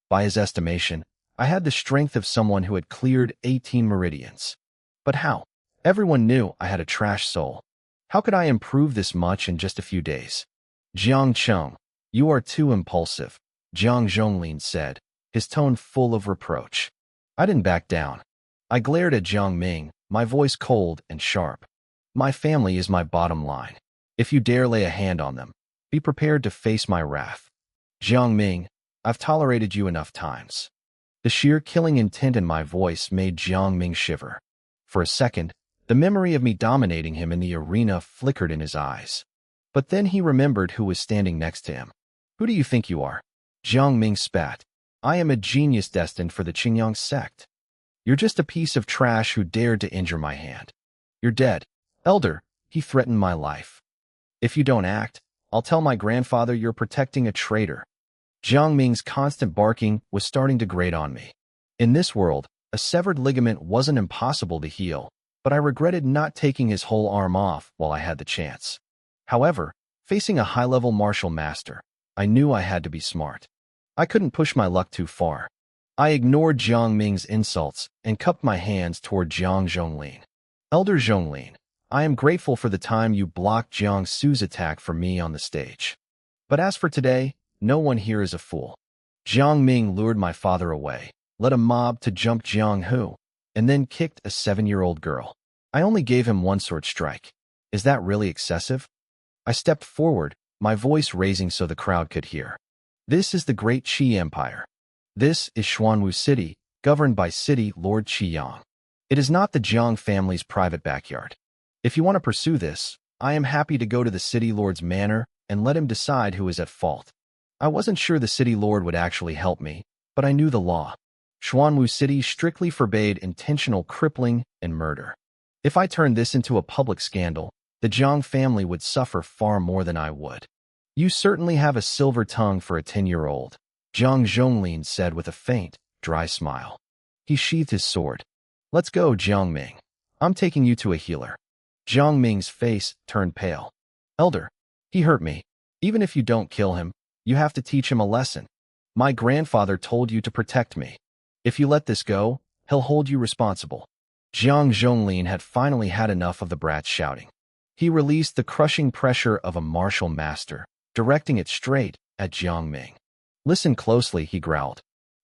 By his estimation, I had the strength of someone who had cleared 18 meridians. But how? Everyone knew I had a trash soul. How could I improve this much in just a few days? Jiang Cheng, you are too impulsive, Jiang Zhonglin said, his tone full of reproach. I didn't back down. I glared at Jiang Ming, my voice cold and sharp. My family is my bottom line. If you dare lay a hand on them, be prepared to face my wrath. Jiang Ming, I've tolerated you enough times. The sheer killing intent in my voice made Jiang Ming shiver. For a second, the memory of me dominating him in the arena flickered in his eyes. But then he remembered who was standing next to him. Who do you think you are? Jiang Ming spat. I am a genius destined for the Qingyang sect. You're just a piece of trash who dared to injure my hand. You're dead. Elder, he threatened my life. If you don't act, I'll tell my grandfather you're protecting a traitor. Jiang Ming's constant barking was starting to grate on me. In this world, a severed ligament wasn't impossible to heal, but I regretted not taking his whole arm off while I had the chance. However, facing a high-level martial master, I knew I had to be smart. I couldn't push my luck too far. I ignored Jiang Ming's insults and cupped my hands toward Jiang Zhonglin. Elder Zhonglin, I am grateful for the time you blocked Jiang Su's attack for me on the stage. But as for today, no one here is a fool. Jiang Ming lured my father away, led a mob to jump Jiang Hu, and then kicked a 7-year-old girl. I only gave him one sword strike. Is that really excessive? I stepped forward, my voice raising so the crowd could hear. This is the Great Qi Empire. This is Xuanwu City, governed by City Lord Qiyang. It is not the Jiang family's private backyard. If you want to pursue this, I am happy to go to the City Lord's manor and let him decide who is at fault. I wasn't sure the City Lord would actually help me, but I knew the law. Xuanwu City strictly forbade intentional crippling and murder. If I turned this into a public scandal, the Jiang family would suffer far more than I would. You certainly have a silver tongue for a 10-year-old, Jiang Zhonglin said with a faint, dry smile. He sheathed his sword. Let's go, Jiang Ming. I'm taking you to a healer. Jiang Ming's face turned pale. Elder, he hurt me. Even if you don't kill him, you have to teach him a lesson. My grandfather told you to protect me. If you let this go, he'll hold you responsible. Jiang Zhonglin had finally had enough of the brat's shouting. He released the crushing pressure of a martial master, directing it straight at Jiang Ming. Listen closely, he growled.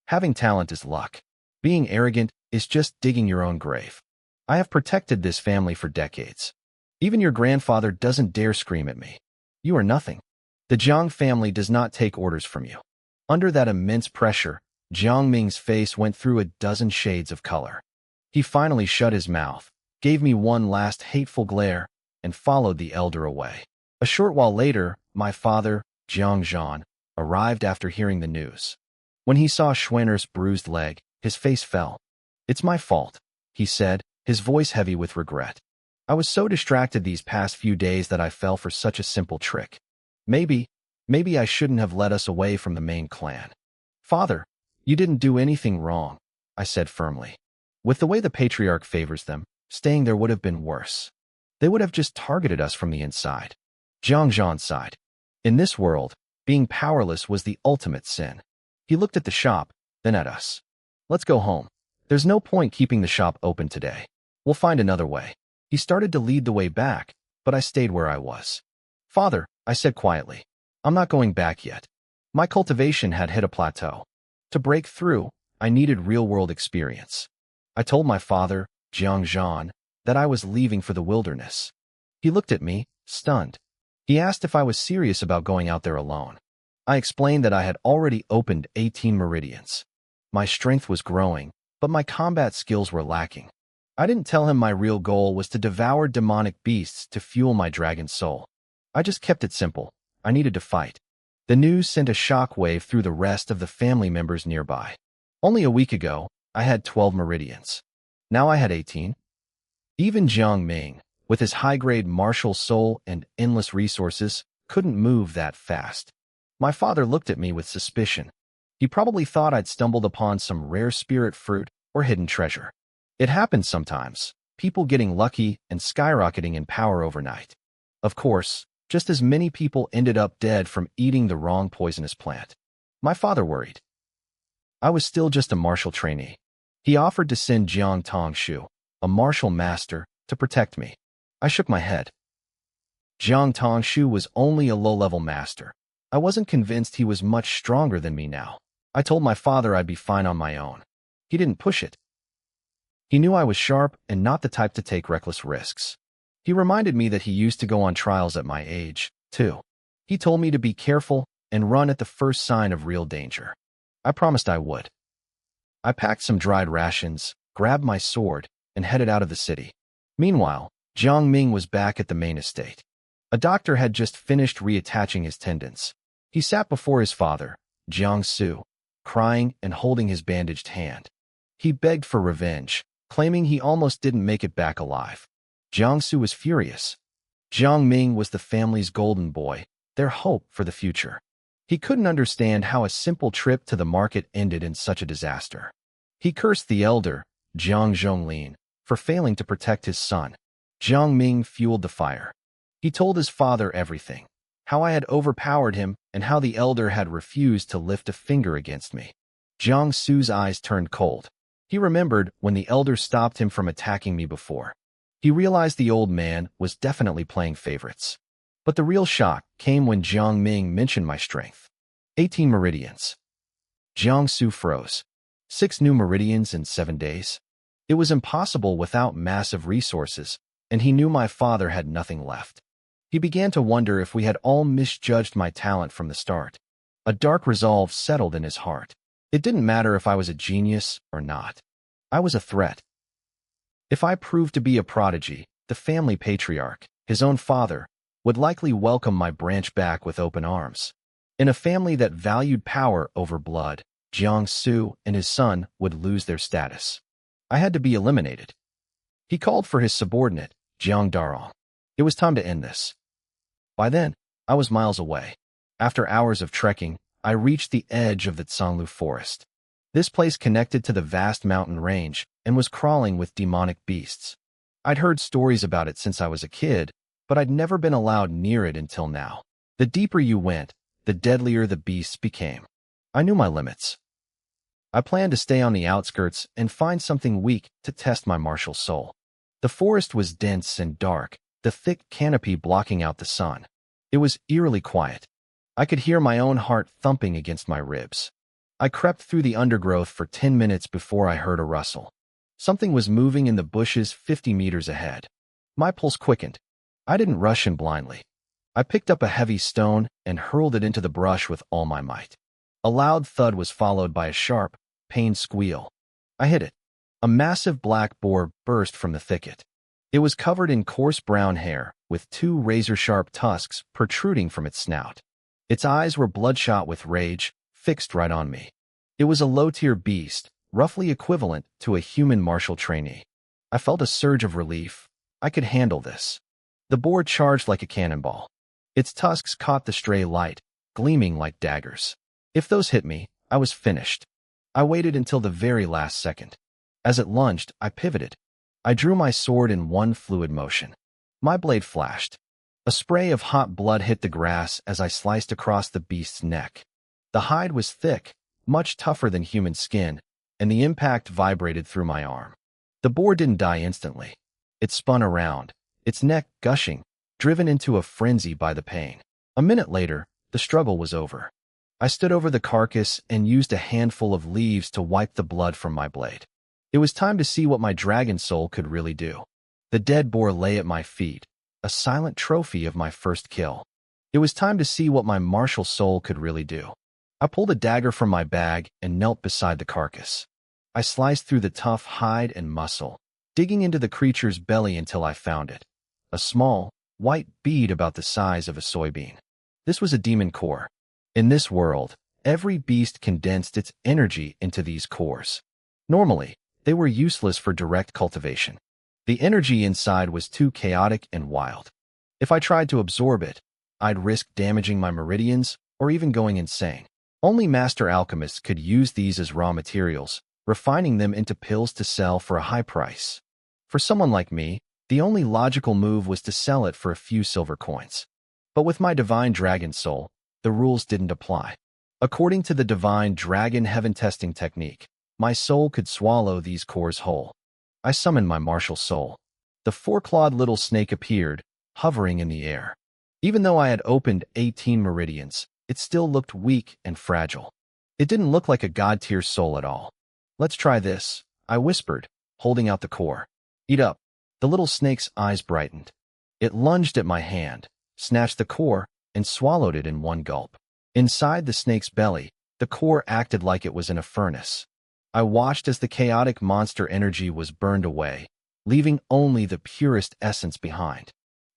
Having talent is luck. Being arrogant is just digging your own grave. I have protected this family for decades. Even your grandfather doesn't dare scream at me. You are nothing. The Jiang family does not take orders from you. Under that immense pressure, Jiang Ming's face went through a dozen shades of color. He finally shut his mouth, gave me one last hateful glare, and followed the elder away. A short while later, my father, Jiang Zhan, arrived after hearing the news. When he saw Schwenner's bruised leg, his face fell. It's my fault, he said, his voice heavy with regret. I was so distracted these past few days that I fell for such a simple trick. Maybe I shouldn't have led us away from the main clan. Father, you didn't do anything wrong, I said firmly. With the way the patriarch favors them, staying there would have been worse. They would have just targeted us from the inside. Jiang Zhan sighed. In this world, being powerless was the ultimate sin. He looked at the shop, then at us. Let's go home. There's no point keeping the shop open today. We'll find another way. He started to lead the way back, but I stayed where I was. Father, I said quietly, I'm not going back yet. My cultivation had hit a plateau. To break through, I needed real-world experience. I told my father, Jiang Zhan, that I was leaving for the wilderness. He looked at me, stunned. He asked if I was serious about going out there alone. I explained that I had already opened 18 meridians. My strength was growing, but my combat skills were lacking. I didn't tell him my real goal was to devour demonic beasts to fuel my dragon soul. I just kept it simple. I needed to fight. The news sent a shockwave through the rest of the family members nearby. Only a week ago, I had 12 meridians. Now I had 18. Even Jiang Ming, with his high-grade martial soul and endless resources, couldn't move that fast. My father looked at me with suspicion. He probably thought I'd stumbled upon some rare spirit fruit or hidden treasure. It happens sometimes, people getting lucky and skyrocketing in power overnight. Of course, just as many people ended up dead from eating the wrong poisonous plant. My father worried. I was still just a martial trainee. He offered to send Jiang Tongshu, a martial master, to protect me. I shook my head. Jiang Tongshu was only a low-level master. I wasn't convinced he was much stronger than me now. I told my father I'd be fine on my own. He didn't push it. He knew I was sharp and not the type to take reckless risks. He reminded me that he used to go on trials at my age, too. He told me to be careful and run at the first sign of real danger. I promised I would. I packed some dried rations, grabbed my sword, and headed out of the city. Meanwhile, Jiang Ming was back at the main estate. A doctor had just finished reattaching his tendons. He sat before his father, Jiang Su, crying and holding his bandaged hand. He begged for revenge, claiming he almost didn't make it back alive. Jiang Su was furious. Jiang Ming was the family's golden boy, their hope for the future. He couldn't understand how a simple trip to the market ended in such a disaster. He cursed the elder, Jiang Zhonglin, for failing to protect his son. Jiang Ming fueled the fire. He told his father everything, how I had overpowered him and how the elder had refused to lift a finger against me. Jiang Su's eyes turned cold. He remembered when the elder stopped him from attacking me before. He realized the old man was definitely playing favorites. But the real shock came when Jiang Ming mentioned my strength. 18 meridians. Jiang Su froze. 6 new meridians in 7 days. It was impossible without massive resources, and he knew my father had nothing left. He began to wonder if we had all misjudged my talent from the start. A dark resolve settled in his heart. It didn't matter if I was a genius or not. I was a threat. If I proved to be a prodigy, the family patriarch, his own father, would likely welcome my branch back with open arms. In a family that valued power over blood, Jiang Su and his son would lose their status. I had to be eliminated. He called for his subordinate, Jiang Darong. It was time to end this. By then, I was miles away. After hours of trekking, I reached the edge of the Tsanglu forest. This place connected to the vast mountain range and was crawling with demonic beasts. I'd heard stories about it since I was a kid, but I'd never been allowed near it until now. The deeper you went, the deadlier the beasts became. I knew my limits. I planned to stay on the outskirts and find something weak to test my martial soul. The forest was dense and dark, the thick canopy blocking out the sun. It was eerily quiet. I could hear my own heart thumping against my ribs. I crept through the undergrowth for 10 minutes before I heard a rustle. Something was moving in the bushes 50 meters ahead. My pulse quickened. I didn't rush in blindly. I picked up a heavy stone and hurled it into the brush with all my might. A loud thud was followed by a sharp, pained squeal. I hit it. A massive black boar burst from the thicket. It was covered in coarse brown hair, with 2 razor-sharp tusks protruding from its snout. Its eyes were bloodshot with rage, fixed right on me. It was a low-tier beast, roughly equivalent to a human martial trainee. I felt a surge of relief. I could handle this. The boar charged like a cannonball. Its tusks caught the stray light, gleaming like daggers. If those hit me, I was finished. I waited until the very last second. As it lunged, I pivoted. I drew my sword in one fluid motion. My blade flashed. A spray of hot blood hit the grass as I sliced across the beast's neck. The hide was thick, much tougher than human skin, and the impact vibrated through my arm. The boar didn't die instantly. It spun around, its neck gushing, driven into a frenzy by the pain. A minute later, the struggle was over. I stood over the carcass and used a handful of leaves to wipe the blood from my blade. It was time to see what my dragon soul could really do. The dead boar lay at my feet, a silent trophy of my first kill. It was time to see what my martial soul could really do. I pulled a dagger from my bag and knelt beside the carcass. I sliced through the tough hide and muscle, digging into the creature's belly until I found it. A small, white bead about the size of a soybean. This was a demon core. In this world, every beast condensed its energy into these cores. Normally, they were useless for direct cultivation. The energy inside was too chaotic and wild. If I tried to absorb it, I'd risk damaging my meridians or even going insane. Only master alchemists could use these as raw materials, refining them into pills to sell for a high price. For someone like me, the only logical move was to sell it for a few silver coins. But with my divine dragon soul, the rules didn't apply. According to the divine dragon heaven testing technique, my soul could swallow these cores whole. I summoned my martial soul. The four-clawed little snake appeared, hovering in the air. Even though I had opened 18 meridians, it still looked weak and fragile. It didn't look like a god-tier soul at all. "Let's try this," I whispered, holding out the core. "Eat up." The little snake's eyes brightened. It lunged at my hand, snatched the core, and swallowed it in one gulp. Inside the snake's belly, the core acted like it was in a furnace. I watched as the chaotic monster energy was burned away, leaving only the purest essence behind.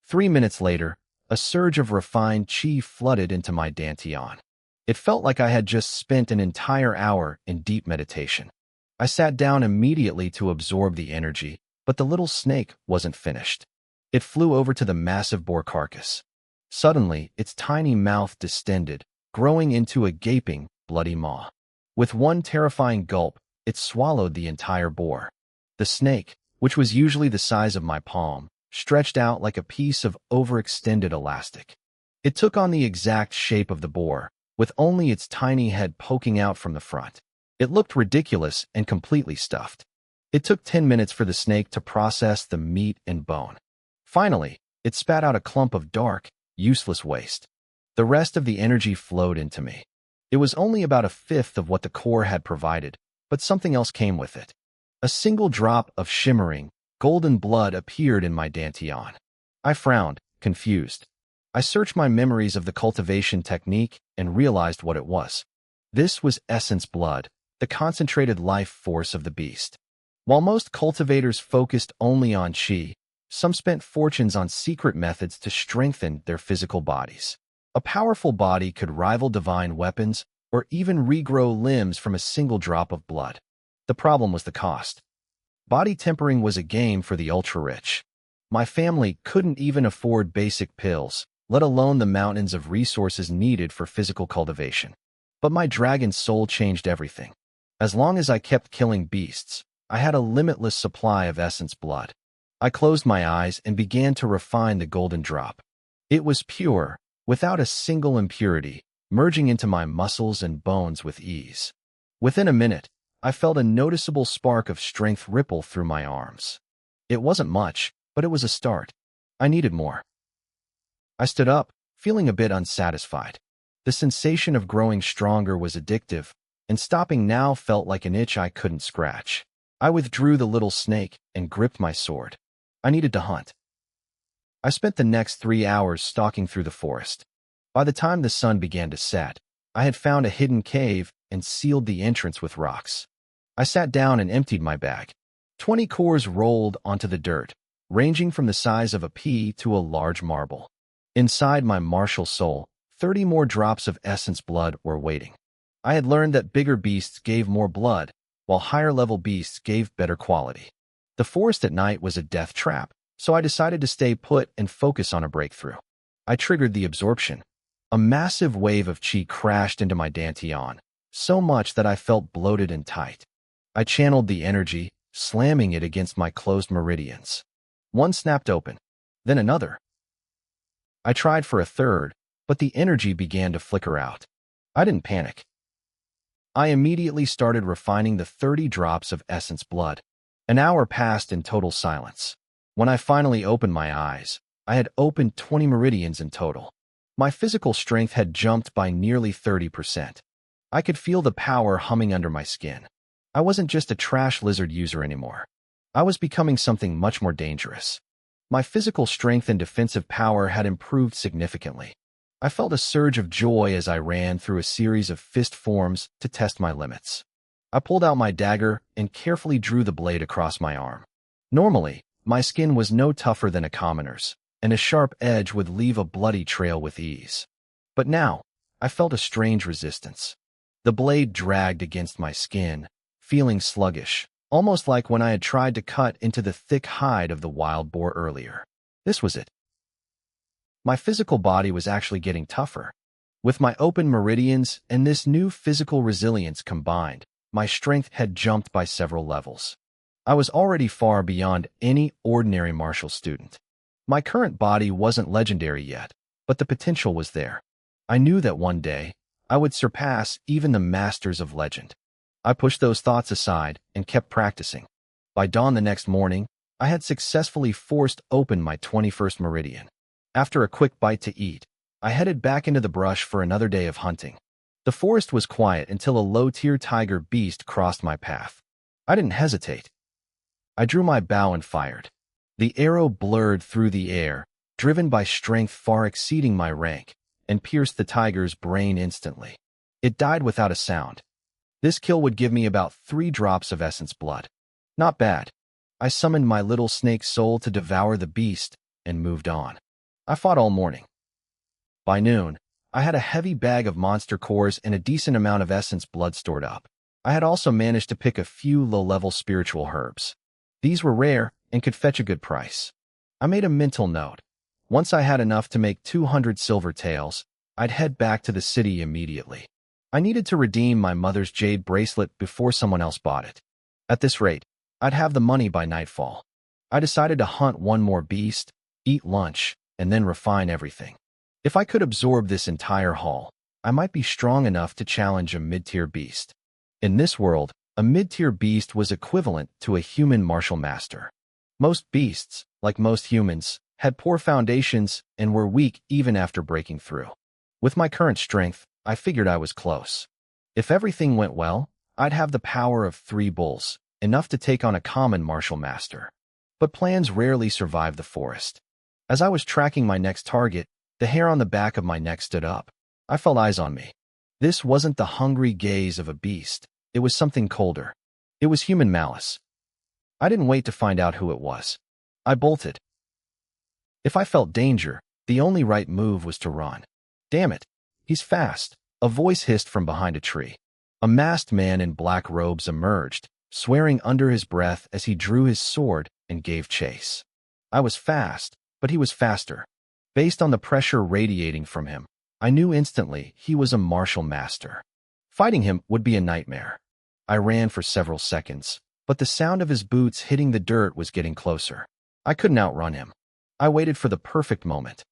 3 minutes later, a surge of refined chi flooded into my dantian. It felt like I had just spent an entire hour in deep meditation. I sat down immediately to absorb the energy, but the little snake wasn't finished. It flew over to the massive boar carcass. Suddenly, its tiny mouth distended, growing into a gaping, bloody maw. With one terrifying gulp, it swallowed the entire boar. The snake, which was usually the size of my palm, stretched out like a piece of overextended elastic. It took on the exact shape of the boar, with only its tiny head poking out from the front. It looked ridiculous and completely stuffed. It took 10 minutes for the snake to process the meat and bone. Finally, it spat out a clump of dark, useless waste. The rest of the energy flowed into me. It was only about a fifth of what the core had provided, but something else came with it. A single drop of shimmering, golden blood appeared in my dantian. I frowned, confused. I searched my memories of the cultivation technique and realized what it was. This was essence blood, the concentrated life force of the beast. While most cultivators focused only on chi, some spent fortunes on secret methods to strengthen their physical bodies. A powerful body could rival divine weapons or even regrow limbs from a single drop of blood. The problem was the cost. Body tempering was a game for the ultra-rich. My family couldn't even afford basic pills, let alone the mountains of resources needed for physical cultivation. But my dragon soul changed everything. As long as I kept killing beasts, I had a limitless supply of essence blood. I closed my eyes and began to refine the golden drop. It was pure, without a single impurity, merging into my muscles and bones with ease. Within a minute, I felt a noticeable spark of strength ripple through my arms. It wasn't much, but it was a start. I needed more. I stood up, feeling a bit unsatisfied. The sensation of growing stronger was addictive, and stopping now felt like an itch I couldn't scratch. I withdrew the little snake and gripped my sword. I needed to hunt. I spent the next 3 hours stalking through the forest. By the time the sun began to set, I had found a hidden cave and sealed the entrance with rocks. I sat down and emptied my bag. 20 cores rolled onto the dirt, ranging from the size of a pea to a large marble. Inside my martial soul, 30 more drops of essence blood were waiting. I had learned that bigger beasts gave more blood, while higher-level beasts gave better quality. The forest at night was a death trap, so I decided to stay put and focus on a breakthrough. I triggered the absorption. A massive wave of chi crashed into my dantian, so much that I felt bloated and tight. I channeled the energy, slamming it against my closed meridians. One snapped open. then another. I tried for a third, but the energy began to flicker out. I didn't panic. I immediately started refining the 30 drops of essence blood. An hour passed in total silence. When I finally opened my eyes, I had opened 20 meridians in total. My physical strength had jumped by nearly 30%. I could feel the power humming under my skin. I wasn't just a trash lizard user anymore. I was becoming something much more dangerous. My physical strength and defensive power had improved significantly. I felt a surge of joy as I ran through a series of fist forms to test my limits. I pulled out my dagger and carefully drew the blade across my arm. Normally, my skin was no tougher than a commoner's, and a sharp edge would leave a bloody trail with ease. But now, I felt a strange resistance. The blade dragged against my skin, feeling sluggish, almost like when I had tried to cut into the thick hide of the wild boar earlier. This was it. My physical body was actually getting tougher. With my open meridians and this new physical resilience combined, my strength had jumped by several levels. I was already far beyond any ordinary martial student. My current body wasn't legendary yet, but the potential was there. I knew that one day, I would surpass even the masters of legend. I pushed those thoughts aside and kept practicing. By dawn the next morning, I had successfully forced open my 21st meridian. After a quick bite to eat, I headed back into the brush for another day of hunting. The forest was quiet until a low-tier tiger beast crossed my path. I didn't hesitate. I drew my bow and fired. The arrow blurred through the air, driven by strength far exceeding my rank, and pierced the tiger's brain instantly. It died without a sound. This kill would give me about 3 drops of essence blood. Not bad. I summoned my little snake soul to devour the beast and moved on. I fought all morning. By noon, I had a heavy bag of monster cores and a decent amount of essence blood stored up. I had also managed to pick a few low-level spiritual herbs. These were rare and could fetch a good price. I made a mental note. Once I had enough to make 200 silver taels, I'd head back to the city immediately. I needed to redeem my mother's jade bracelet before someone else bought it. At this rate, I'd have the money by nightfall. I decided to hunt one more beast, eat lunch, and then refine everything. If I could absorb this entire haul, I might be strong enough to challenge a mid-tier beast. In this world, a mid-tier beast was equivalent to a human martial master. Most beasts, like most humans, had poor foundations and were weak even after breaking through. With my current strength, I figured I was close. If everything went well, I'd have the power of 3 bulls, enough to take on a common martial master. But plans rarely survive the forest. As I was tracking my next target, the hair on the back of my neck stood up. I felt eyes on me. This wasn't the hungry gaze of a beast. It was something colder. It was human malice. I didn't wait to find out who it was. I bolted. If I felt danger, the only right move was to run. Damn it, he's fast, a voice hissed from behind a tree. A masked man in black robes emerged, swearing under his breath as he drew his sword and gave chase. I was fast, but he was faster. Based on the pressure radiating from him, I knew instantly he was a martial master. Fighting him would be a nightmare. I ran for several seconds, but the sound of his boots hitting the dirt was getting closer. I couldn't outrun him. I waited for the perfect moment.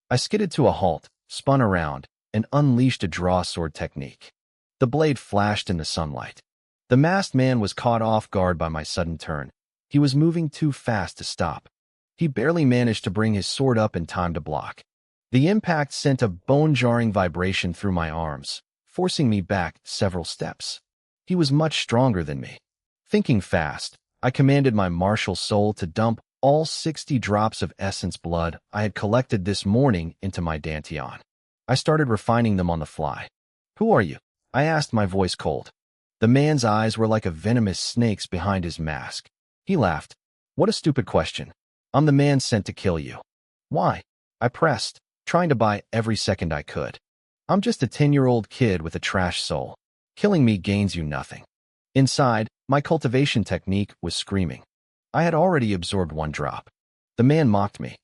I skidded to a halt, spun around, and unleashed a draw sword technique. The blade flashed in the sunlight. The masked man was caught off guard by my sudden turn. He was moving too fast to stop. He barely managed to bring his sword up in time to block. The impact sent a bone-jarring vibration through my arms, forcing me back several steps. He was much stronger than me. Thinking fast, I commanded my martial soul to dump all 60 drops of essence blood I had collected this morning into my dantian. I started refining them on the fly. "Who are you?" I asked, my voice cold. The man's eyes were like a venomous snake's behind his mask. He laughed. "What a stupid question. I'm the man sent to kill you." "Why?" I pressed, trying to buy every second I could. "I'm just a 10-year-old kid with a trash soul. Killing me gains you nothing." Inside, my cultivation technique was screaming. I had already absorbed 1 drop. The man mocked me.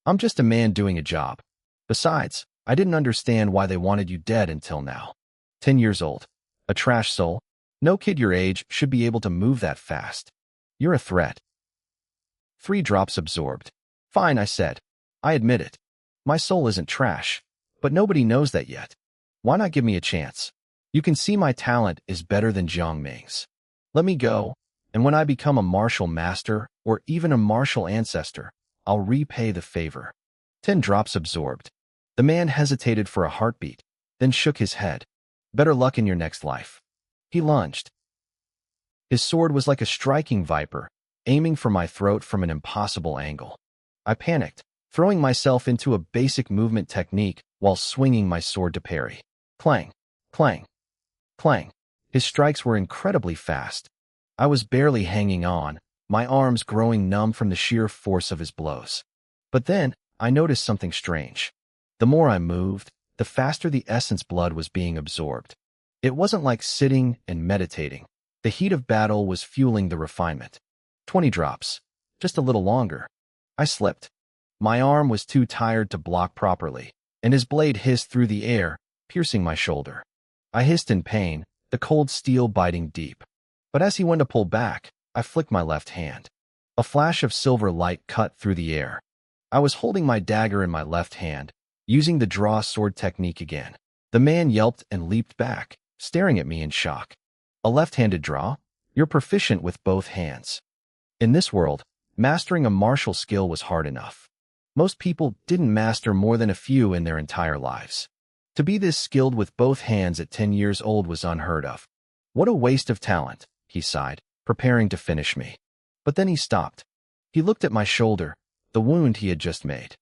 "I'm just a man doing a job. Besides, I didn't understand why they wanted you dead until now. 10 years old. A trash soul. No kid your age should be able to move that fast. You're a threat." 3 drops absorbed. Fine, I said. I admit it. My soul isn't trash, but nobody knows that yet. Why not give me a chance? You can see my talent is better than Jiang Ming's. Let me go, and when I become a martial master or even a martial ancestor, I'll repay the favor. 10 drops absorbed. The man hesitated for a heartbeat, then shook his head. Better luck in your next life. He lunged. His sword was like a striking viper, aiming for my throat from an impossible angle. I panicked, throwing myself into a basic movement technique while swinging my sword to parry. Clang, clang, clang. His strikes were incredibly fast. I was barely hanging on, my arms growing numb from the sheer force of his blows. But then, I noticed something strange. The more I moved, the faster the essence blood was being absorbed. It wasn't like sitting and meditating. The heat of battle was fueling the refinement. 20 drops. Just a little longer. I slipped. My arm was too tired to block properly, and his blade hissed through the air, piercing my shoulder. I hissed in pain, the cold steel biting deep. But as he went to pull back, I flicked my left hand. A flash of silver light cut through the air. I was holding my dagger in my left hand, using the draw sword technique again. The man yelped and leaped back, staring at me in shock. A left-handed draw? You're proficient with both hands. In this world, mastering a martial skill was hard enough. Most people didn't master more than a few in their entire lives. To be this skilled with both hands at 10 years old was unheard of. What a waste of talent, he sighed, preparing to finish me. But then he stopped. He looked at my shoulder, the wound he had just made.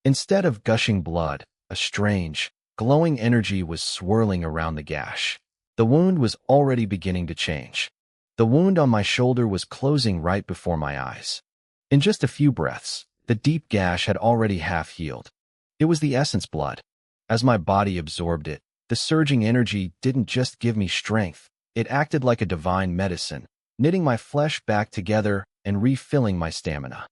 Instead of gushing blood, a strange, glowing energy was swirling around the gash. The wound was already beginning to change. The wound on my shoulder was closing right before my eyes. In just a few breaths, the deep gash had already half healed. It was the essence blood. As my body absorbed it, the surging energy didn't just give me strength, it acted like a divine medicine, knitting my flesh back together and refilling my stamina.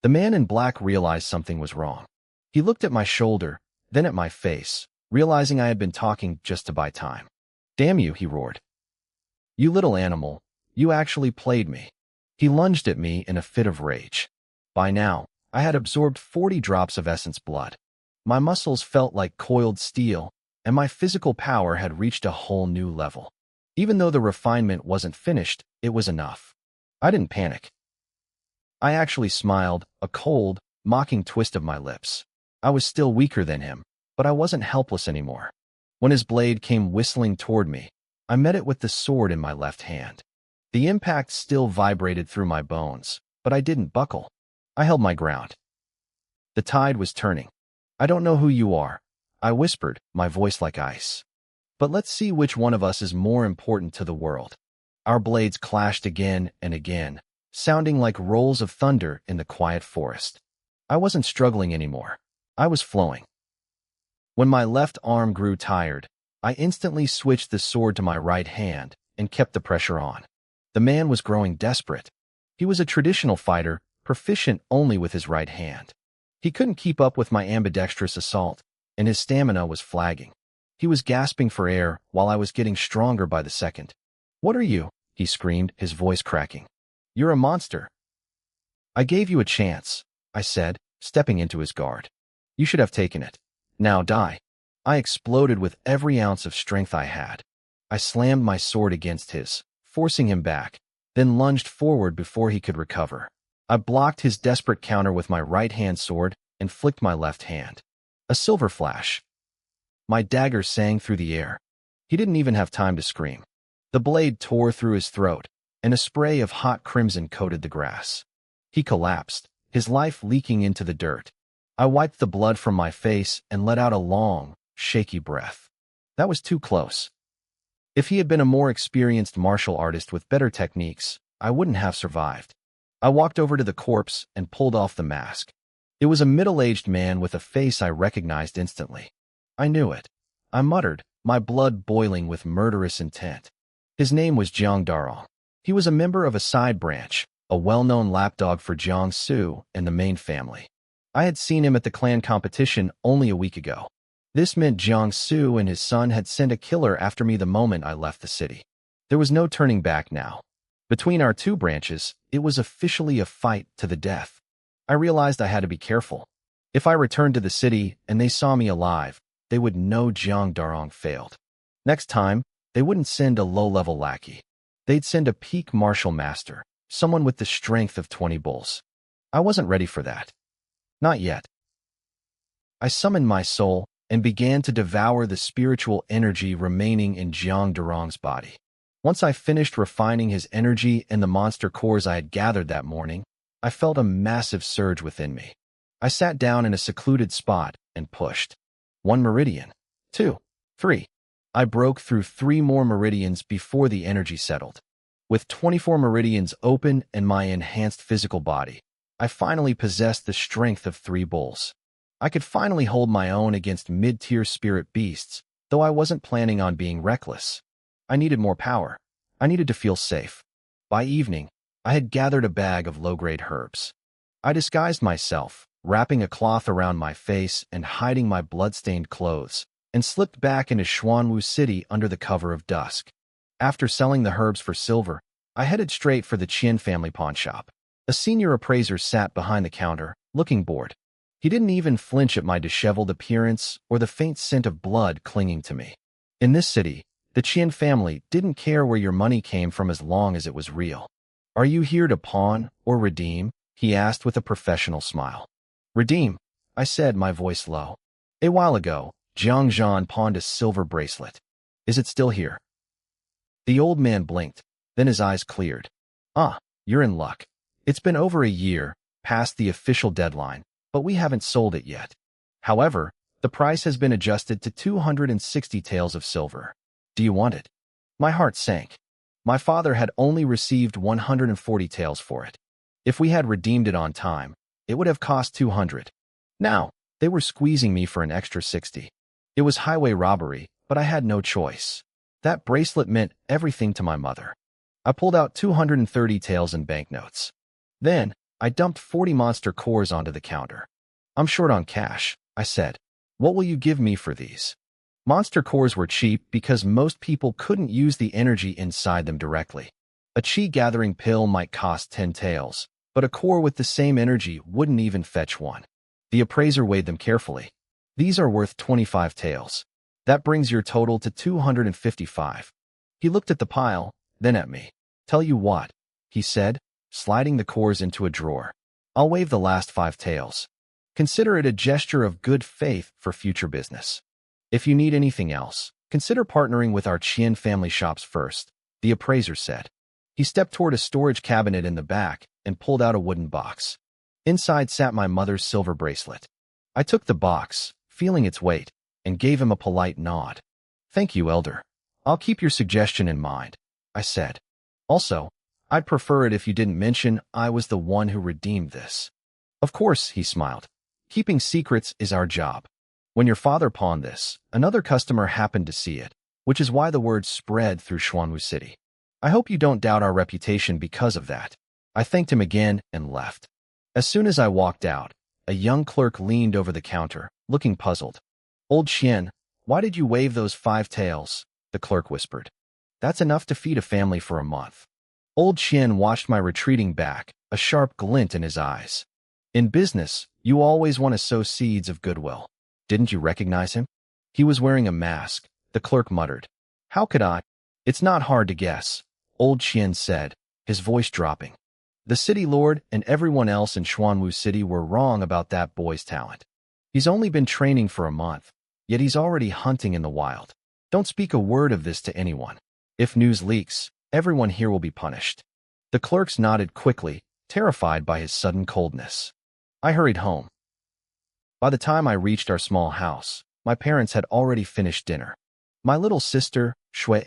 The man in black realized something was wrong. He looked at my shoulder, then at my face, realizing I had been talking just to buy time. Damn you, he roared. You little animal, you actually played me. He lunged at me in a fit of rage. By now, I had absorbed 40 drops of essence blood. My muscles felt like coiled steel, and my physical power had reached a whole new level. Even though the refinement wasn't finished, it was enough. I didn't panic. I actually smiled, a cold, mocking twist of my lips. I was still weaker than him, but I wasn't helpless anymore. When his blade came whistling toward me, I met it with the sword in my left hand. The impact still vibrated through my bones, but I didn't buckle. I held my ground. The tide was turning. I don't know who you are, I whispered, my voice like ice. But let's see which one of us is more important to the world. Our blades clashed again and again, sounding like rolls of thunder in the quiet forest. I wasn't struggling anymore. I was flowing. When my left arm grew tired, I instantly switched the sword to my right hand and kept the pressure on. The man was growing desperate. He was a traditional fighter, proficient only with his right hand. He couldn't keep up with my ambidextrous assault, and his stamina was flagging. He was gasping for air while I was getting stronger by the second. What are you? He screamed, his voice cracking. You're a monster. I gave you a chance, I said, stepping into his guard. You should have taken it. Now die. I exploded with every ounce of strength I had. I slammed my sword against his, forcing him back, then lunged forward before he could recover. I blocked his desperate counter with my right-hand sword and flicked my left hand. A silver flash. My dagger sang through the air. He didn't even have time to scream. The blade tore through his throat, and a spray of hot crimson coated the grass. He collapsed, his life leaking into the dirt. I wiped the blood from my face and let out a long, shaky breath. That was too close. If he had been a more experienced martial artist with better techniques, I wouldn't have survived. I walked over to the corpse and pulled off the mask. It was a middle-aged man with a face I recognized instantly. I knew it. I muttered, my blood boiling with murderous intent. His name was Jiang Darong. He was a member of a side branch, a well-known lapdog for Jiang Su and the main family. I had seen him at the clan competition only a week ago. This meant Jiang Su and his son had sent a killer after me the moment I left the city. There was no turning back now. Between our two branches, it was officially a fight to the death. I realized I had to be careful. If I returned to the city and they saw me alive, they would know Jiang Darong failed. Next time, they wouldn't send a low-level lackey. They'd send a peak martial master, someone with the strength of 20 bulls. I wasn't ready for that. Not yet. I summoned my soul and began to devour the spiritual energy remaining in Jiang Darong's body. Once I finished refining his energy and the monster cores I had gathered that morning, I felt a massive surge within me. I sat down in a secluded spot and pushed. 1 meridian. 2. 3. I broke through 3 more meridians before the energy settled. With 24 meridians open and my enhanced physical body, I finally possessed the strength of 3 bulls. I could finally hold my own against mid-tier spirit beasts, though I wasn't planning on being reckless. I needed more power. I needed to feel safe. By evening, I had gathered a bag of low-grade herbs. I disguised myself, wrapping a cloth around my face and hiding my blood-stained clothes, and slipped back into Xuanwu City under the cover of dusk. After selling the herbs for silver, I headed straight for the Qian family pawnshop. A senior appraiser sat behind the counter, looking bored. He didn't even flinch at my disheveled appearance or the faint scent of blood clinging to me. In this city, the Qian family didn't care where your money came from as long as it was real. "Are you here to pawn or redeem?" he asked with a professional smile. "Redeem," I said, my voice low. "A while ago, Jiang Zhan pawned a silver bracelet. Is it still here?" The old man blinked, then his eyes cleared. "Ah, you're in luck. It's been over a year, past the official deadline, but we haven't sold it yet. However, the price has been adjusted to 260 taels of silver. Do you want it?" My heart sank. My father had only received 140 taels for it. If we had redeemed it on time, it would have cost 200. Now, they were squeezing me for an extra 60. It was highway robbery, but I had no choice. That bracelet meant everything to my mother. I pulled out 230 taels in banknotes. Then, I dumped 40 monster cores onto the counter. "I'm short on cash," I said. "What will you give me for these?" Monster cores were cheap because most people couldn't use the energy inside them directly. A chi-gathering pill might cost 10 taels, but a core with the same energy wouldn't even fetch 1. The appraiser weighed them carefully. "These are worth 25 taels. That brings your total to 255. He looked at the pile, then at me. "Tell you what," he said, sliding the cores into a drawer. "I'll waive the last 5 taels. Consider it a gesture of good faith for future business. If you need anything else, consider partnering with our Qian family shops first," the appraiser said. He stepped toward a storage cabinet in the back and pulled out a wooden box. Inside sat my mother's silver bracelet. I took the box, feeling its weight, and gave him a polite nod. "Thank you, Elder. I'll keep your suggestion in mind," I said. "Also, I'd prefer it if you didn't mention I was the one who redeemed this." "Of course," he smiled. "Keeping secrets is our job. When your father pawned this, another customer happened to see it, which is why the word spread through Xuanwu City. I hope you don't doubt our reputation because of that." I thanked him again and left. As soon as I walked out, a young clerk leaned over the counter, looking puzzled. "Old Qian, why did you waive those 5 taels?" the clerk whispered. "That's enough to feed a family for a month." Old Qian watched my retreating back, a sharp glint in his eyes. "In business, you always want to sow seeds of goodwill. Didn't you recognize him?" "He was wearing a mask," the clerk muttered. "How could I?" "It's not hard to guess," Old Qian said, his voice dropping. "The city lord and everyone else in Xuanwu City were wrong about that boy's talent. He's only been training for a month, yet he's already hunting in the wild. Don't speak a word of this to anyone. If news leaks, everyone here will be punished." The clerks nodded quickly, terrified by his sudden coldness. I hurried home. By the time I reached our small house, my parents had already finished dinner. My little sister, Shui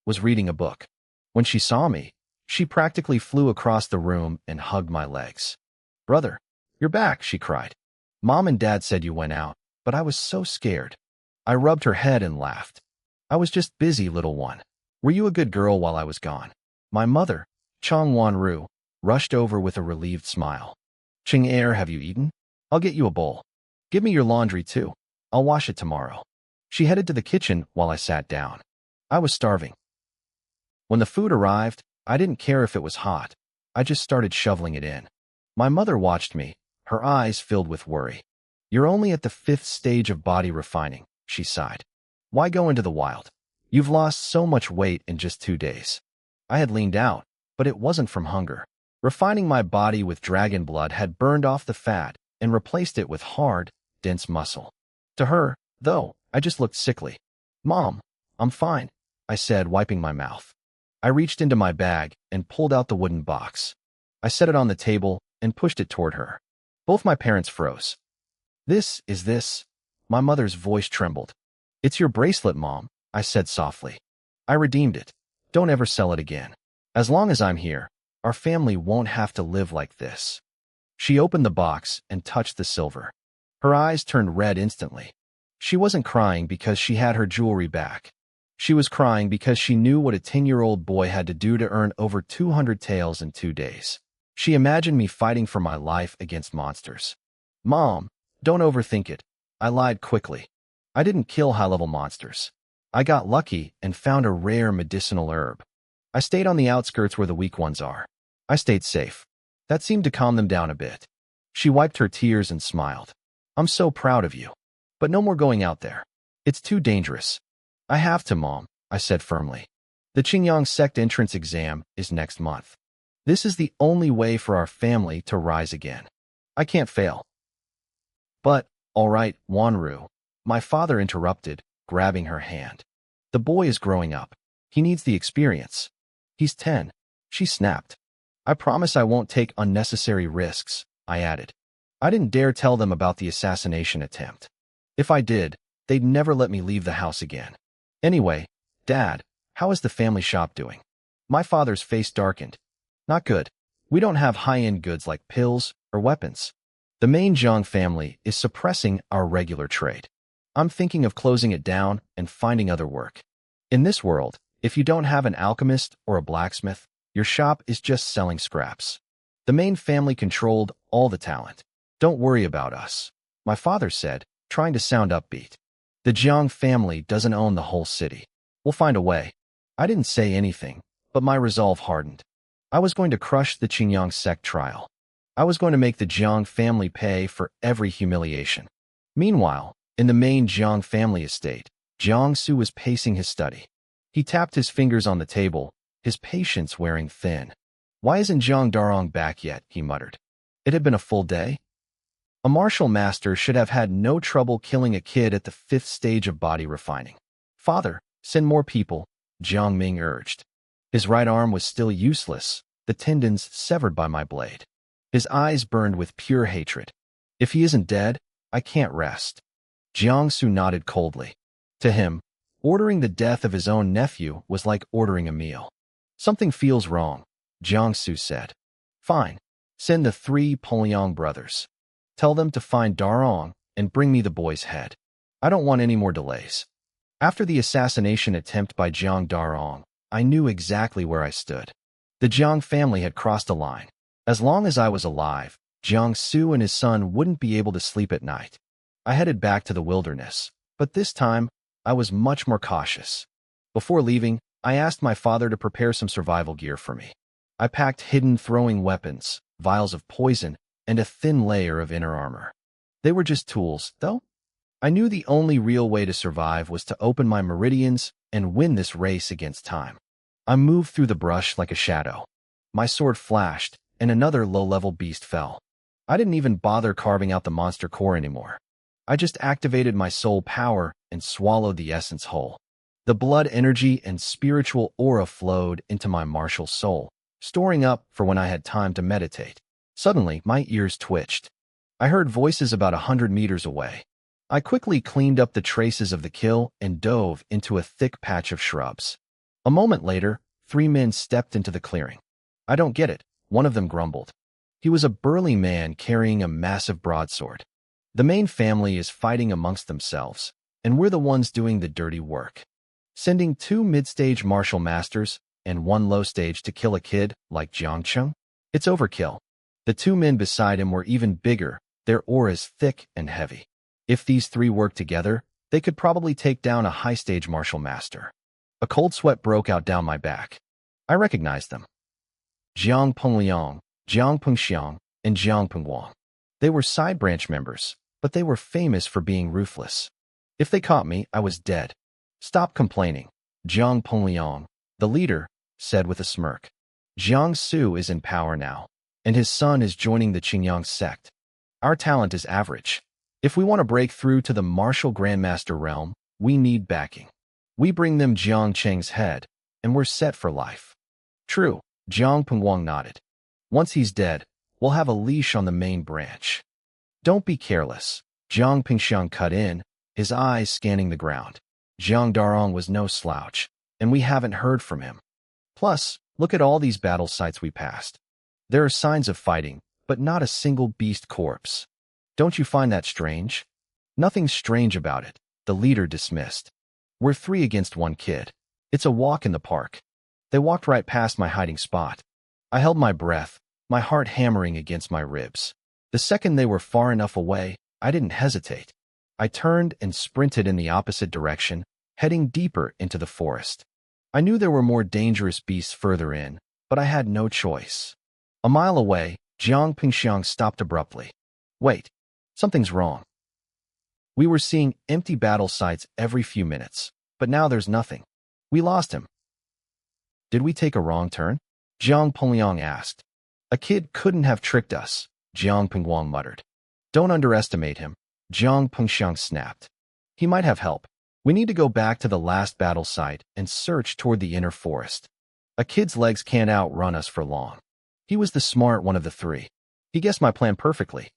was reading a book. When she saw me, she practically flew across the room and hugged my legs. "Brother, you're back," she cried. "Mom and Dad said you went out, but I was so scared." I rubbed her head and laughed. "I was just busy, little one. Were you a good girl while I was gone?" My mother, Chong Wanru, rushed over with a relieved smile. "Ching have you eaten? I'll get you a bowl. Give me your laundry, too. I'll wash it tomorrow." She headed to the kitchen while I sat down. I was starving. When the food arrived, I didn't care if it was hot. I just started shoveling it in. My mother watched me, her eyes filled with worry. You're only at the 5th stage of body refining, she sighed. Why go into the wild? You've lost so much weight in just 2 days. I had leaned out, but it wasn't from hunger. Refining my body with dragon blood had burned off the fat and replaced it with hard, dense muscle. To her, though, I just looked sickly. Mom, I'm fine, I said, wiping my mouth. I reached into my bag and pulled out the wooden box. I set it on the table and pushed it toward her. Both my parents froze. This? My mother's voice trembled. It's your bracelet, Mom, I said softly. I redeemed it. Don't ever sell it again. As long as I'm here, our family won't have to live like this. She opened the box and touched the silver. Her eyes turned red instantly. She wasn't crying because she had her jewelry back. She was crying because she knew what a 10-year-old boy had to do to earn over 200 taels in 2 days. She imagined me fighting for my life against monsters. Mom, don't overthink it, I lied quickly. I didn't kill high-level monsters. I got lucky and found a rare medicinal herb. I stayed on the outskirts where the weak ones are. I stayed safe. That seemed to calm them down a bit. She wiped her tears and smiled. I'm so proud of you. But no more going out there. It's too dangerous. I have to, Mom, I said firmly. The Qingyang sect entrance exam is next month. This is the only way for our family to rise again. I can't fail. But, all right, Wanru, my father interrupted, grabbing her hand. The boy is growing up. He needs the experience. He's 10, she snapped. I promise I won't take unnecessary risks, I added. I didn't dare tell them about the assassination attempt. If I did, they'd never let me leave the house again. Anyway, Dad, how is the family shop doing? My father's face darkened. Not good. We don't have high-end goods like pills or weapons. The main Zhang family is suppressing our regular trade. I'm thinking of closing it down and finding other work. In this world, if you don't have an alchemist or a blacksmith, your shop is just selling scraps. The main family controlled all the talent. Don't worry about us, my father said, trying to sound upbeat. The Jiang family doesn't own the whole city. We'll find a way. I didn't say anything, but my resolve hardened. I was going to crush the Qingyang sect trial. I was going to make the Jiang family pay for every humiliation. Meanwhile, in the main Jiang family estate, Jiangsu was pacing his study. He tapped his fingers on the table, his patience wearing thin. Why isn't Jiang Darong back yet? He muttered. It had been a full day. A martial master should have had no trouble killing a kid at the 5th stage of body refining. Father, send more people, Jiang Ming urged. His right arm was still useless, the tendons severed by my blade. His eyes burned with pure hatred. If he isn't dead, I can't rest. Jiangsu nodded coldly. To him, ordering the death of his own nephew was like ordering a meal. Something feels wrong, Jiangsu said. Fine. Send the 3 Poliang brothers. Tell them to find Darong and bring me the boy's head. I don't want any more delays. After the assassination attempt by Jiang Darong, I knew exactly where I stood. The Jiang family had crossed a line. As long as I was alive, Jiangsu and his son wouldn't be able to sleep at night. I headed back to the wilderness, but this time, I was much more cautious. Before leaving, I asked my father to prepare some survival gear for me. I packed hidden throwing weapons, vials of poison, and a thin layer of inner armor. They were just tools, though. I knew the only real way to survive was to open my meridians and win this race against time. I moved through the brush like a shadow. My sword flashed, and another low-level beast fell. I didn't even bother carving out the monster core anymore. I just activated my soul power and swallowed the essence whole. The blood energy and spiritual aura flowed into my martial soul, storing up for when I had time to meditate. Suddenly, my ears twitched. I heard voices about 100 meters away. I quickly cleaned up the traces of the kill and dove into a thick patch of shrubs. A moment later, 3 men stepped into the clearing. I don't get it, one of them grumbled. He was a burly man carrying a massive broadsword. The main family is fighting amongst themselves, and we're the ones doing the dirty work. Sending 2 mid-stage martial masters and 1 low stage to kill a kid like Jiangcheng? It's overkill. The 2 men beside him were even bigger, their auras thick and heavy. If these 3 worked together, they could probably take down a high-stage martial master. A cold sweat broke out down my back. I recognized them. Jiang Pengliang, Jiang Pengxiang, and Jiang Pengwang. They were side branch members, but they were famous for being ruthless. If they caught me, I was dead. Stop complaining, Jiang Pengliang, the leader, said with a smirk. Jiang Su is in power now, and his son is joining the Qingyang sect. Our talent is average. If we want to break through to the martial grandmaster realm, we need backing. We bring them Jiang Cheng's head, and we're set for life. True, Jiang Penguang nodded. Once he's dead, we'll have a leash on the main branch. Don't be careless, Jiang Pingxiang cut in, his eyes scanning the ground. Jiang Darong was no slouch, and we haven't heard from him. Plus, look at all these battle sites we passed. There are signs of fighting, but not a single beast corpse. Don't you find that strange? Nothing strange about it, the leader dismissed. We're 3 against 1 kid. It's a walk in the park. They walked right past my hiding spot. I held my breath, my heart hammering against my ribs. The second they were far enough away, I didn't hesitate. I turned and sprinted in the opposite direction, heading deeper into the forest. I knew there were more dangerous beasts further in, but I had no choice. A mile away, Jiang Pingxiang stopped abruptly. Wait, something's wrong. We were seeing empty battle sites every few minutes, but now there's nothing. We lost him. Did we take a wrong turn? Jiang Pengliang asked. A kid couldn't have tricked us, Jiang Penguang muttered. Don't underestimate him, Jiang Pengxiang snapped. He might have help. We need to go back to the last battle site and search toward the inner forest. A kid's legs can't outrun us for long. He was the smart one of the 3. He guessed my plan perfectly.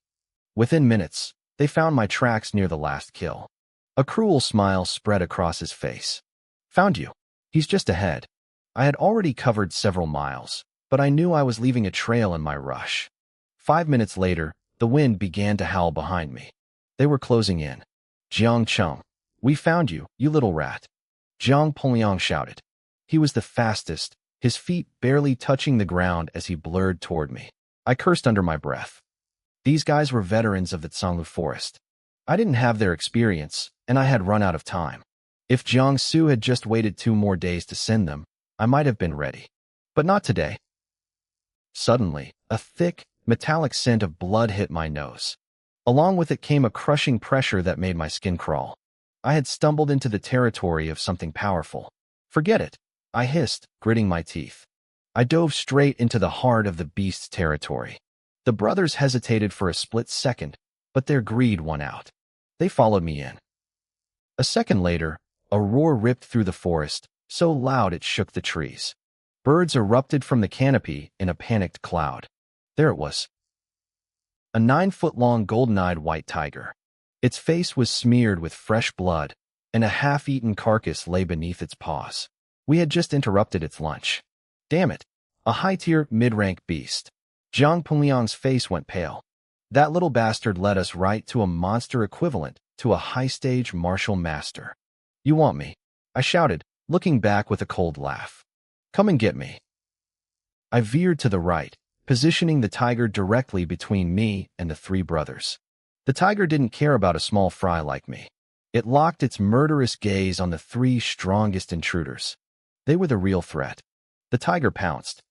Within minutes, they found my tracks near the last kill. A cruel smile spread across his face. Found you. He's just ahead. I had already covered several miles, but I knew I was leaving a trail in my rush. 5 minutes later, the wind began to howl behind me. They were closing in. Jiang Cheng, we found you, you little rat. Jiang Pengliang shouted. He was the fastest, his feet barely touching the ground as he blurred toward me. I cursed under my breath. These guys were veterans of the Zhonglu forest. I didn't have their experience, and I had run out of time. If Jiang Su had just waited 2 more days to send them, I might have been ready. But not today. Suddenly, a thick, metallic scent of blood hit my nose. Along with it came a crushing pressure that made my skin crawl. I had stumbled into the territory of something powerful. Forget it, I hissed, gritting my teeth. I dove straight into the heart of the beast's territory. The brothers hesitated for a split second, but their greed won out. They followed me in. A second later, a roar ripped through the forest, so loud it shook the trees. Birds erupted from the canopy in a panicked cloud. There it was. A 9-foot-long golden-eyed white tiger. Its face was smeared with fresh blood, and a half-eaten carcass lay beneath its paws. We had just interrupted its lunch. Damn it, a high-tier, mid-rank beast. Jiang Pengliang's face went pale. That little bastard led us right to a monster equivalent to a high-stage martial master. You want me? I shouted, looking back with a cold laugh. Come and get me. I veered to the right, positioning the tiger directly between me and the 3 brothers. The tiger didn't care about a small fry like me. It locked its murderous gaze on the 3 strongest intruders. They were the real threat. The tiger pounced.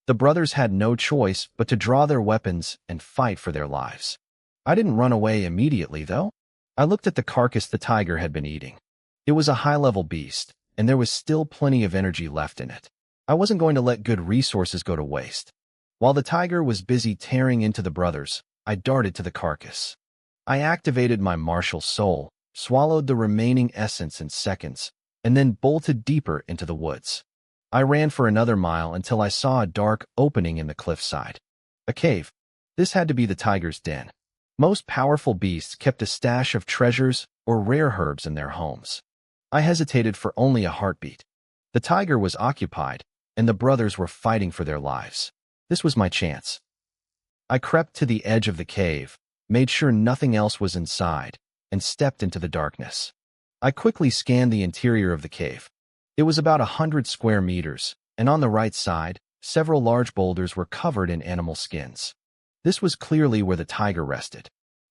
The brothers had no choice but to draw their weapons and fight for their lives. I didn't run away immediately, though. I looked at the carcass the tiger had been eating. It was a high-level beast, and there was still plenty of energy left in it. I wasn't going to let good resources go to waste. While the tiger was busy tearing into the brothers, I darted to the carcass. I activated my martial soul, swallowed the remaining essence in seconds, and then bolted deeper into the woods. I ran for another mile until I saw a dark opening in the cliffside. A cave. This had to be the tiger's den. Most powerful beasts kept a stash of treasures or rare herbs in their homes. I hesitated for only a heartbeat. The tiger was occupied, and the brothers were fighting for their lives. This was my chance. I crept to the edge of the cave, made sure nothing else was inside, and stepped into the darkness. I quickly scanned the interior of the cave. It was about 100 square meters, and on the right side, several large boulders were covered in animal skins. This was clearly where the tiger rested.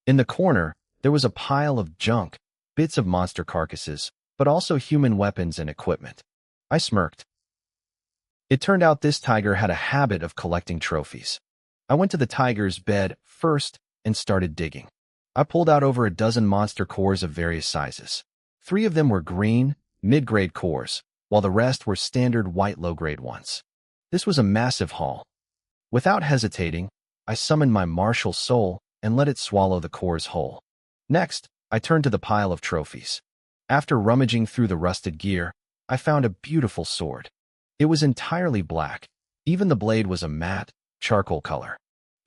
In the corner, there was a pile of junk, bits of monster carcasses, but also human weapons and equipment. I smirked. It turned out this tiger had a habit of collecting trophies. I went to the tiger's bed first and started digging. I pulled out over a dozen monster cores of various sizes. 3 of them were green, mid-grade cores, while the rest were standard white low-grade ones. This was a massive haul. Without hesitating, I summoned my martial soul and let it swallow the cores whole. Next, I turned to the pile of trophies. After rummaging through the rusted gear, I found a beautiful sword. It was entirely black. Even the blade was a matte, charcoal color.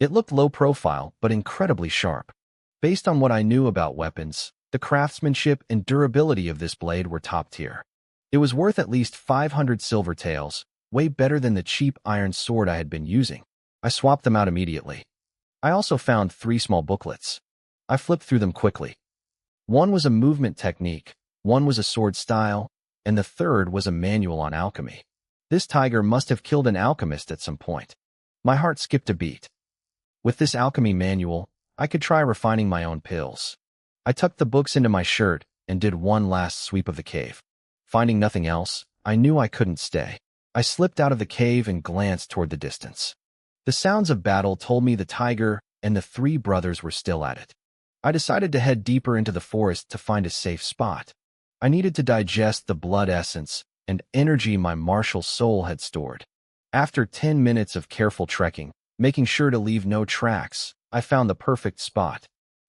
It looked low profile, but incredibly sharp. Based on what I knew about weapons, the craftsmanship and durability of this blade were top tier. It was worth at least 500 silver taels, way better than the cheap iron sword I had been using. I swapped them out immediately. I also found 3 small booklets. I flipped through them quickly. One was a movement technique, one was a sword style, and the third was a manual on alchemy. This tiger must have killed an alchemist at some point. My heart skipped a beat. With this alchemy manual, I could try refining my own pills. I tucked the books into my shirt and did one last sweep of the cave. Finding nothing else, I knew I couldn't stay. I slipped out of the cave and glanced toward the distance. The sounds of battle told me the tiger and the 3 brothers were still at it. I decided to head deeper into the forest to find a safe spot. I needed to digest the blood essence and energy my martial soul had stored. After 10 minutes of careful trekking, making sure to leave no tracks, I found the perfect spot.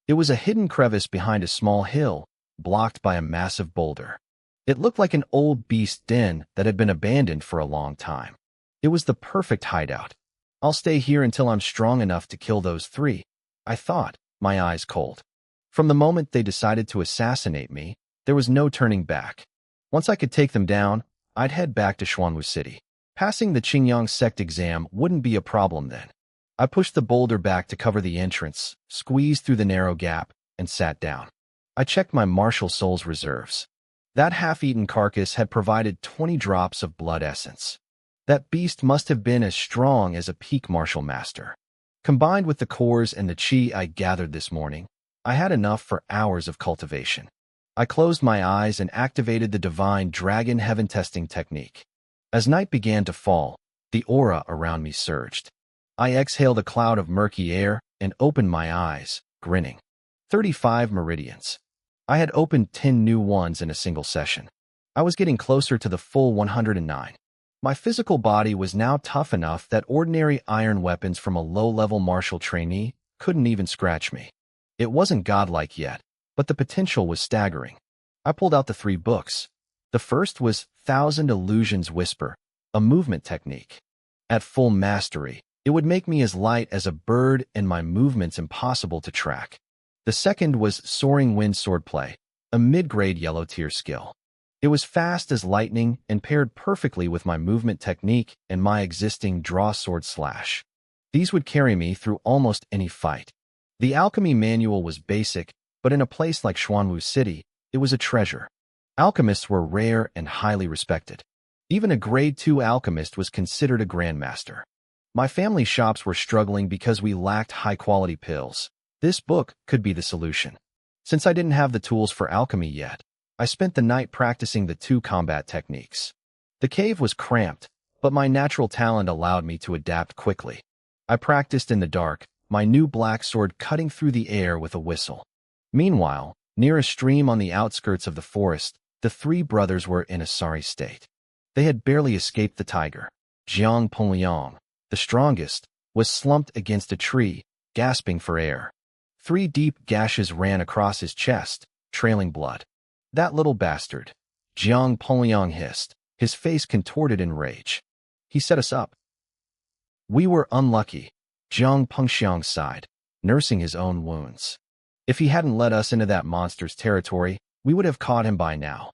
It was a hidden crevice behind a small hill, blocked by a massive boulder. It looked like an old beast den that had been abandoned for a long time. It was the perfect hideout. I'll stay here until I'm strong enough to kill those 3, I thought, my eyes cold. From the moment they decided to assassinate me, there was no turning back. Once I could take them down, I'd head back to Xuanwu City. Passing the Qingyang sect exam wouldn't be a problem then. I pushed the boulder back to cover the entrance, squeezed through the narrow gap, and sat down. I checked my martial soul's reserves. That half-eaten carcass had provided 20 drops of blood essence. That beast must have been as strong as a peak martial master. Combined with the cores and the chi I gathered this morning, I had enough for hours of cultivation. I closed my eyes and activated the divine dragon heaven testing technique. As night began to fall, the aura around me surged. I exhaled a cloud of murky air and opened my eyes, grinning. 35 meridians. I had opened 10 new ones in a single session. I was getting closer to the full 109. My physical body was now tough enough that ordinary iron weapons from a low-level martial trainee couldn't even scratch me. It wasn't godlike yet, but the potential was staggering. I pulled out the 3 books. The first was Thousand Illusions Whisper, a movement technique. At full mastery, it would make me as light as a bird and my movements impossible to track. The second was Soaring Wind Swordplay, a mid-grade yellow tier skill. It was fast as lightning and paired perfectly with my movement technique and my existing draw sword slash. These would carry me through almost any fight. The alchemy manual was basic, but in a place like Xuanwu City, it was a treasure. Alchemists were rare and highly respected. Even a grade 2 alchemist was considered a grandmaster. My family shops were struggling because we lacked high-quality pills. This book could be the solution. Since I didn't have the tools for alchemy yet, I spent the night practicing the 2 combat techniques. The cave was cramped, but my natural talent allowed me to adapt quickly. I practiced in the dark, my new black sword cutting through the air with a whistle. Meanwhile, near a stream on the outskirts of the forest, the 3 brothers were in a sorry state. They had barely escaped the tiger. Jiang Pengliang, the strongest, was slumped against a tree, gasping for air. 3 deep gashes ran across his chest, trailing blood. That little bastard, Jiang Pengliang hissed, his face contorted in rage. He set us up. We were unlucky, Jiang Pengliang sighed, nursing his own wounds. If he hadn't led us into that monster's territory, we would have caught him by now.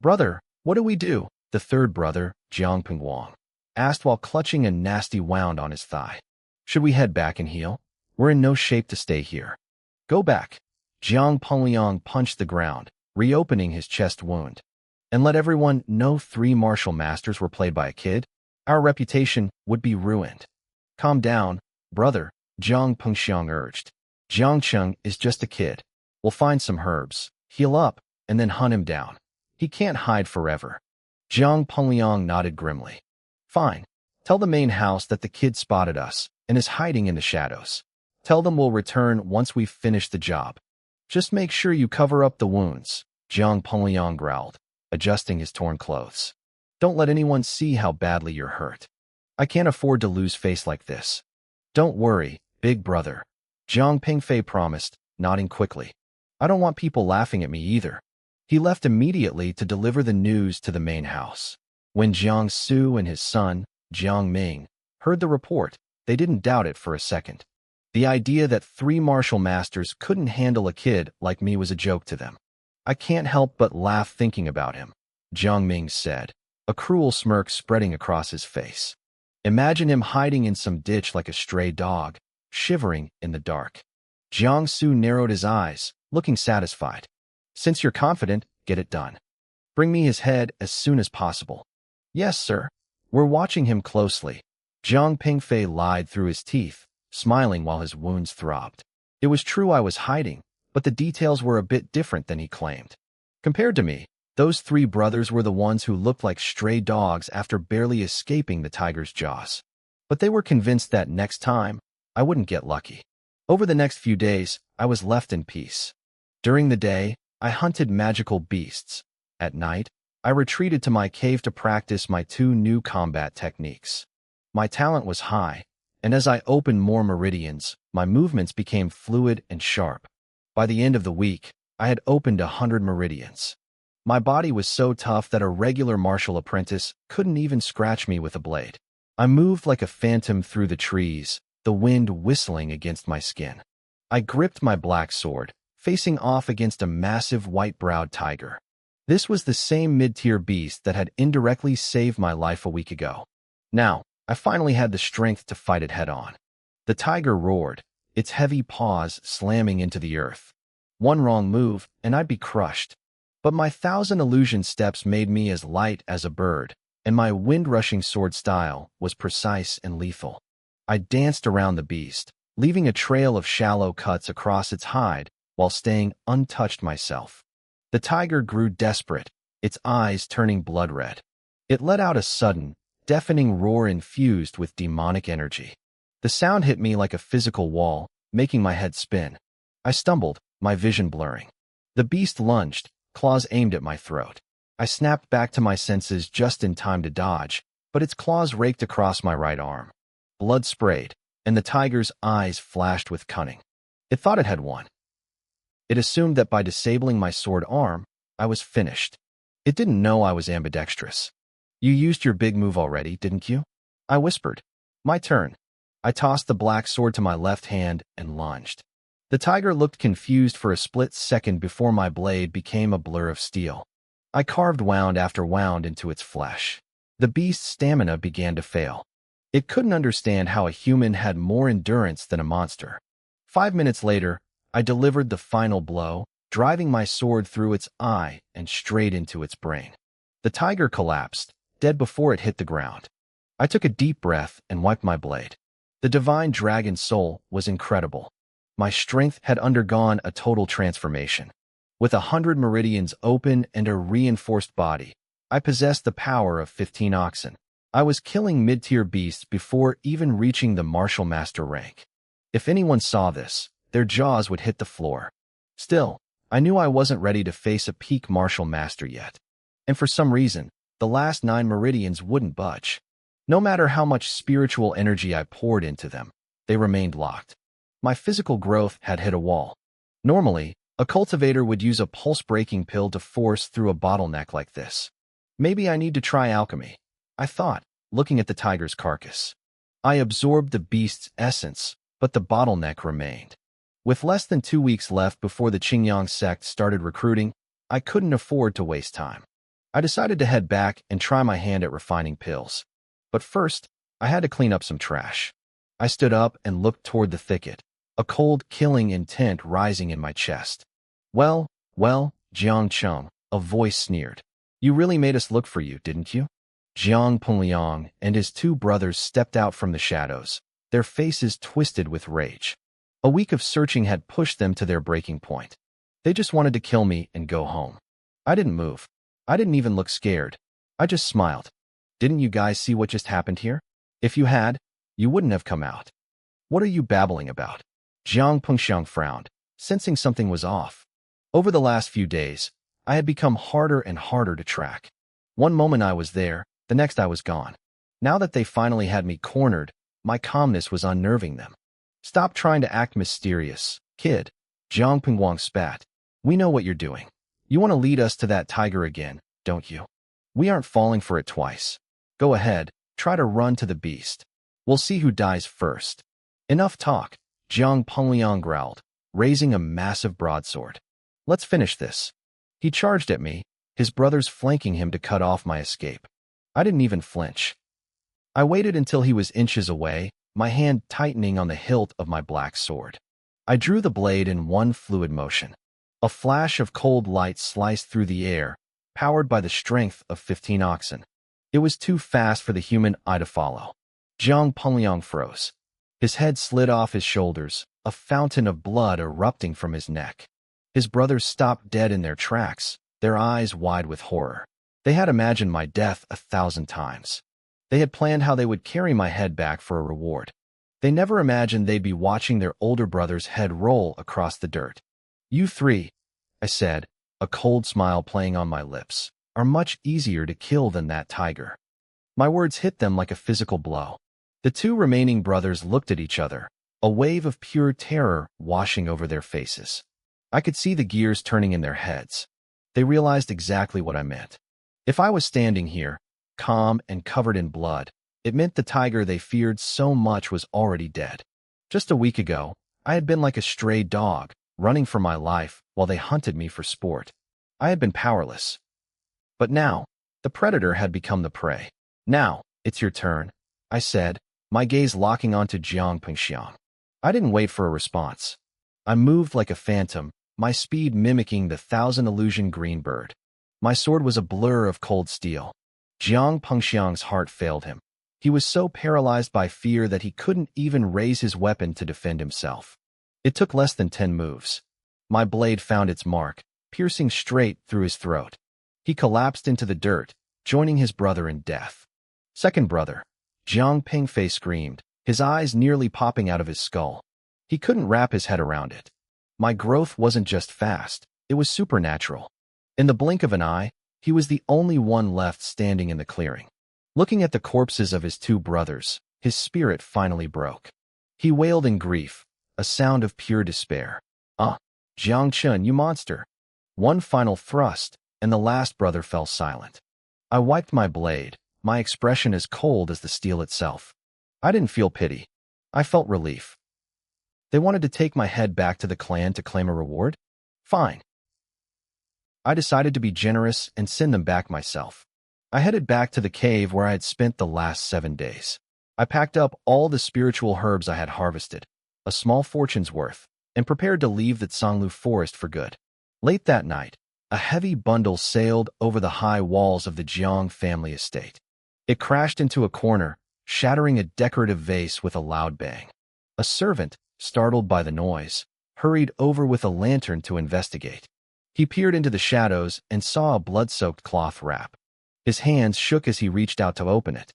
Brother, what do we do? The 3rd brother, Jiang Pengliang, asked while clutching a nasty wound on his thigh. Should we head back and heal? We're in no shape to stay here. Go back. Jiang Pengliang punched the ground, reopening his chest wound. And let everyone know 3 martial masters were played by a kid? Our reputation would be ruined. Calm down, brother, Jiang Pengliang urged. Jiangcheng is just a kid. We'll find some herbs, heal up, and then hunt him down. He can't hide forever. Jiang Pengliang nodded grimly. Fine. Tell the main house that the kid spotted us and is hiding in the shadows. Tell them we'll return once we've finished the job. Just make sure you cover up the wounds, Jiang Pengliang growled, adjusting his torn clothes. Don't let anyone see how badly you're hurt. I can't afford to lose face like this. Don't worry, big brother, Jiang Pingfei promised, nodding quickly. I don't want people laughing at me either. He left immediately to deliver the news to the main house. When Jiang Su and his son, Jiang Ming, heard the report, they didn't doubt it for a second. The idea that 3 martial masters couldn't handle a kid like me was a joke to them. I can't help but laugh thinking about him, Jiang Ming said, a cruel smirk spreading across his face. Imagine him hiding in some ditch like a stray dog, shivering in the dark. Jiang Su narrowed his eyes, looking satisfied. Since you're confident, get it done. Bring me his head as soon as possible. Yes, sir. We're watching him closely. Jiang Pingfei lied through his teeth, smiling while his wounds throbbed. It was true I was hiding, but the details were a bit different than he claimed. Compared to me, those 3 brothers were the ones who looked like stray dogs after barely escaping the tiger's jaws. But they were convinced that next time, I wouldn't get lucky. Over the next few days, I was left in peace. During the day, I hunted magical beasts. At night, I retreated to my cave to practice my 2 new combat techniques. My talent was high, and as I opened more meridians, my movements became fluid and sharp. By the end of the week, I had opened 100 meridians. My body was so tough that a regular martial apprentice couldn't even scratch me with a blade. I moved like a phantom through the trees, the wind whistling against my skin. I gripped my black sword, facing off against a massive white-browed tiger. This was the same mid-tier beast that had indirectly saved my life a week ago. Now, I finally had the strength to fight it head-on. The tiger roared, its heavy paws slamming into the earth. One wrong move, and I'd be crushed. But my 1,000 illusion steps made me as light as a bird, and my wind-rushing sword style was precise and lethal. I danced around the beast, leaving a trail of shallow cuts across its hide while staying untouched myself. The tiger grew desperate, its eyes turning blood red. It let out a sudden, deafening roar infused with demonic energy. The sound hit me like a physical wall, making my head spin. I stumbled, my vision blurring. The beast lunged, claws aimed at my throat. I snapped back to my senses just in time to dodge, but its claws raked across my right arm. Blood sprayed, and the tiger's eyes flashed with cunning. It thought it had won. It assumed that by disabling my sword arm, I was finished. It didn't know I was ambidextrous. You used your big move already, didn't you? I whispered. My turn. I tossed the black sword to my left hand and lunged. The tiger looked confused for a split second before my blade became a blur of steel. I carved wound after wound into its flesh. The beast's stamina began to fail. It couldn't understand how a human had more endurance than a monster. 5 minutes later, I delivered the final blow, driving my sword through its eye and straight into its brain. The tiger collapsed, dead before it hit the ground. I took a deep breath and wiped my blade. The divine dragon soul was incredible. My strength had undergone a total transformation. With 100 meridians open and a reinforced body, I possessed the power of 15 oxen. I was killing mid-tier beasts before even reaching the martial master rank. If anyone saw this, their jaws would hit the floor. Still, I knew I wasn't ready to face a peak martial master yet. And for some reason, the last 9 meridians wouldn't budge. No matter how much spiritual energy I poured into them, they remained locked. My physical growth had hit a wall. Normally, a cultivator would use a pulse-breaking pill to force through a bottleneck like this. Maybe I need to try alchemy, I thought, looking at the tiger's carcass. I absorbed the beast's essence, but the bottleneck remained. With less than 2 weeks left before the Qingyang sect started recruiting, I couldn't afford to waste time. I decided to head back and try my hand at refining pills. But first, I had to clean up some trash. I stood up and looked toward the thicket, a cold, killing intent rising in my chest. Well, Jiang Cheng, a voice sneered. You really made us look for you, didn't you? Jiang Pengliang and his 2 brothers stepped out from the shadows, their faces twisted with rage. A week of searching had pushed them to their breaking point. They just wanted to kill me and go home. I didn't move. I didn't even look scared. I just smiled. Didn't you guys see what just happened here? If you had, you wouldn't have come out. What are you babbling about? Jiang Pengxiang frowned, sensing something was off. Over the last few days, I had become harder and harder to track. One moment I was there, the next I was gone. Now that they finally had me cornered, my calmness was unnerving them. Stop trying to act mysterious, kid. Jiang Pengwang spat. We know what you're doing. You want to lead us to that tiger again, don't you? We aren't falling for it twice. Go ahead, try to run to the beast. We'll see who dies first. Enough talk, Jiang Pengliang growled, raising a massive broadsword. Let's finish this. He charged at me, his brothers flanking him to cut off my escape. I didn't even flinch. I waited until he was inches away, my hand tightening on the hilt of my black sword. I drew the blade in one fluid motion. A flash of cold light sliced through the air, powered by the strength of 15 oxen. It was too fast for the human eye to follow. Jiang Pengliang froze. His head slid off his shoulders, a fountain of blood erupting from his neck. His brothers stopped dead in their tracks, their eyes wide with horror. They had imagined my death 1,000 times. They had planned how they would carry my head back for a reward. They never imagined they'd be watching their older brother's head roll across the dirt. You three, I said, a cold smile playing on my lips, are much easier to kill than that tiger. My words hit them like a physical blow. The two remaining brothers looked at each other, a wave of pure terror washing over their faces. I could see the gears turning in their heads. They realized exactly what I meant. If I was standing here, calm and covered in blood, it meant the tiger they feared so much was already dead. Just a week ago, I had been like a stray dog, running for my life while they hunted me for sport. I had been powerless. But now, the predator had become the prey. Now, it's your turn, I said, my gaze locking onto Jiang Pengxiang. I didn't wait for a response. I moved like a phantom, my speed mimicking the 1,000-illusion green bird. My sword was a blur of cold steel. Jiang Pengxiang's heart failed him. He was so paralyzed by fear that he couldn't even raise his weapon to defend himself. It took less than 10 moves. My blade found its mark, piercing straight through his throat. He collapsed into the dirt, joining his brother in death. Second brother, Jiang Pengfei screamed, his eyes nearly popping out of his skull. He couldn't wrap his head around it. My growth wasn't just fast, it was supernatural. In the blink of an eye, he was the only one left standing in the clearing. Looking at the corpses of his two brothers, his spirit finally broke. He wailed in grief, a sound of pure despair. Jiang Chun, you monster. One final thrust, and the last brother fell silent. I wiped my blade, my expression as cold as the steel itself. I didn't feel pity. I felt relief. They wanted to take my head back to the clan to claim a reward? Fine. I decided to be generous and send them back myself. I headed back to the cave where I had spent the last 7 days. I packed up all the spiritual herbs I had harvested, a small fortune's worth, and prepared to leave the Tsanglu forest for good. Late that night, a heavy bundle sailed over the high walls of the Jiang family estate. It crashed into a corner, shattering a decorative vase with a loud bang. A servant, startled by the noise, hurried over with a lantern to investigate. He peered into the shadows and saw a blood-soaked cloth wrap. His hands shook as he reached out to open it.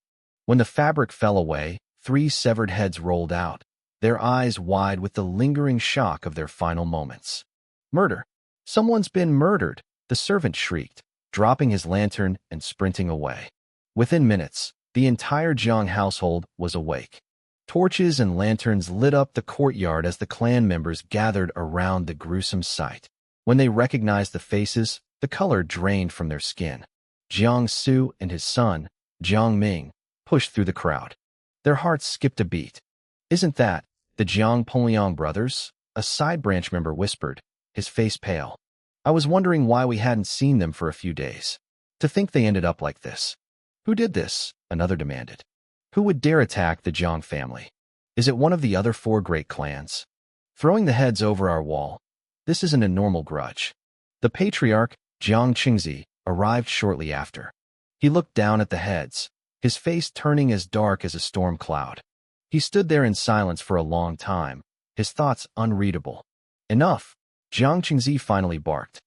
When the fabric fell away, 3 severed heads rolled out, their eyes wide with the lingering shock of their final moments. Murder! Someone's been murdered, the servant shrieked, dropping his lantern and sprinting away. Within minutes, the entire Jiang household was awake. Torches and lanterns lit up the courtyard as the clan members gathered around the gruesome sight. When they recognized the faces, the color drained from their skin. Jiang Su and his son, Jiang Ming, pushed through the crowd. Their hearts skipped a beat. Isn't that the Jiang Pengliang brothers? A side branch member whispered, his face pale. I was wondering why we hadn't seen them for a few days. To think they ended up like this. Who did this? Another demanded. Who would dare attack the Jiang family? Is it one of the other 4 great clans? Throwing the heads over our wall. This isn't a normal grudge. The patriarch, Jiang Qingzi, arrived shortly after. He looked down at the heads, his face turning as dark as a storm cloud. He stood there in silence for a long time, his thoughts unreadable. Enough, Jiang Qingzi finally barked.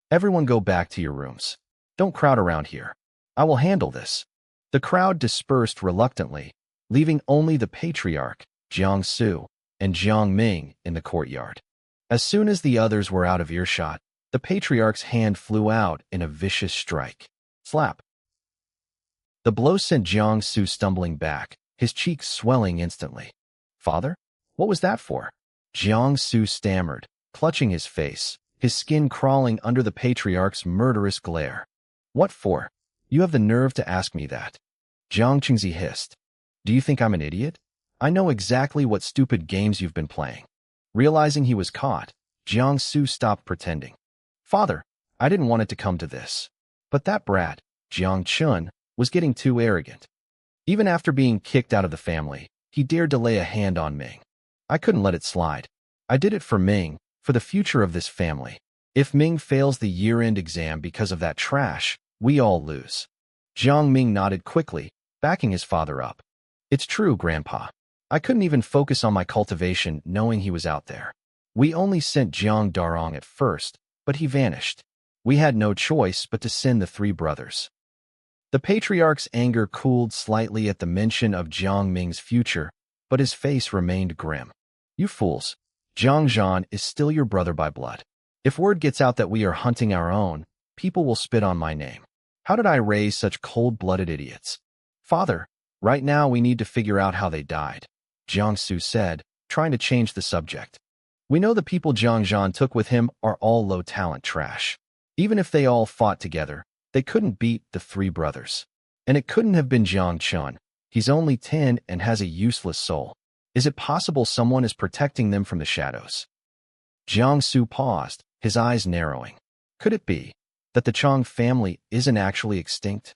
Everyone go back to your rooms. Don't crowd around here. I will handle this. The crowd dispersed reluctantly, leaving only the patriarch, Jiang Su, and Jiang Ming in the courtyard. As soon as the others were out of earshot, the patriarch's hand flew out in a vicious strike. Slap. The blow sent Jiang Su stumbling back, his cheeks swelling instantly. Father? What was that for? Jiang Su stammered, clutching his face, his skin crawling under the patriarch's murderous glare. What for? You have the nerve to ask me that. Jiang Qingzi hissed. Do you think I'm an idiot? I know exactly what stupid games you've been playing. Realizing he was caught, Jiang Su stopped pretending. Father, I didn't want it to come to this. But that brat, Jiang Chun, was getting too arrogant. Even after being kicked out of the family, he dared to lay a hand on Ming. I couldn't let it slide. I did it for Ming, for the future of this family. If Ming fails the year-end exam because of that trash, we all lose. Jiang Ming nodded quickly, backing his father up. It's true, Grandpa. I couldn't even focus on my cultivation knowing he was out there. We only sent Jiang Darong at first, but he vanished. We had no choice but to send the three brothers. The patriarch's anger cooled slightly at the mention of Jiang Ming's future, but his face remained grim. You fools. Jiang Zhan is still your brother by blood. If word gets out that we are hunting our own, people will spit on my name. How did I raise such cold-blooded idiots? Father, right now we need to figure out how they died, Jiang Su said, trying to change the subject. We know the people Jiang Zhan took with him are all low-talent trash. Even if they all fought together, they couldn't beat the three brothers. And it couldn't have been Jiang Chun. He's only 10 and has a useless soul. Is it possible someone is protecting them from the shadows? Jiang Su paused, his eyes narrowing. Could it be that the Chang family isn't actually extinct?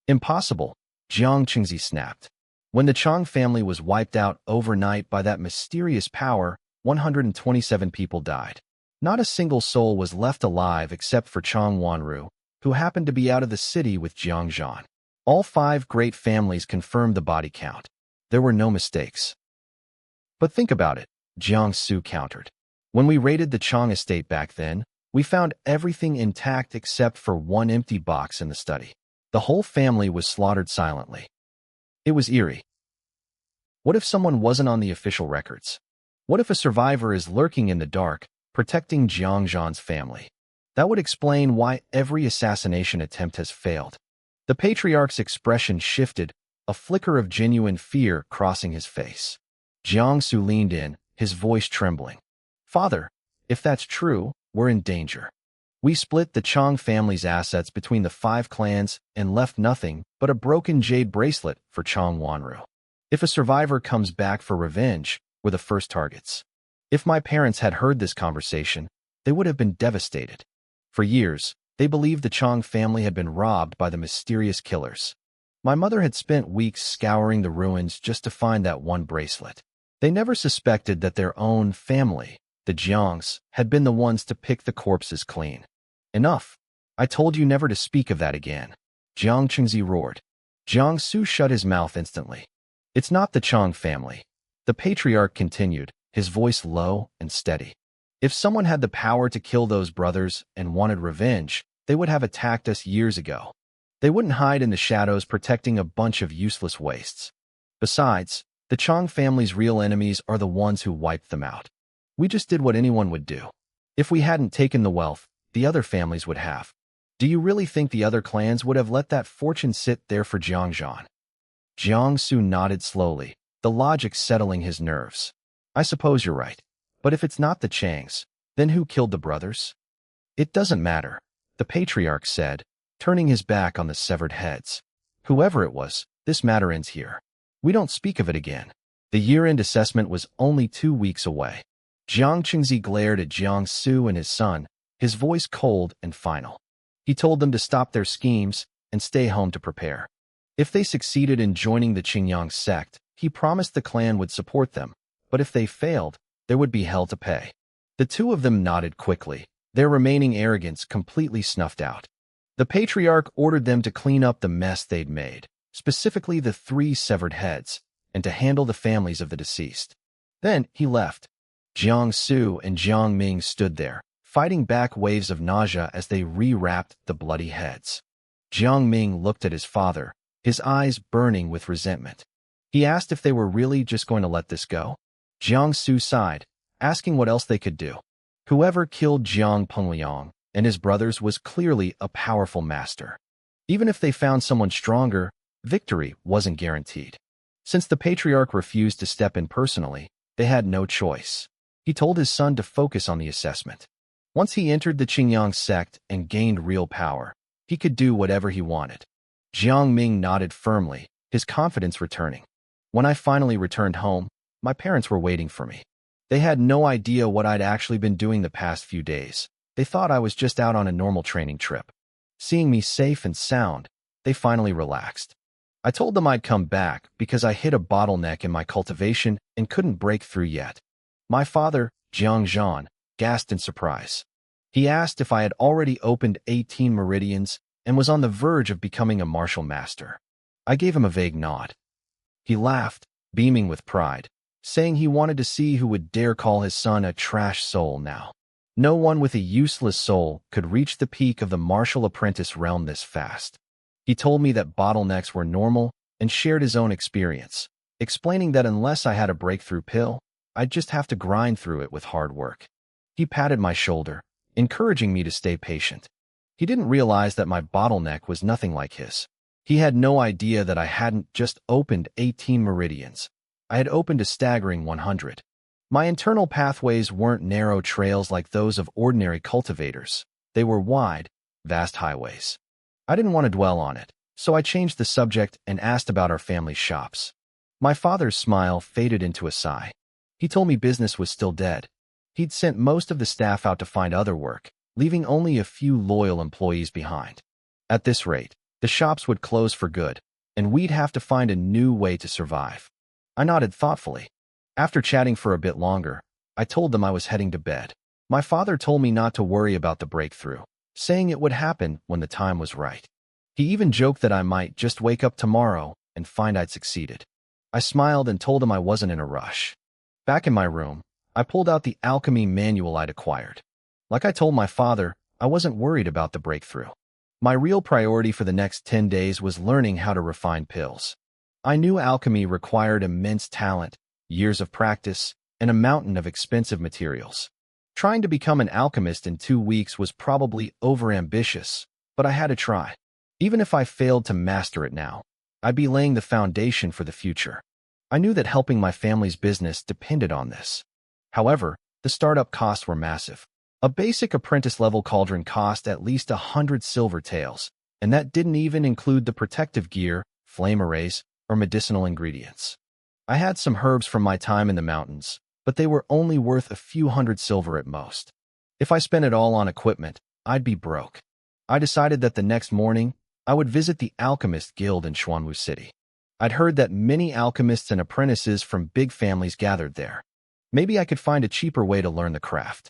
Impossible, Jiang Qingzi snapped. When the Chang family was wiped out overnight by that mysterious power, 127 people died. Not a single soul was left alive except for Chang Wanru, who happened to be out of the city with Jiang Zhan. All 5 great families confirmed the body count. There were no mistakes. But think about it, Jiang Su countered. When we raided the Chang estate back then, we found everything intact except for one empty box in the study. The whole family was slaughtered silently. It was eerie. What if someone wasn't on the official records? What if a survivor is lurking in the dark, protecting Jiang Zhan's family? That would explain why every assassination attempt has failed. The patriarch's expression shifted, a flicker of genuine fear crossing his face. Jiang Su leaned in, his voice trembling. Father, if that's true, we're in danger. We split the Chang family's assets between the 5 clans and left nothing but a broken jade bracelet for Chang Wanru. If a survivor comes back for revenge, we're the first targets. If my parents had heard this conversation, they would have been devastated. For years, they believed the Chang family had been robbed by the mysterious killers. My mother had spent weeks scouring the ruins just to find that one bracelet. They never suspected that their own family, the Jiangs, had been the ones to pick the corpses clean. Enough. I told you never to speak of that again. Jiang Qingzi roared. Jiang Su shut his mouth instantly. It's not the Chang family. The patriarch continued, his voice low and steady. If someone had the power to kill those brothers and wanted revenge, they would have attacked us years ago. They wouldn't hide in the shadows protecting a bunch of useless wastes. Besides, the Chang family's real enemies are the ones who wiped them out. We just did what anyone would do. If we hadn't taken the wealth, the other families would have. Do you really think the other clans would have let that fortune sit there for Jiang Zhan? Jiang Su nodded slowly, the logic settling his nerves. I suppose you're right. But if it's not the Changs, then who killed the brothers? It doesn't matter, the patriarch said, turning his back on the severed heads. Whoever it was, this matter ends here. We don't speak of it again. The year-end assessment was only 2 weeks away. Jiang Qingzi glared at Jiang Su and his son, his voice cold and final. He told them to stop their schemes and stay home to prepare. If they succeeded in joining the Qingyang sect, he promised the clan would support them, but if they failed, there would be hell to pay. The two of them nodded quickly, their remaining arrogance completely snuffed out. The patriarch ordered them to clean up the mess they'd made, specifically the 3 severed heads, and to handle the families of the deceased. Then he left. Jiang Su and Jiang Ming stood there, fighting back waves of nausea as they rewrapped the bloody heads. Jiang Ming looked at his father, his eyes burning with resentment. He asked if they were really just going to let this go. Jiangsu sighed, asking what else they could do. Whoever killed Jiang Pengliang and his brothers was clearly a powerful master. Even if they found someone stronger, victory wasn't guaranteed. Since the patriarch refused to step in personally, they had no choice. He told his son to focus on the assessment. Once he entered the Qingyang sect and gained real power, he could do whatever he wanted. Jiang Ming nodded firmly, his confidence returning. When I finally returned home, my parents were waiting for me. They had no idea what I'd actually been doing the past few days. They thought I was just out on a normal training trip. Seeing me safe and sound, they finally relaxed. I told them I'd come back because I hit a bottleneck in my cultivation and couldn't break through yet. My father, Jiang Zhan, gasped in surprise. He asked if I had already opened 18 meridians and was on the verge of becoming a martial master. I gave him a vague nod. He laughed, beaming with pride, saying he wanted to see who would dare call his son a trash soul now. No one with a useless soul could reach the peak of the martial apprentice realm this fast. He told me that bottlenecks were normal and shared his own experience, explaining that unless I had a breakthrough pill, I'd just have to grind through it with hard work. He patted my shoulder, encouraging me to stay patient. He didn't realize that my bottleneck was nothing like his. He had no idea that I hadn't just opened 18 meridians. I had opened a staggering 100. My internal pathways weren't narrow trails like those of ordinary cultivators. They were wide, vast highways. I didn't want to dwell on it, so I changed the subject and asked about our family shops. My father's smile faded into a sigh. He told me business was still dead. He'd sent most of the staff out to find other work, leaving only a few loyal employees behind. At this rate, the shops would close for good, and we'd have to find a new way to survive. I nodded thoughtfully. After chatting for a bit longer, I told them I was heading to bed. My father told me not to worry about the breakthrough, saying it would happen when the time was right. He even joked that I might just wake up tomorrow and find I'd succeeded. I smiled and told him I wasn't in a rush. Back in my room, I pulled out the alchemy manual I'd acquired. Like I told my father, I wasn't worried about the breakthrough. My real priority for the next 10 days was learning how to refine pills. I knew alchemy required immense talent, years of practice, and a mountain of expensive materials. Trying to become an alchemist in 2 weeks was probably overambitious, but I had to try. Even if I failed to master it now, I'd be laying the foundation for the future. I knew that helping my family's business depended on this. However, the startup costs were massive. A basic apprentice-level cauldron cost at least 100 silver taels, and that didn't even include the protective gear, flame arrays, or medicinal ingredients. I had some herbs from my time in the mountains, but they were only worth a few hundred silver at most. If I spent it all on equipment, I'd be broke. I decided that the next morning, I would visit the Alchemist Guild in Xuanwu City. I'd heard that many alchemists and apprentices from big families gathered there. Maybe I could find a cheaper way to learn the craft.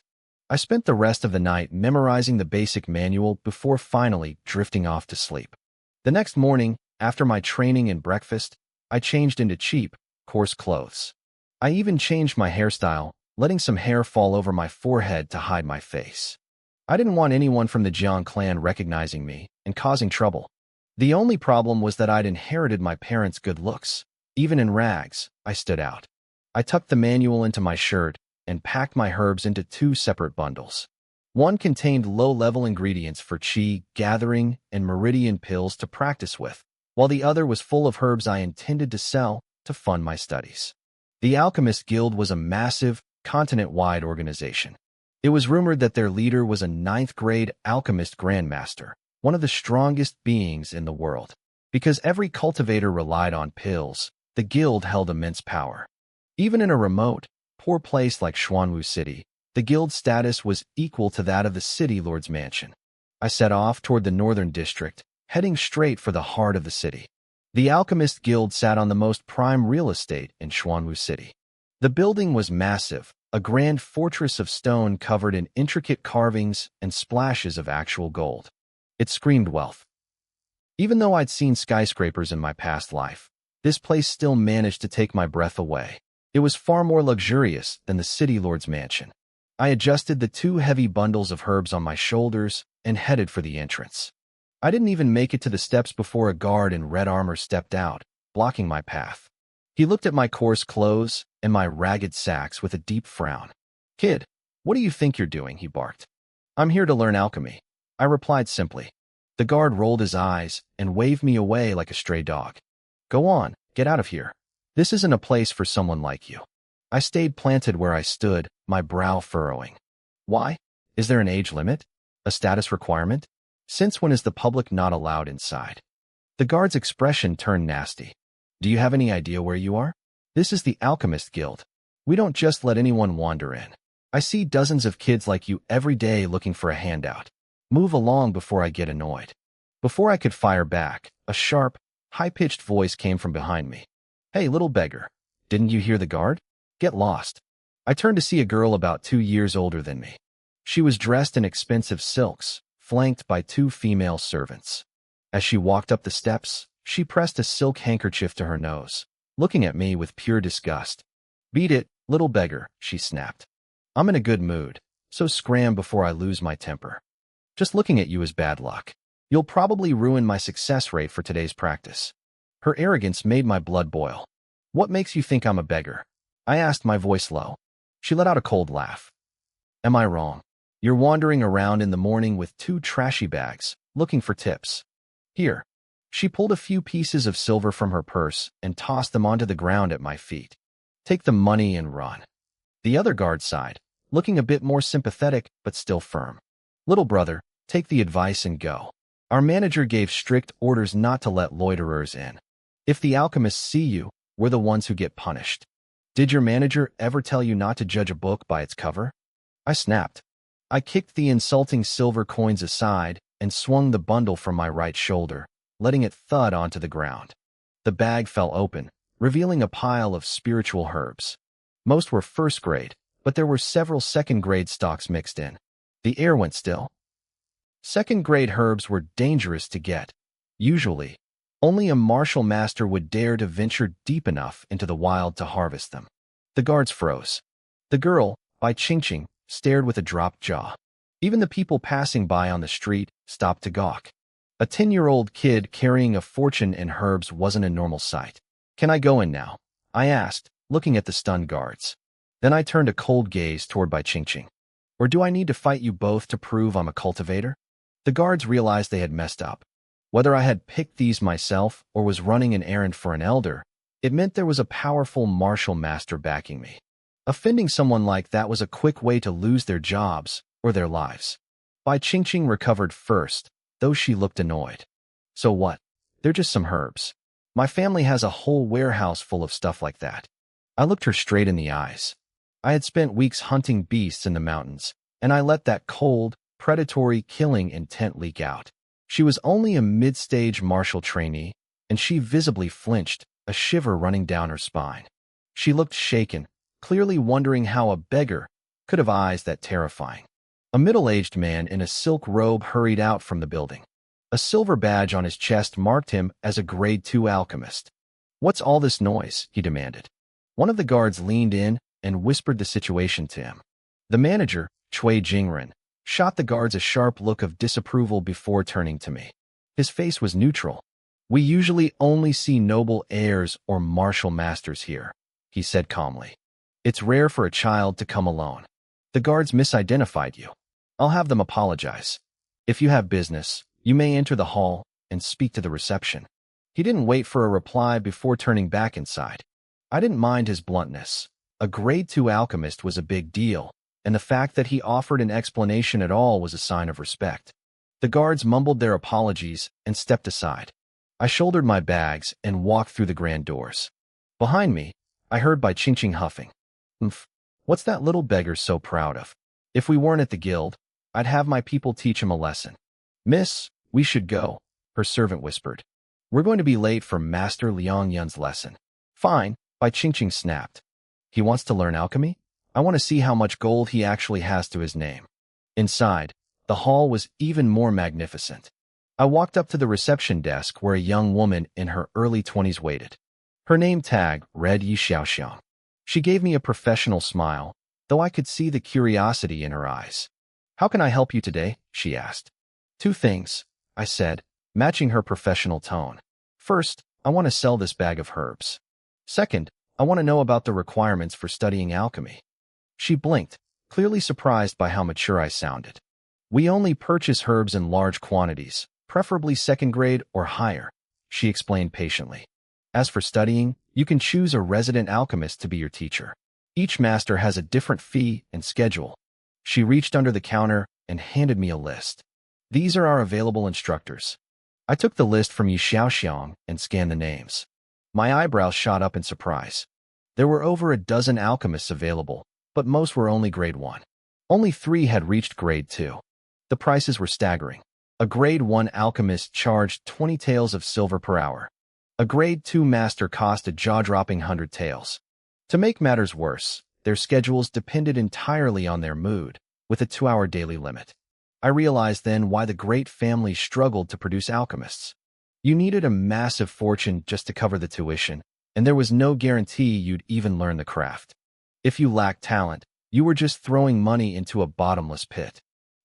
I spent the rest of the night memorizing the basic manual before finally drifting off to sleep. The next morning, after my training and breakfast, I changed into cheap, coarse clothes. I even changed my hairstyle, letting some hair fall over my forehead to hide my face. I didn't want anyone from the Jiang clan recognizing me and causing trouble. The only problem was that I'd inherited my parents' good looks. Even in rags, I stood out. I tucked the manual into my shirt and packed my herbs into 2 separate bundles. One contained low-level ingredients for qi, gathering, and meridian pills to practice with, while the other was full of herbs I intended to sell to fund my studies. The Alchemist Guild was a massive, continent-wide organization. It was rumored that their leader was a 9th-grade alchemist grandmaster, one of the strongest beings in the world. Because every cultivator relied on pills, the guild held immense power. Even in a remote, poor place like Xuanwu City, the guild's status was equal to that of the city lord's mansion. I set off toward the northern district, heading straight for the heart of the city. The Alchemist Guild sat on the most prime real estate in Xuanwu City. The building was massive, a grand fortress of stone covered in intricate carvings and splashes of actual gold. It screamed wealth. Even though I'd seen skyscrapers in my past life, this place still managed to take my breath away. It was far more luxurious than the city lord's mansion. I adjusted the 2 heavy bundles of herbs on my shoulders and headed for the entrance. I didn't even make it to the steps before a guard in red armor stepped out, blocking my path. He looked at my coarse clothes and my ragged sacks with a deep frown. Kid, what do you think you're doing? He barked. I'm here to learn alchemy, I replied simply. The guard rolled his eyes and waved me away like a stray dog. Go on, get out of here. This isn't a place for someone like you. I stayed planted where I stood, my brow furrowing. Why? Is there an age limit? A status requirement? Since when is the public not allowed inside? The guard's expression turned nasty. Do you have any idea where you are? This is the Alchemist Guild. We don't just let anyone wander in. I see dozens of kids like you every day looking for a handout. Move along before I get annoyed. Before I could fire back, a sharp, high-pitched voice came from behind me. Hey, little beggar, didn't you hear the guard? Get lost. I turned to see a girl about 2 years older than me. She was dressed in expensive silks, flanked by 2 female servants. As she walked up the steps, she pressed a silk handkerchief to her nose, looking at me with pure disgust. Beat it, little beggar, she snapped. I'm in a good mood, so scram before I lose my temper. Just looking at you is bad luck. You'll probably ruin my success rate for today's practice. Her arrogance made my blood boil. What makes you think I'm a beggar? I asked, my voice low. She let out a cold laugh. Am I wrong? You're wandering around in the morning with 2 trashy bags, looking for tips. Here. She pulled a few pieces of silver from her purse and tossed them onto the ground at my feet. Take the money and run. The other guard sighed, looking a bit more sympathetic but still firm. Little brother, take the advice and go. Our manager gave strict orders not to let loiterers in. If the alchemists see you, we're the ones who get punished. Did your manager ever tell you not to judge a book by its cover? I snapped. I kicked the insulting silver coins aside and swung the bundle from my right shoulder, letting it thud onto the ground. The bag fell open, revealing a pile of spiritual herbs. Most were first grade, but there were several second-grade stocks mixed in. The air went still. Second-grade herbs were dangerous to get. Usually, only a martial master would dare to venture deep enough into the wild to harvest them. The guards froze. The girl, by Ching, stared with a dropped jaw. Even the people passing by on the street stopped to gawk. A 10-year-old kid carrying a fortune in herbs wasn't a normal sight. Can I go in now? I asked, looking at the stunned guards. Then I turned a cold gaze toward Bai Ching. Or do I need to fight you both to prove I'm a cultivator? The guards realized they had messed up. Whether I had picked these myself or was running an errand for an elder, it meant there was a powerful martial master backing me. Offending someone like that was a quick way to lose their jobs or their lives. Bai Ching recovered first, though she looked annoyed. So what? They're just some herbs. My family has a whole warehouse full of stuff like that. I looked her straight in the eyes. I had spent weeks hunting beasts in the mountains, and I let that cold, predatory killing intent leak out. She was only a mid-stage martial trainee, and she visibly flinched, a shiver running down her spine. She looked shaken, clearly wondering how a beggar could have eyes that terrifying. A middle-aged man in a silk robe hurried out from the building. A silver badge on his chest marked him as a Grade 2 alchemist. What's all this noise? He demanded. One of the guards leaned in and whispered the situation to him. The manager, Cui Jingren, shot the guards a sharp look of disapproval before turning to me. His face was neutral. We usually only see noble heirs or martial masters here, he said calmly. It's rare for a child to come alone. The guards misidentified you. I'll have them apologize. If you have business, you may enter the hall and speak to the reception. He didn't wait for a reply before turning back inside. I didn't mind his bluntness. A Grade 2 alchemist was a big deal, and the fact that he offered an explanation at all was a sign of respect. The guards mumbled their apologies and stepped aside. I shouldered my bags and walked through the grand doors. Behind me, I heard Bai Ching huffing. What's that little beggar so proud of? If we weren't at the guild, I'd have my people teach him a lesson. Miss, we should go, her servant whispered. We're going to be late for Master Liang Yun's lesson. Fine, Bai Ching snapped. He wants to learn alchemy? I want to see how much gold he actually has to his name. Inside, the hall was even more magnificent. I walked up to the reception desk where a young woman in her early 20s waited. Her name tag read Yi Xiaoxiang. She gave me a professional smile, though I could see the curiosity in her eyes. How can I help you today? She asked. 2 things, I said, matching her professional tone. First, I want to sell this bag of herbs. Second, I want to know about the requirements for studying alchemy. She blinked, clearly surprised by how mature I sounded. We only purchase herbs in large quantities, preferably second grade or higher, she explained patiently. As for studying, you can choose a resident alchemist to be your teacher. Each master has a different fee and schedule. She reached under the counter and handed me a list. These are our available instructors. I took the list from Yi Xiaoxiang and scanned the names. My eyebrows shot up in surprise. There were over a dozen alchemists available, but most were only grade 1. Only 3 had reached grade 2. The prices were staggering. A grade 1 alchemist charged 20 taels of silver per hour. A grade 2 master cost a jaw-dropping 100 taels. To make matters worse, their schedules depended entirely on their mood, with a 2-hour daily limit. I realized then why the great family struggled to produce alchemists. You needed a massive fortune just to cover the tuition, and there was no guarantee you'd even learn the craft. If you lacked talent, you were just throwing money into a bottomless pit.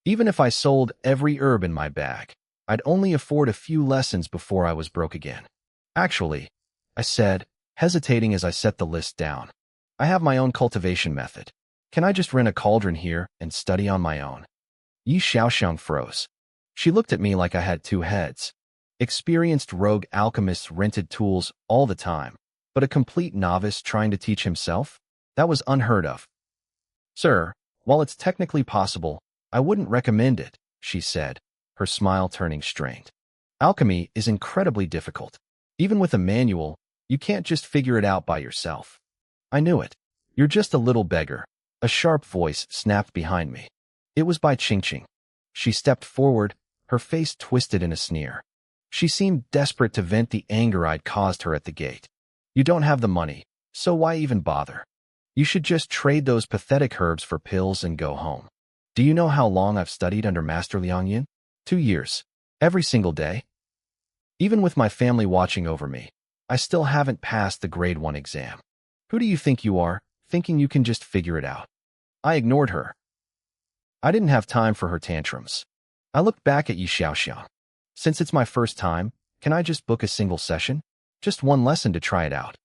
Even if I sold every herb in my bag, I'd only afford a few lessons before I was broke again. Actually, I said, hesitating as I set the list down, I have my own cultivation method. Can I just rent a cauldron here and study on my own? Yi Xiaoxiang froze. She looked at me like I had 2 heads. Experienced rogue alchemists rented tools all the time, but a complete novice trying to teach himself? That was unheard of. Sir, while it's technically possible, I wouldn't recommend it, she said, her smile turning strained. Alchemy is incredibly difficult. Even with a manual, you can't just figure it out by yourself. I knew it. You're just a little beggar. A sharp voice snapped behind me. It was Bai Qingqing. She stepped forward, her face twisted in a sneer. She seemed desperate to vent the anger I'd caused her at the gate. You don't have the money, so why even bother? You should just trade those pathetic herbs for pills and go home. Do you know how long I've studied under Master Liang Yin? 2 years. Every single day. Even with my family watching over me, I still haven't passed the grade 1 exam. Who do you think you are, thinking you can just figure it out? I ignored her. I didn't have time for her tantrums. I looked back at Yi Xiaoxiang. Since it's my first time, can I just book a single session? Just one lesson to try it out.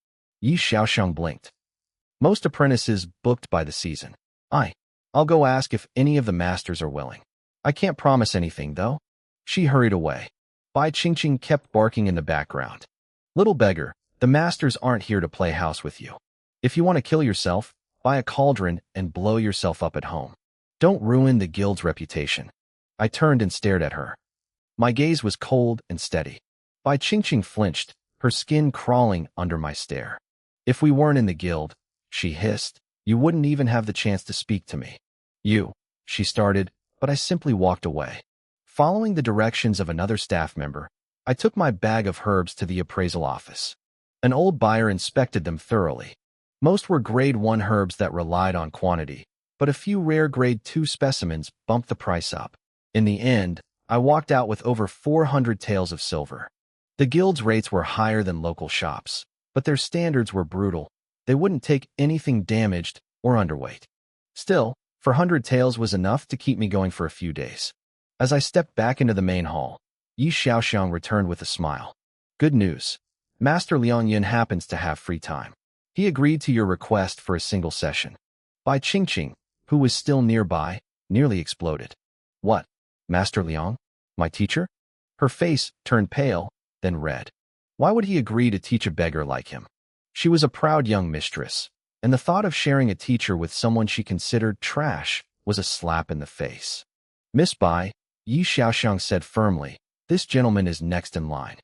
Yi Xiaoxiang blinked. Most apprentices booked by the season. I'll go ask if any of the masters are willing. I can't promise anything, though. She hurried away. Bai Qingqing kept barking in the background. Little beggar, the masters aren't here to play house with you. If you want to kill yourself, buy a cauldron and blow yourself up at home. Don't ruin the guild's reputation. I turned and stared at her. My gaze was cold and steady. Bai Qingqing flinched, her skin crawling under my stare. If we weren't in the guild, she hissed, you wouldn't even have the chance to speak to me. She started, but I simply walked away. Following the directions of another staff member, I took my bag of herbs to the appraisal office. An old buyer inspected them thoroughly. Most were grade 1 herbs that relied on quantity, but a few rare grade 2 specimens bumped the price up. In the end, I walked out with over 400 taels of silver. The guild's rates were higher than local shops, but their standards were brutal. They wouldn't take anything damaged or underweight. Still, 400 taels was enough to keep me going for a few days. As I stepped back into the main hall, Yi Xiaoxiang returned with a smile. Good news. Master Liang Yin happens to have free time. He agreed to your request for a single session. Bai Qingqing, who was still nearby, nearly exploded. What? Master Liang? My teacher? Her face turned pale, then red. Why would he agree to teach a beggar like him? She was a proud young mistress, and the thought of sharing a teacher with someone she considered trash was a slap in the face. Miss Bai, Yi Xiaoxiang said firmly, this gentleman is next in line.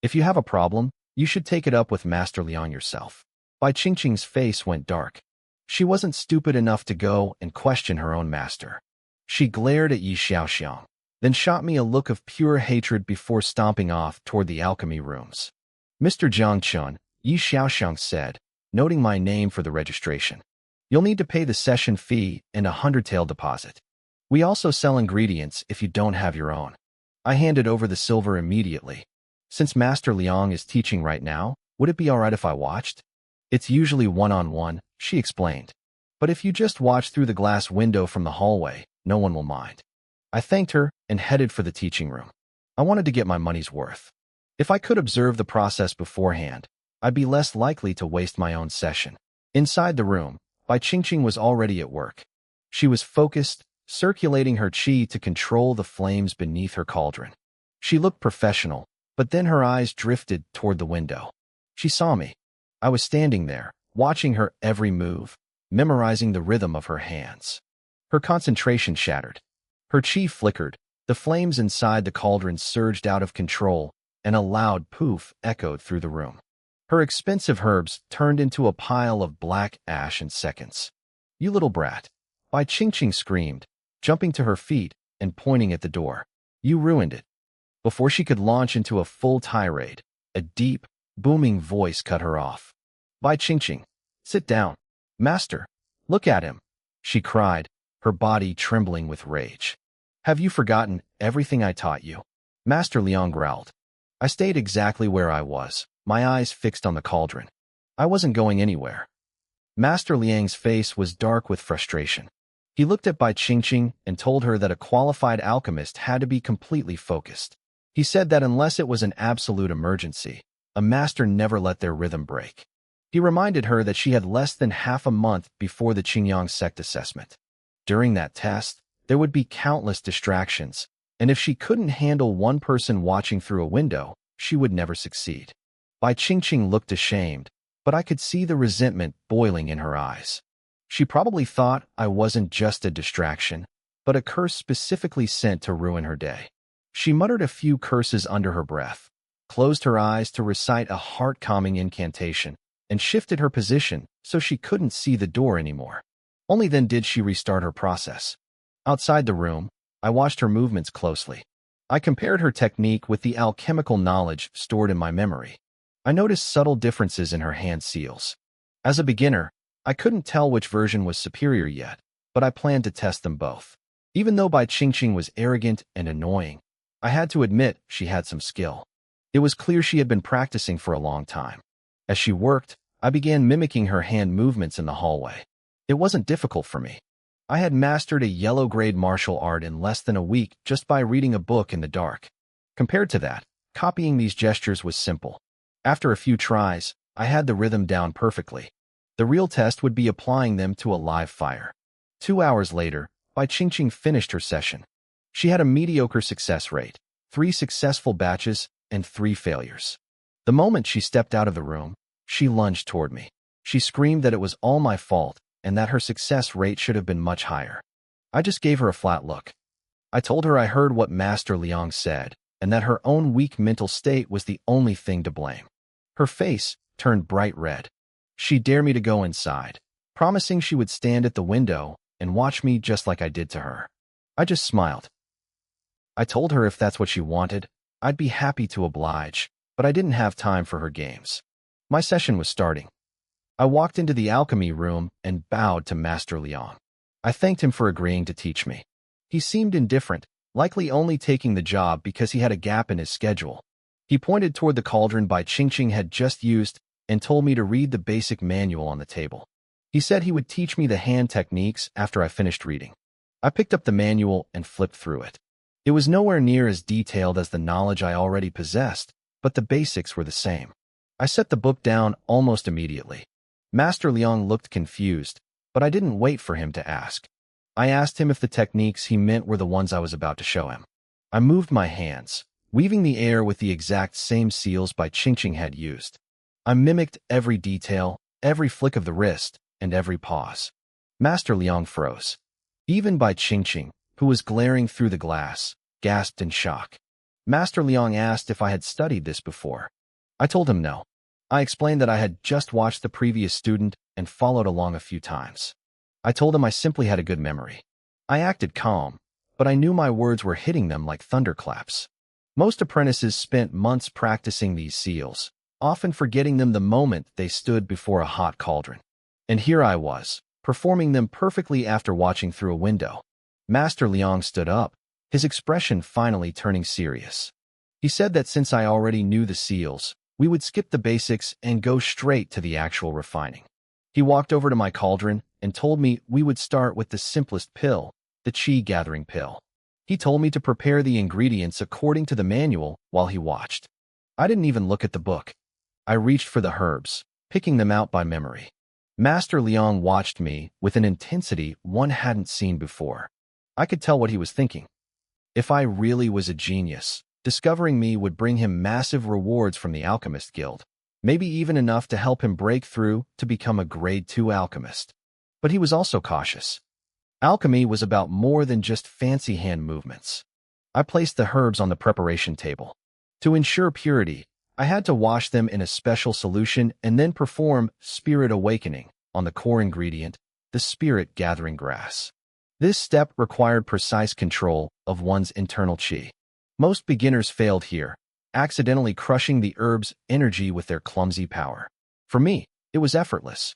If you have a problem, you should take it up with Master Liang yourself. Bai Qingqing's face went dark. She wasn't stupid enough to go and question her own master. She glared at Yi Xiaoxiang, then shot me a look of pure hatred before stomping off toward the alchemy rooms. Mr. Jiangchun, Yi Xiaoxiang said, noting my name for the registration. You'll need to pay the session fee and a 100-tael deposit. We also sell ingredients if you don't have your own. I handed over the silver immediately. Since Master Liang is teaching right now, would it be alright if I watched? It's usually one-on-one, she explained. But if you just watch through the glass window from the hallway, no one will mind. I thanked her and headed for the teaching room. I wanted to get my money's worth. If I could observe the process beforehand, I'd be less likely to waste my own session. Inside the room, Bai Qingqing was already at work. She was focused, circulating her qi to control the flames beneath her cauldron. She looked professional, but then her eyes drifted toward the window. She saw me. I was standing there, watching her every move, memorizing the rhythm of her hands. Her concentration shattered. Her qi flickered, the flames inside the cauldron surged out of control, and a loud poof echoed through the room. Her expensive herbs turned into a pile of black ash in seconds. "You little brat!" Bai Qingqing screamed, jumping to her feet and pointing at the door. "You ruined it." Before she could launch into a full tirade, a deep, booming voice cut her off. "Bai Qingqing, sit down. Master, look at him," she cried, her body trembling with rage. "Have you forgotten everything I taught you?" Master Liang growled. I stayed exactly where I was, my eyes fixed on the cauldron. I wasn't going anywhere. Master Liang's face was dark with frustration. He looked at Bai Qingqing and told her that a qualified alchemist had to be completely focused. He said that unless it was an absolute emergency, a master never let their rhythm break. He reminded her that she had less than half a month before the Qingyang sect assessment. During that test, there would be countless distractions, and if she couldn't handle one person watching through a window, she would never succeed. Bai Qingqing looked ashamed, but I could see the resentment boiling in her eyes. She probably thought I wasn't just a distraction, but a curse specifically sent to ruin her day. She muttered a few curses under her breath, closed her eyes to recite a heart-calming incantation, and shifted her position so she couldn't see the door anymore. Only then did she restart her process. Outside the room, I watched her movements closely. I compared her technique with the alchemical knowledge stored in my memory. I noticed subtle differences in her hand seals. As a beginner, I couldn't tell which version was superior yet, but I planned to test them both. Even though Bai Qingqing was arrogant and annoying, I had to admit she had some skill. It was clear she had been practicing for a long time. As she worked, I began mimicking her hand movements in the hallway. It wasn't difficult for me. I had mastered a yellow-grade martial art in less than a week just by reading a book in the dark. Compared to that, copying these gestures was simple. After a few tries, I had the rhythm down perfectly. The real test would be applying them to a live fire. 2 hours later, Bai Qingqing finished her session. She had a mediocre success rate, 3 successful batches, and 3 failures. The moment she stepped out of the room, she lunged toward me. She screamed that it was all my fault and that her success rate should have been much higher. I just gave her a flat look. I told her I heard what Master Liang said and that her own weak mental state was the only thing to blame. Her face turned bright red. She dared me to go inside, promising she would stand at the window and watch me just like I did to her. I just smiled. I told her if that's what she wanted, I'd be happy to oblige, but I didn't have time for her games. My session was starting. I walked into the alchemy room and bowed to Master Liang. I thanked him for agreeing to teach me. He seemed indifferent, likely only taking the job because he had a gap in his schedule. He pointed toward the cauldron Bai Qingqing had just used and told me to read the basic manual on the table. He said he would teach me the hand techniques after I finished reading. I picked up the manual and flipped through it. It was nowhere near as detailed as the knowledge I already possessed, but the basics were the same. I set the book down almost immediately. Master Liang looked confused, but I didn't wait for him to ask. I asked him if the techniques he meant were the ones I was about to show him. I moved my hands, weaving the air with the exact same seals Bai Qingqing had used. I mimicked every detail, every flick of the wrist, and every pause. Master Liang froze. Even Bai Qingqing, who was glaring through the glass, gasped in shock. Master Liang asked if I had studied this before. I told him no. I explained that I had just watched the previous student and followed along a few times. I told him I simply had a good memory. I acted calm, but I knew my words were hitting them like thunderclaps. Most apprentices spent months practicing these seals, often forgetting them the moment they stood before a hot cauldron. And here I was, performing them perfectly after watching through a window. Master Liang stood up, his expression finally turning serious. He said that since I already knew the seals, we would skip the basics and go straight to the actual refining. He walked over to my cauldron and told me we would start with the simplest pill, the qi gathering pill. He told me to prepare the ingredients according to the manual while he watched. I didn't even look at the book. I reached for the herbs, picking them out by memory. Master Liang watched me with an intensity one hadn't seen before. I could tell what he was thinking. If I really was a genius, discovering me would bring him massive rewards from the Alchemist Guild, maybe even enough to help him break through to become a Grade 2 alchemist. But he was also cautious. Alchemy was about more than just fancy hand movements. I placed the herbs on the preparation table. To ensure purity, I had to wash them in a special solution and then perform Spirit Awakening on the core ingredient, the Spirit Gathering Grass. This step required precise control of one's internal qi. Most beginners failed here, accidentally crushing the herb's energy with their clumsy power. For me, it was effortless.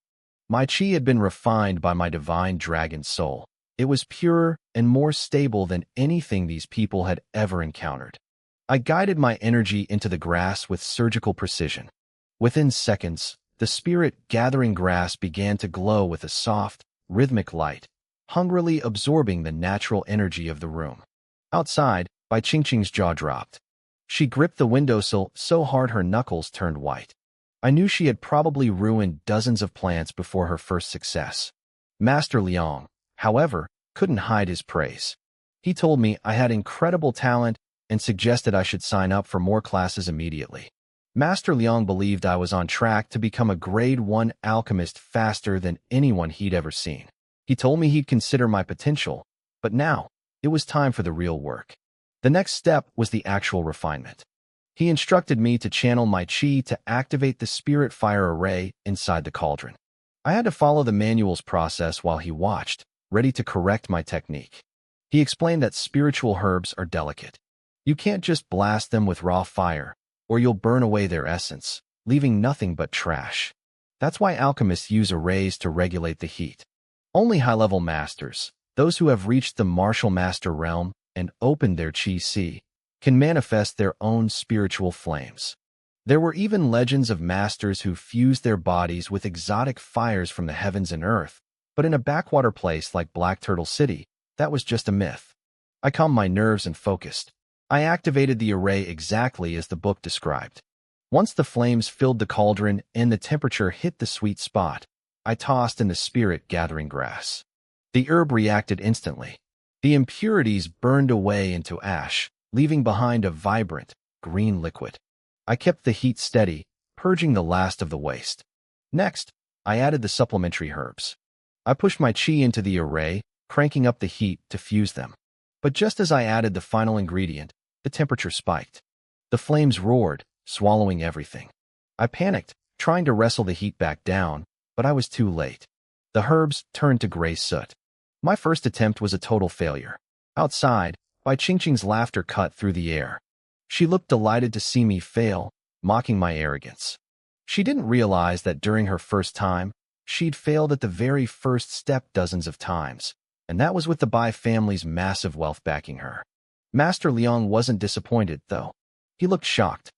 My qi had been refined by my divine dragon soul. It was purer and more stable than anything these people had ever encountered. I guided my energy into the grass with surgical precision. Within seconds, the spirit-gathering grass began to glow with a soft, rhythmic light, hungrily absorbing the natural energy of the room. Outside, Bai Qingqing's jaw dropped. She gripped the windowsill so hard her knuckles turned white. I knew she had probably ruined dozens of plants before her first success. Master Liang, however, couldn't hide his praise. He told me I had incredible talent and suggested I should sign up for more classes immediately. Master Liang believed I was on track to become a Grade 1 alchemist faster than anyone he'd ever seen. He told me he'd consider my potential, but now, it was time for the real work. The next step was the actual refinement. He instructed me to channel my qi to activate the spirit fire array inside the cauldron. I had to follow the manual's process while he watched, ready to correct my technique. He explained that spiritual herbs are delicate. You can't just blast them with raw fire, or you'll burn away their essence, leaving nothing but trash. That's why alchemists use arrays to regulate the heat. Only high-level masters, those who have reached the martial master realm and opened their qi, can manifest their own spiritual flames. There were even legends of masters who fused their bodies with exotic fires from the heavens and earth, but in a backwater place like Black Turtle City, that was just a myth. I calmed my nerves and focused. I activated the array exactly as the book described. Once the flames filled the cauldron and the temperature hit the sweet spot, I tossed in the spirit-gathering grass. The herb reacted instantly. The impurities burned away into ash, leaving behind a vibrant, green liquid. I kept the heat steady, purging the last of the waste. Next, I added the supplementary herbs. I pushed my qi into the array, cranking up the heat to fuse them. But just as I added the final ingredient, the temperature spiked. The flames roared, swallowing everything. I panicked, trying to wrestle the heat back down, but I was too late. The herbs turned to gray soot. My first attempt was a total failure. Outside, Bai Qingqing's laughter cut through the air. She looked delighted to see me fail, mocking my arrogance. She didn't realize that during her first time, she'd failed at the very first step dozens of times, and that was with the Bai family's massive wealth backing her. Master Liang wasn't disappointed, though. He looked shocked.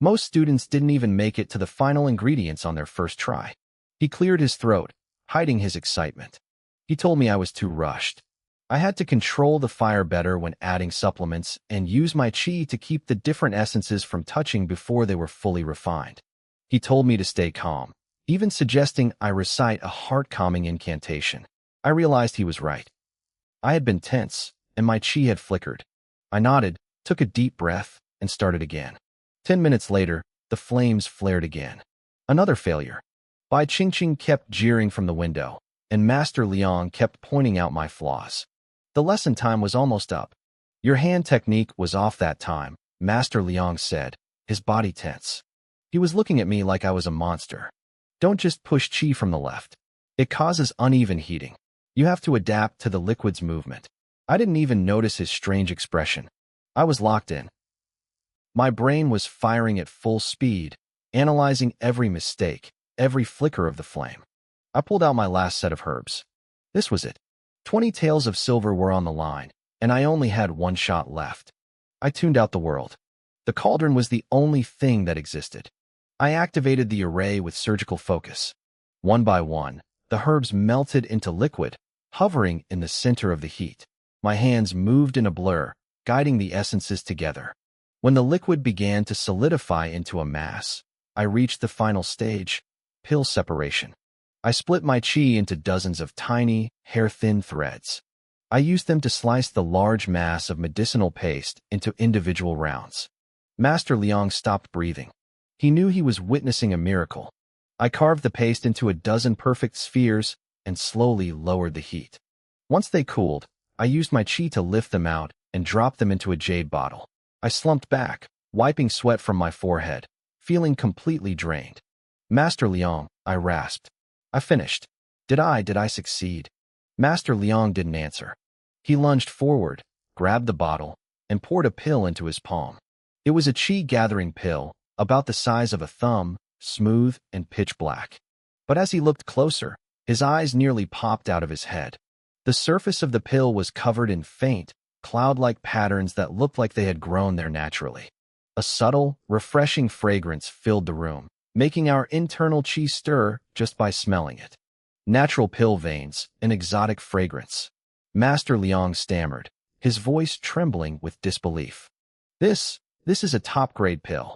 Most students didn't even make it to the final ingredients on their first try. He cleared his throat, hiding his excitement. He told me I was too rushed. I had to control the fire better when adding supplements and use my qi to keep the different essences from touching before they were fully refined. He told me to stay calm, even suggesting I recite a heart-calming incantation. I realized he was right. I had been tense, and my qi had flickered. I nodded, took a deep breath, and started again. 10 minutes later, the flames flared again. Another failure. Bai Qingqing kept jeering from the window, and Master Liang kept pointing out my flaws. The lesson time was almost up. Your hand technique was off that time, Master Liang said, his body tense. He was looking at me like I was a monster. Don't just push qi from the left. It causes uneven heating. You have to adapt to the liquid's movement. I didn't even notice his strange expression. I was locked in. My brain was firing at full speed, analyzing every mistake, every flicker of the flame. I pulled out my last set of herbs. This was it. 20 taels of silver were on the line, and I only had one shot left. I tuned out the world. The cauldron was the only thing that existed. I activated the array with surgical focus. One by one, the herbs melted into liquid, hovering in the center of the heat. My hands moved in a blur, guiding the essences together. When the liquid began to solidify into a mass, I reached the final stage, pill separation. I split my chi into dozens of tiny, hair-thin threads. I used them to slice the large mass of medicinal paste into individual rounds. Master Liang stopped breathing. He knew he was witnessing a miracle. I carved the paste into a dozen perfect spheres and slowly lowered the heat. Once they cooled, I used my chi to lift them out and drop them into a jade bottle. I slumped back, wiping sweat from my forehead, feeling completely drained. Master Liang, I rasped. I finished. Did I succeed? Master Liang didn't answer. He lunged forward, grabbed the bottle, and poured a pill into his palm. It was a chi-gathering pill, about the size of a thumb, smooth and pitch black. But as he looked closer, his eyes nearly popped out of his head. The surface of the pill was covered in faint, cloud-like patterns that looked like they had grown there naturally. A subtle, refreshing fragrance filled the room, making our internal chi stir just by smelling it. Natural pill veins, an exotic fragrance. Master Liang stammered, his voice trembling with disbelief. This is a top-grade pill.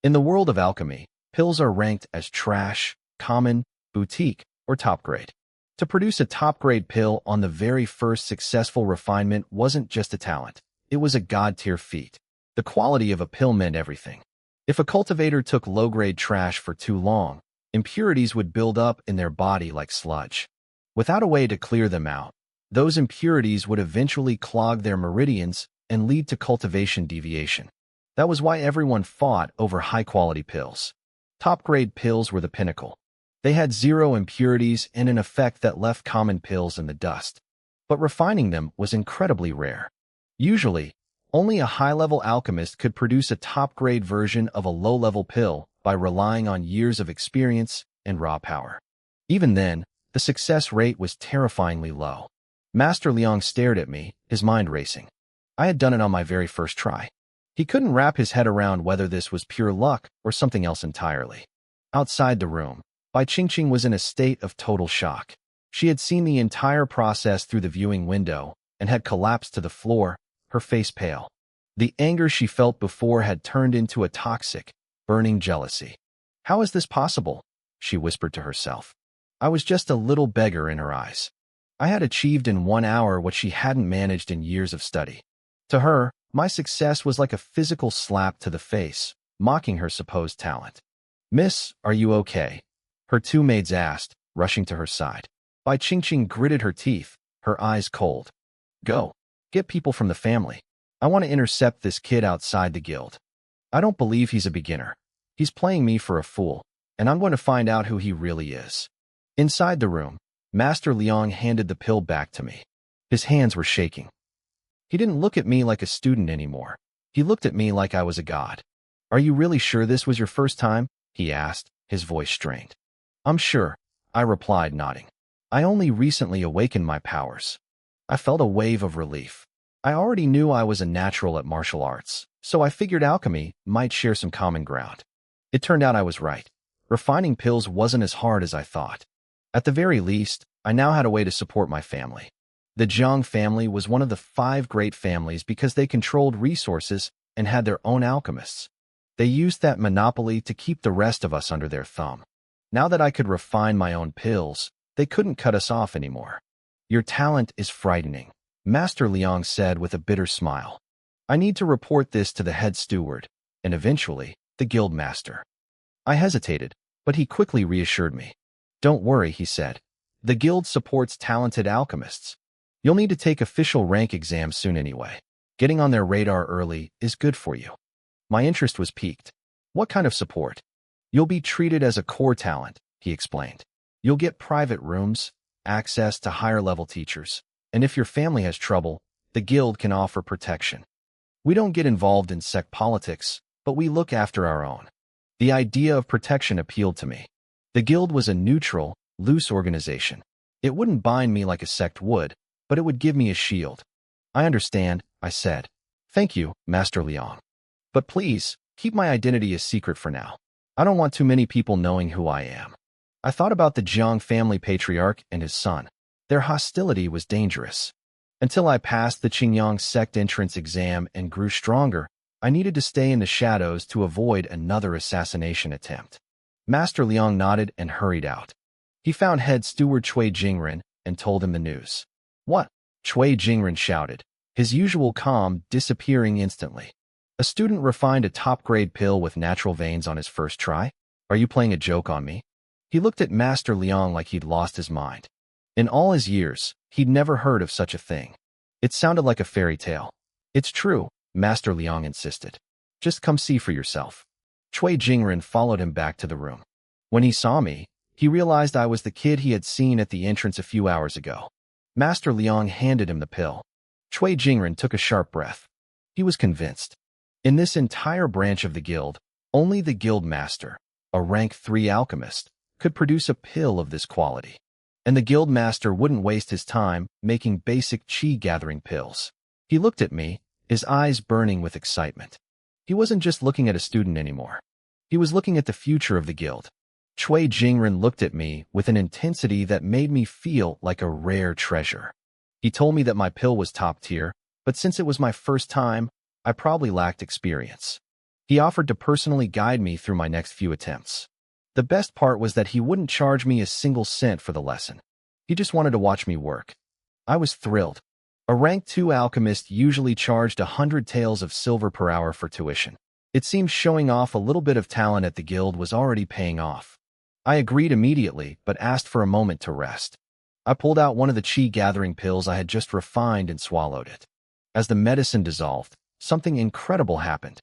In the world of alchemy, pills are ranked as trash, common, boutique, or top-grade. To produce a top-grade pill on the very first successful refinement wasn't just a talent. It was a god-tier feat. The quality of a pill meant everything. If a cultivator took low-grade trash for too long, impurities would build up in their body like sludge. Without a way to clear them out, those impurities would eventually clog their meridians and lead to cultivation deviation. That was why everyone fought over high-quality pills. Top-grade pills were the pinnacle. They had zero impurities and an effect that left common pills in the dust. But refining them was incredibly rare. Usually, only a high-level alchemist could produce a top-grade version of a low-level pill by relying on years of experience and raw power. Even then, the success rate was terrifyingly low. Master Liang stared at me, his mind racing. I had done it on my very first try. He couldn't wrap his head around whether this was pure luck or something else entirely. Outside the room, Bai Qingqing was in a state of total shock. She had seen the entire process through the viewing window and had collapsed to the floor, her face pale. The anger she felt before had turned into a toxic, burning jealousy. "How is this possible?" she whispered to herself. I was just a little beggar in her eyes. I had achieved in 1 hour what she hadn't managed in years of study. To her, my success was like a physical slap to the face, mocking her supposed talent. "Miss, are you okay?" her two maids asked, rushing to her side. Bai Qingqing gritted her teeth, her eyes cold. "Go. Get people from the family. I want to intercept this kid outside the guild. I don't believe he's a beginner. He's playing me for a fool, and I'm going to find out who he really is." Inside the room, Master Liang handed the pill back to me. His hands were shaking. He didn't look at me like a student anymore. He looked at me like I was a god. "Are you really sure this was your first time?" he asked, his voice strained. "I'm sure," I replied, nodding. "I only recently awakened my powers." I felt a wave of relief. I already knew I was a natural at martial arts, so I figured alchemy might share some common ground. It turned out I was right. Refining pills wasn't as hard as I thought. At the very least, I now had a way to support my family. The Zhang family was one of the 5 great families because they controlled resources and had their own alchemists. They used that monopoly to keep the rest of us under their thumb. Now that I could refine my own pills, they couldn't cut us off anymore. "Your talent is frightening," Master Liang said with a bitter smile. "I need to report this to the head steward, and eventually, the guild master." I hesitated, but he quickly reassured me. "Don't worry," he said. "The guild supports talented alchemists. You'll need to take official rank exams soon anyway. Getting on their radar early is good for you." My interest was piqued. "What kind of support?" "You'll be treated as a core talent," he explained. "You'll get private rooms, access to higher-level teachers, and if your family has trouble, the guild can offer protection. We don't get involved in sect politics, but we look after our own." The idea of protection appealed to me. The guild was a neutral, loose organization. It wouldn't bind me like a sect would, but it would give me a shield. "I understand," I said. "Thank you, Master Liang. But please, keep my identity a secret for now. I don't want too many people knowing who I am." I thought about the Jiang family patriarch and his son. Their hostility was dangerous. Until I passed the Qingyang sect entrance exam and grew stronger, I needed to stay in the shadows to avoid another assassination attempt. Master Liang nodded and hurried out. He found head steward Cui Jingren and told him the news. What? Cui Jingren shouted, his usual calm disappearing instantly. A student refined a top-grade pill with natural veins on his first try? Are you playing a joke on me? He looked at Master Liang like he'd lost his mind. In all his years, he'd never heard of such a thing. It sounded like a fairy tale. It's true, Master Liang insisted. Just come see for yourself. Cui Jingren followed him back to the room. When he saw me, he realized I was the kid he had seen at the entrance a few hours ago. Master Liang handed him the pill. Cui Jingren took a sharp breath. He was convinced. In this entire branch of the guild, only the guild master, a rank 3 alchemist, could produce a pill of this quality. And the guild master wouldn't waste his time making basic chi-gathering pills. He looked at me, his eyes burning with excitement. He wasn't just looking at a student anymore. He was looking at the future of the guild. Cui Jingren looked at me with an intensity that made me feel like a rare treasure. He told me that my pill was top tier, but since it was my first time, I probably lacked experience. He offered to personally guide me through my next few attempts. The best part was that he wouldn't charge me a single cent for the lesson. He just wanted to watch me work. I was thrilled. A rank 2 alchemist usually charged 100 taels of silver per hour for tuition. It seemed showing off a little bit of talent at the guild was already paying off. I agreed immediately, but asked for a moment to rest. I pulled out one of the chi-gathering pills I had just refined and swallowed it. As the medicine dissolved, something incredible happened.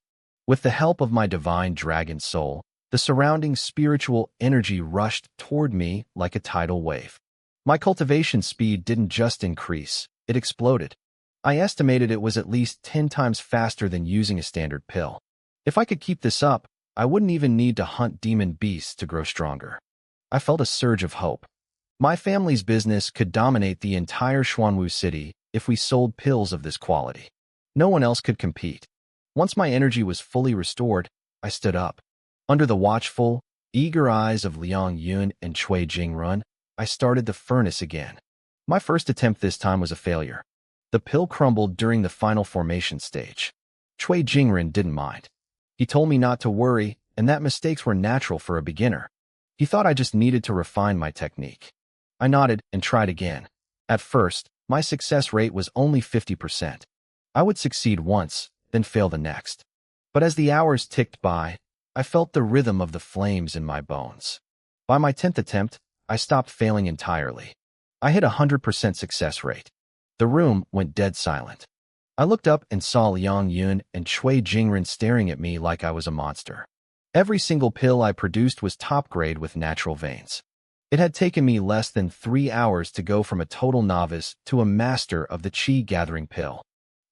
With the help of my divine dragon soul, the surrounding spiritual energy rushed toward me like a tidal wave. My cultivation speed didn't just increase, it exploded. I estimated it was at least 10 times faster than using a standard pill. If I could keep this up, I wouldn't even need to hunt demon beasts to grow stronger. I felt a surge of hope. My family's business could dominate the entire Xuanwu city if we sold pills of this quality. No one else could compete. Once my energy was fully restored, I stood up. Under the watchful, eager eyes of Liang Yun and Cui Jingren, I started the furnace again. My first attempt this time was a failure. The pill crumbled during the final formation stage. Cui Jingren didn't mind. He told me not to worry and that mistakes were natural for a beginner. He thought I just needed to refine my technique. I nodded and tried again. At first, my success rate was only 50%. I would succeed once, then fail the next. But as the hours ticked by, I felt the rhythm of the flames in my bones. By my 10th attempt, I stopped failing entirely. I hit a 100% success rate. The room went dead silent. I looked up and saw Liang Yun and Cui Jingren staring at me like I was a monster. Every single pill I produced was top grade with natural veins. It had taken me less than 3 hours to go from a total novice to a master of the chi-gathering pill.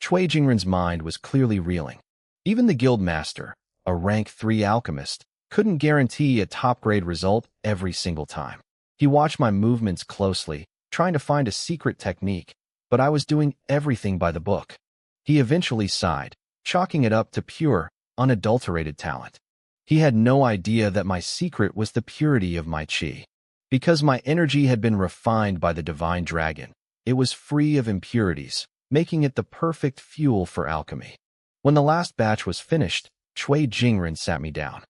Cui Jingren's mind was clearly reeling. Even the guild master, a rank 3 alchemist, couldn't guarantee a top-grade result every single time. He watched my movements closely, trying to find a secret technique, but I was doing everything by the book. He eventually sighed, chalking it up to pure, unadulterated talent. He had no idea that my secret was the purity of my chi. Because my energy had been refined by the divine dragon, it was free of impurities, making it the perfect fuel for alchemy. When the last batch was finished, Cui Jingren sat me down.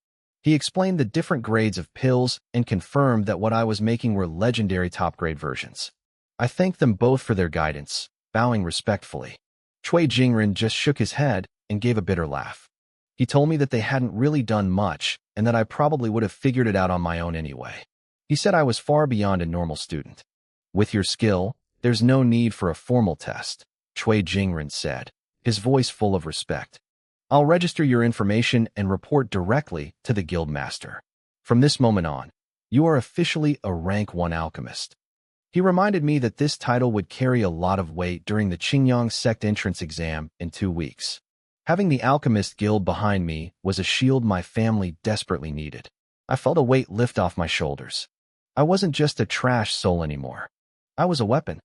He explained the different grades of pills and confirmed that what I was making were legendary top-grade versions. I thanked them both for their guidance, bowing respectfully. Cui Jingren just shook his head and gave a bitter laugh. He told me that they hadn't really done much and that I probably would have figured it out on my own anyway. He said I was far beyond a normal student. With your skill, there's no need for a formal test, Cui Jingren said, his voice full of respect. I'll register your information and report directly to the guild master. From this moment on, you are officially a rank 1 alchemist. He reminded me that this title would carry a lot of weight during the Qingyang sect entrance exam in 2 weeks. Having the alchemist guild behind me was a shield my family desperately needed. I felt a weight lift off my shoulders. I wasn't just a trash soul anymore. I was a weapon.